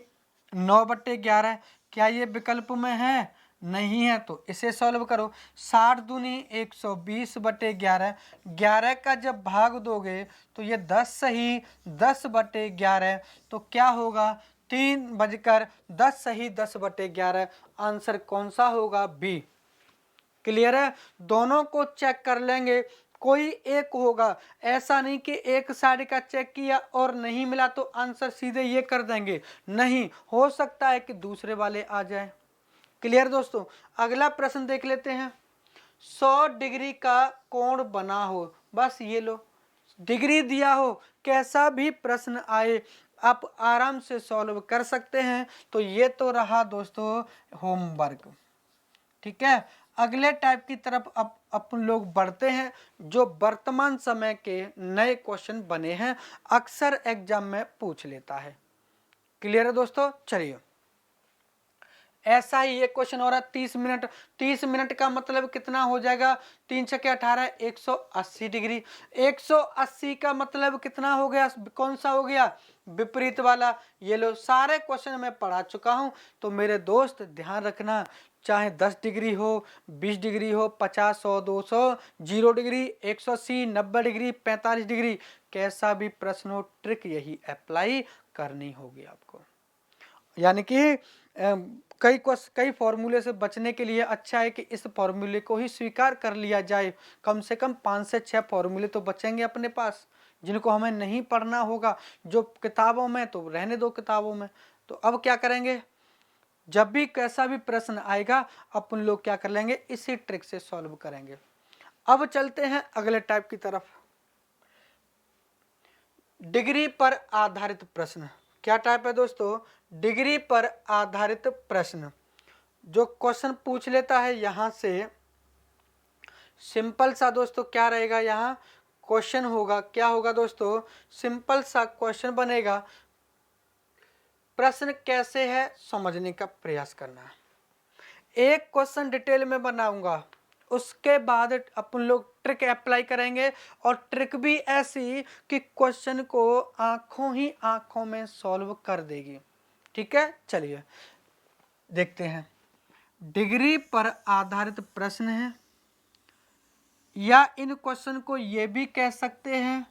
9/11। क्या ये विकल्प में है, नहीं है, तो इसे सॉल्व करो। 60 दूनी 120/11, 11 का जब भाग दोगे तो ये 10 सही 10/11, तो क्या होगा 3:10 सही 10/11। आंसर कौन सा होगा, बी। क्लियर है। दोनों को चेक कर लेंगे, कोई एक होगा, ऐसा नहीं कि एक साइड का चेक किया और नहीं मिला तो आंसर सीधे ये कर देंगे, नहीं, हो सकता है कि दूसरे वाले आ जाए। क्लियर दोस्तों। अगला प्रश्न देख लेते हैं, 100 डिग्री का कोण बना हो, बस ये लो, डिग्री दिया हो, कैसा भी प्रश्न आए आप आराम से सॉल्व कर सकते हैं। तो ये तो रहा दोस्तों होमवर्क। ठीक है, अगले टाइप की तरफ अब अपन लोग बढ़ते हैं, जो वर्तमान समय के नए क्वेश्चन बने हैं, अक्सर एग्जाम में पूछ लेता है। क्लियर है दोस्तों। चलिए ऐसा ही एक क्वेश्चन हो रहा है, 30 मिनट। 30 मिनट का मतलब कितना हो जाएगा, 3 छके 18 180 डिग्री। 180 का मतलब कितना हो गया, कौन सा हो गया, विपरीत वाला। ये लो सारे क्वेश्चन मैं पढ़ा चुका हूं, तो मेरे दोस्त ध्यान रखना, चाहे 10 डिग्री हो, 20 डिग्री हो, 50 100 200 0 डिग्री 180 90 डिग्री 45 डिग्री, कैसा भी प्रश्न हो ट्रिक यही अप्लाई करनी होगी आपको। यानी कि कई फॉर्मूले से बचने के लिए अच्छा है कि इस फॉर्मूले को ही स्वीकार कर लिया जाए। कम से कम 5 से 6 फॉर्मूले तो बचेंगे अपने पास, जिनको हमें नहीं पढ़ना होगा। जो किताबों में तो रहने दो किताबों में, तो अब क्या करेंगे, जब भी कैसा भी प्रश्न आएगा अपन लोग क्या कर लेंगे, इसी ट्रिक से सॉल्व करेंगे। अब चलते हैं अगले टाइप की तरफ, डिग्री पर आधारित प्रश्न। क्या टाइप है दोस्तों, डिग्री पर आधारित प्रश्न। जो क्वेश्चन पूछ लेता है यहां से, सिंपल सा दोस्तों क्या रहेगा, यहाँ क्वेश्चन होगा, क्या होगा दोस्तों, सिंपल सा क्वेश्चन बनेगा, प्रश्न कैसे है समझने का प्रयास करना है। एक क्वेश्चन डिटेल में बनाऊंगा, उसके बाद अपन लोग ट्रिक अप्लाई करेंगे, और ट्रिक भी ऐसी कि क्वेश्चन को आंखों ही आंखों में सॉल्व कर देगी। ठीक है, चलिए देखते हैं। डिग्री पर आधारित प्रश्न है, या इन क्वेश्चन को ये भी कह सकते हैं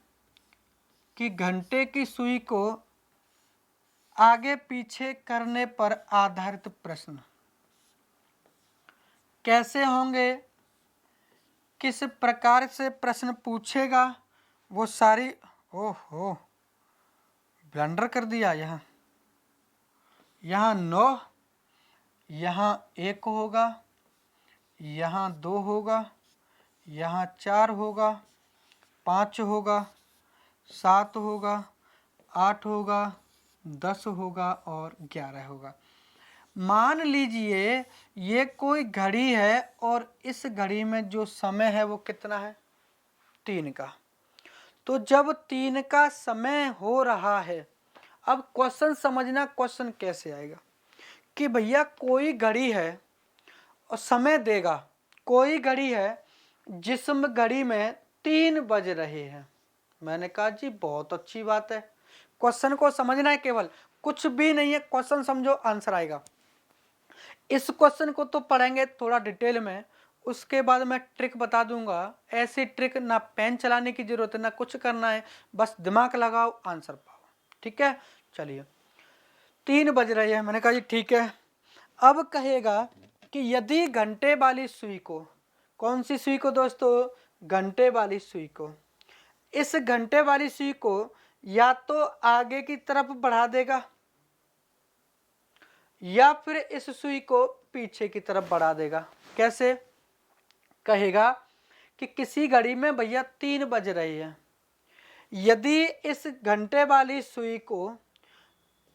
कि घंटे की सुई को आगे पीछे करने पर आधारित प्रश्न। कैसे होंगे, किस प्रकार से प्रश्न पूछेगा, वो सारी, ओहो ब्लंडर कर दिया। यहाँ 9, यहाँ 1 होगा, यहाँ 2 होगा, यहाँ 4 होगा, 5 होगा, 7 होगा, 8 होगा, 10 होगा और 11 होगा। मान लीजिए ये कोई घड़ी है और इस घड़ी में जो समय है वो कितना है, 3 का। तो जब 3 का समय हो रहा है, अब क्वेश्चन समझना, क्वेश्चन कैसे आएगा कि भैया कोई घड़ी है और समय देगा, कोई घड़ी है जिसमें घड़ी में 3 बज रहे हैं। मैंने कहा जी बहुत अच्छी बात है, क्वेश्चन को समझना है, केवल कुछ भी नहीं है, क्वेश्चन समझो आंसर आएगा। इस क्वेश्चन को तो पढ़ेंगे थोड़ा डिटेल में, उसके बाद मैं ट्रिक बता दूंगा। ऐसी ट्रिक ना पेन चलाने की जरूरत है ना कुछ करना है, बस दिमाग लगाओ आंसर पाओ। ठीक है, चलिए 3 बज रहे हैं, मैंने कहा जी ठीक है। अब कहेगा कि यदि घंटे वाली सुई को, कौन सी सुई को दोस्तों, घंटे वाली सुई को, इस घंटे वाली सुई को या तो आगे की तरफ बढ़ा देगा या फिर इस सुई को पीछे की तरफ बढ़ा देगा। कैसे, कहेगा कि किसी घड़ी में भैया 3 बज रहे हैं, यदि इस घंटे वाली सुई को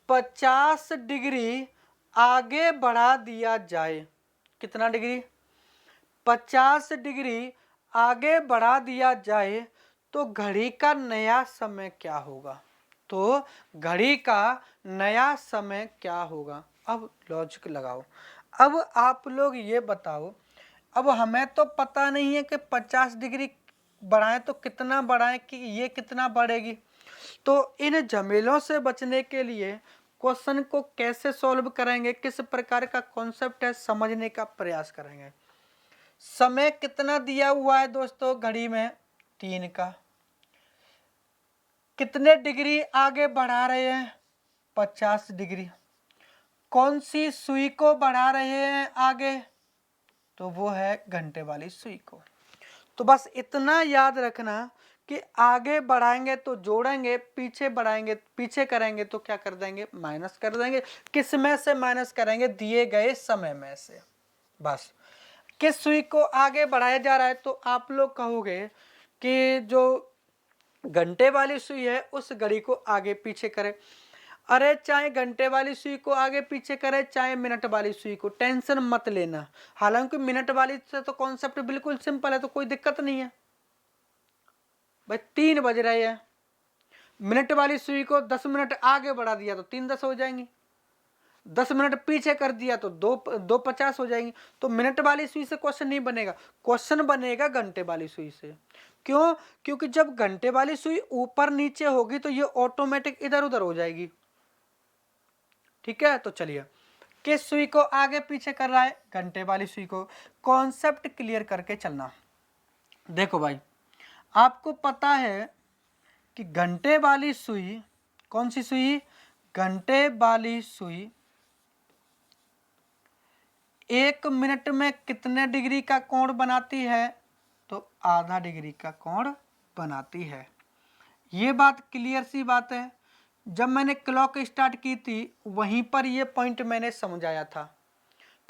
50 डिग्री आगे बढ़ा दिया जाए, कितना डिग्री, 50 डिग्री आगे बढ़ा दिया जाए तो घड़ी का नया समय क्या होगा, तो घड़ी का नया समय क्या होगा। अब लॉजिक लगाओ। अब आप लोग ये बताओ, अब हमें तो पता नहीं है कि 50 डिग्री बढ़ाएं तो कितना बढ़ाएं, कि ये कितना बढ़ेगी। तो इन झमेलों से बचने के लिए क्वेश्चन को कैसे सॉल्व करेंगे, किस प्रकार का कॉन्सेप्ट है, समझने का प्रयास करेंगे। समय कितना दिया हुआ है दोस्तों घड़ी में, 3 का। कितने डिग्री आगे बढ़ा रहे हैं, 50 डिग्री। कौन सी सुई को बढ़ा रहे हैं आगे, तो वो है घंटे वाली सुई को। तो बस इतना याद रखना कि आगे बढ़ाएंगे तो जोड़ेंगे, पीछे बढ़ाएंगे, पीछे करेंगे तो क्या कर देंगे, माइनस कर देंगे। किस में से माइनस करेंगे, दिए गए समय में से। बस किस सुई को आगे बढ़ाया जा रहा है, तो आप लोग कहोगे कि जो घंटे वाली सुई है उस घड़ी को आगे पीछे करें। अरे चाहे घंटे वाली सुई को आगे पीछे करे, चाहे मिनट वाली सुई को, टेंशन मत लेना। हालांकि मिनट वाली से तो कॉन्सेप्ट बिल्कुल सिंपल है, तो कोई दिक्कत नहीं है भाई। 3 बज रहे हैं, मिनट वाली सुई को 10 मिनट आगे बढ़ा दिया तो 3 10 हो जाएंगी, 10 मिनट पीछे कर दिया तो 2 50 हो जाएंगी। तो मिनट वाली सुई से क्वेश्चन नहीं बनेगा, क्वेश्चन बनेगा घंटे वाली सुई से। क्यों, क्योंकि जब घंटे वाली सुई ऊपर नीचे होगी तो ये ऑटोमेटिक इधर उधर हो जाएगी। ठीक है, तो चलिए किस सुई को आगे पीछे कर रहा है, घंटे वाली सुई को। कॉन्सेप्ट क्लियर करके चलना। देखो भाई, आपको पता है कि घंटे वाली सुई, कौन सी सुई, घंटे वाली सुई 1 मिनट में कितने डिग्री का कोण बनाती है, तो आधा डिग्री का कोण बनाती है। ये बात क्लियर सी बात है जब मैंने क्लॉक स्टार्ट की थी वहीं पर ये पॉइंट मैंने समझाया था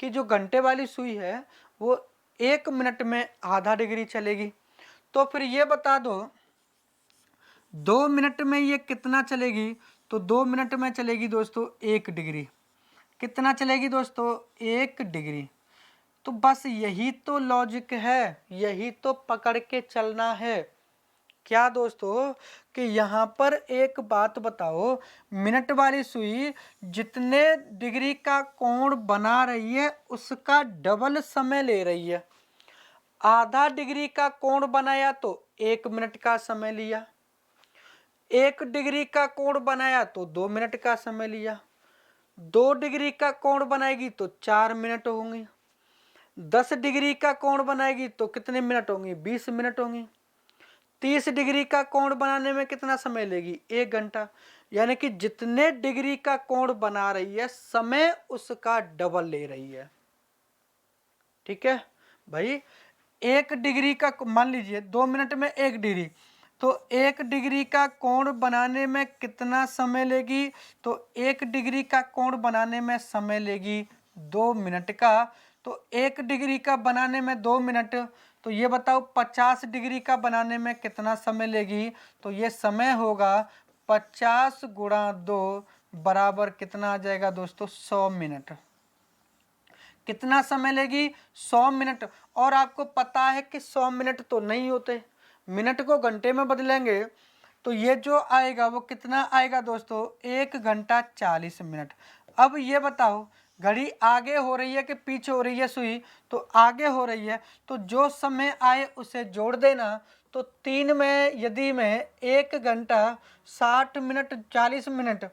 कि जो घंटे वाली सुई है वो 1 मिनट में आधा डिग्री चलेगी। तो फिर ये बता दो 2 मिनट में ये कितना चलेगी? तो 2 मिनट में चलेगी दोस्तों 1 डिग्री। कितना चलेगी दोस्तों? 1 डिग्री। तो बस यही तो लॉजिक है, यही तो पकड़ के चलना है। क्या दोस्तों कि यहाँ पर एक बात बताओ, मिनट वाली सुई जितने डिग्री का कोण बना रही है उसका डबल समय ले रही है। आधा डिग्री का कोण बनाया तो 1 मिनट का समय लिया, 1 डिग्री का कोण बनाया तो 2 मिनट का समय लिया, 2 डिग्री का कोण बनाएगी तो 4 मिनट होंगे, 10 डिग्री का कोण बनाएगी तो कितने मिनट होंगे? 20 मिनट होंगे। 30 डिग्री का कोण बनाने में कितना समय लेगी? 1 घंटा। यानी कि जितने डिग्री का कोण बना रही है समय उसका डबल ले रही है। ठीक है भाई, 1 डिग्री का मान लीजिए 2 मिनट में 1 डिग्री, तो 1 डिग्री का कोण बनाने में कितना समय लेगी? तो 1 डिग्री का कोण बनाने में समय लेगी 2 मिनट का। तो 1 डिग्री का बनाने में 2 मिनट, तो ये बताओ 50 डिग्री का बनाने में कितना समय लेगी? तो ये समय होगा 50 × 2 बराबर कितना आ जाएगा दोस्तों? 100 मिनट। कितना समय लेगी? 100 मिनट। और आपको पता है कि 100 मिनट तो नहीं होते, मिनट को घंटे में बदलेंगे तो ये जो आएगा वो कितना आएगा दोस्तों? 1 घंटा 40 मिनट। अब ये बताओ घड़ी आगे हो रही है कि पीछे हो रही है सुई? तो आगे हो रही है, तो जो समय आए उसे जोड़ देना। तो 3 में यदि मैं 1 घंटा 60 मिनट 40 मिनट,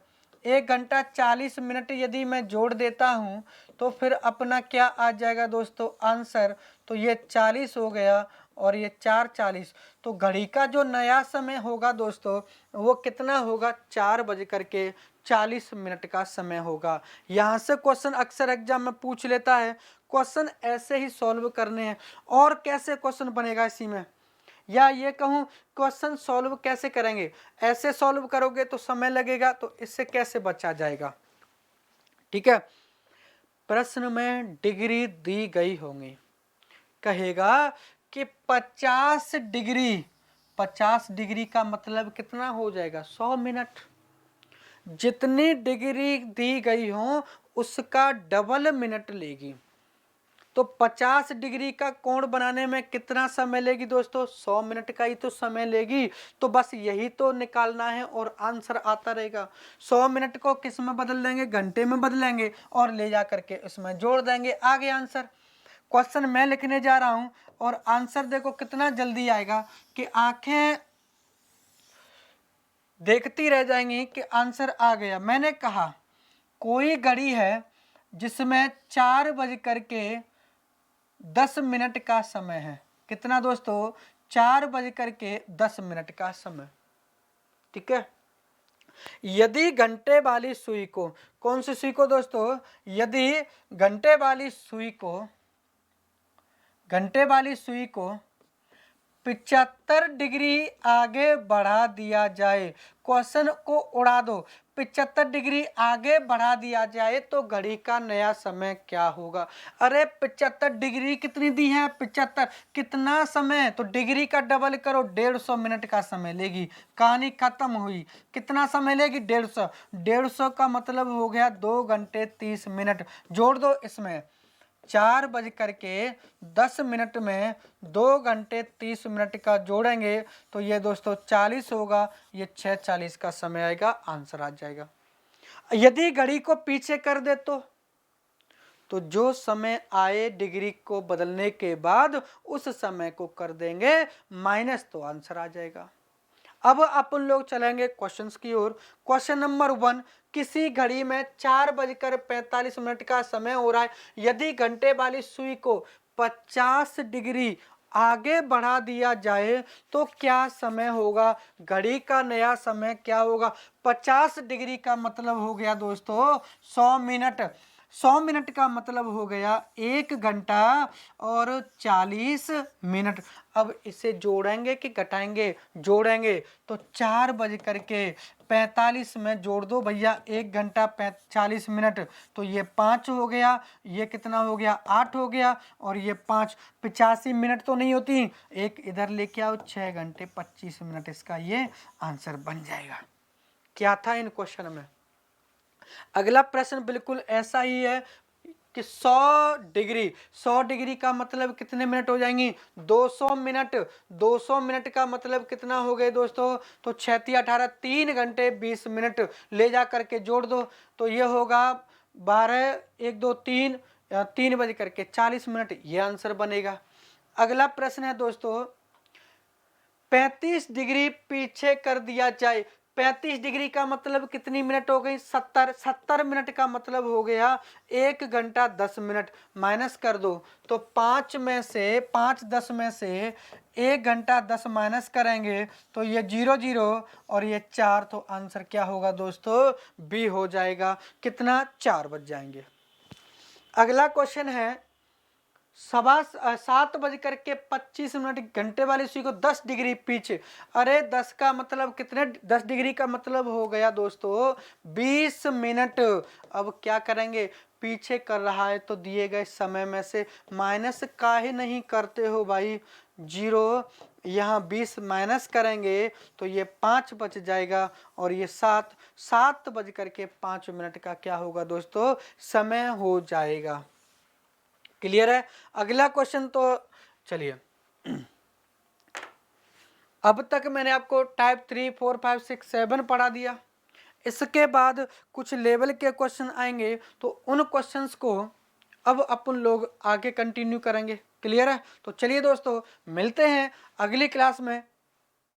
1 घंटा 40 मिनट यदि मैं जोड़ देता हूँ तो फिर अपना क्या आ जाएगा दोस्तों? आंसर। तो ये 40 हो गया और ये 4:40। तो घड़ी का जो नया समय होगा दोस्तों वो कितना होगा? 4:40 का समय होगा। यहाँ से क्वेश्चन अक्सर एग्जाम में पूछ लेता है, क्वेश्चन ऐसे ही सॉल्व करने हैं। और कैसे क्वेश्चन बनेगा इसी में, या ये कहूँ क्वेश्चन सॉल्व कैसे करेंगे? ऐसे सॉल्व करोगे तो समय लगेगा, तो इससे कैसे बचा जाएगा? ठीक है, प्रश्न में डिग्री दी गई होंगी, कहेगा कि 50 डिग्री, 50 डिग्री का मतलब कितना हो जाएगा? 100 मिनट। जितनी डिग्री दी गई हो उसका डबल मिनट लेगी। तो 50 डिग्री का कोण बनाने में कितना समय लेगी दोस्तों? 100 मिनट का ही तो समय लेगी। तो बस यही तो निकालना है और आंसर आता रहेगा। 100 मिनट को किस में बदल देंगे? घंटे में बदलेंगे और ले जा करके इसमें जोड़ देंगे, आ गया आंसर। क्वेश्चन मैं लिखने जा रहा हूं और आंसर देखो कितना जल्दी आएगा कि आंखें देखती रह जाएंगी कि आंसर आ गया। मैंने कहा कोई घड़ी है जिसमें 4:10 का समय है। कितना दोस्तों? 4:10 का समय। ठीक है, यदि घंटे वाली सुई को, कौन सी सुई को दोस्तों? यदि घंटे वाली सुई को 75 डिग्री आगे बढ़ा दिया जाए, क्वेश्चन को उड़ा दो, 75 डिग्री आगे बढ़ा दिया जाए तो घड़ी का नया समय क्या होगा? अरे 75 डिग्री कितनी दी है? 75। कितना समय? तो डिग्री का डबल करो, 150 मिनट का समय लेगी। कहानी खत्म हुई। कितना समय लेगी? 150। 150 का मतलब हो गया 2 घंटे 30 मिनट। जोड़ दो इसमें, 4:10 में 2 घंटे 30 मिनट का जोड़ेंगे तो ये दोस्तों 40 होगा, ये 6:40 का समय आएगा, आंसर आ जाएगा। यदि घड़ी को पीछे कर दे तो जो समय आए डिग्री को बदलने के बाद उस समय को कर देंगे माइनस, तो आंसर आ जाएगा। अब अपन लोग चलेंगे क्वेश्चंस की ओर। क्वेश्चन नंबर 1, किसी घड़ी में 4:45 का समय हो रहा है। यदि घंटे वाली सुई को 50 डिग्री आगे बढ़ा दिया जाए तो क्या समय होगा? घड़ी का नया समय क्या होगा? 50 डिग्री का मतलब हो गया दोस्तों 100 मिनट। 100 मिनट का मतलब हो गया 1 घंटा और 40 मिनट। अब इसे जोड़ेंगे कि घटाएंगे? जोड़ेंगे तो 4:45 में जोड़ दो भैया 1 घंटा 40 मिनट, तो ये 5 हो गया, ये कितना हो गया 8 हो गया, और ये 5 85 मिनट तो नहीं होती, एक इधर लेके आओ 6 घंटे 25 मिनट, इसका ये आंसर बन जाएगा। क्या था इन क्वेश्चन में? अगला प्रश्न बिल्कुल ऐसा ही है कि 100 डिग्री का मतलब कितने मिनट हो जाएंगी? 200 मिनट। 200 मिनट का मतलब कितना हो गए दोस्तों? तो 6 18 3 घंटे 20 मिनट ले जा करके जोड़ दो, तो ये होगा 12 1 2 3 3 बज करके 40 मिनट, ये आंसर बनेगा। अगला प्रश्न है दोस्तों, 35 डिग्री पीछे कर दिया जाए। 35 डिग्री का मतलब कितनी मिनट हो गई? 70। 70 मिनट का मतलब हो गया 1 घंटा 10 मिनट। माइनस कर दो, तो 5 10 में से 1 घंटा 10 माइनस करेंगे तो ये 0 0 और ये 4, तो आंसर क्या होगा दोस्तों? बी हो जाएगा। कितना? 4 बज जाएंगे। अगला क्वेश्चन है 7:25 घंटे वाली सुई को 10 डिग्री पीछे। अरे 10 का मतलब कितने? 10 डिग्री का मतलब हो गया दोस्तों 20 मिनट। अब क्या करेंगे? पीछे कर रहा है तो दिए गए समय में से माइनस काहे नहीं करते हो भाई? 0, यहाँ 20 माइनस करेंगे तो ये 5 बच जाएगा, और ये 7 बज करके 5 मिनट का क्या होगा दोस्तों? समय हो जाएगा। क्लियर है? अगला क्वेश्चन तो चलिए, अब तक मैंने आपको टाइप 3 4 5 6 7 पढ़ा दिया। इसके बाद कुछ लेवल के क्वेश्चन आएंगे, तो उन क्वेश्चंस को अब अपन लोग आगे कंटिन्यू करेंगे। क्लियर है? तो चलिए दोस्तों, मिलते हैं अगली क्लास में।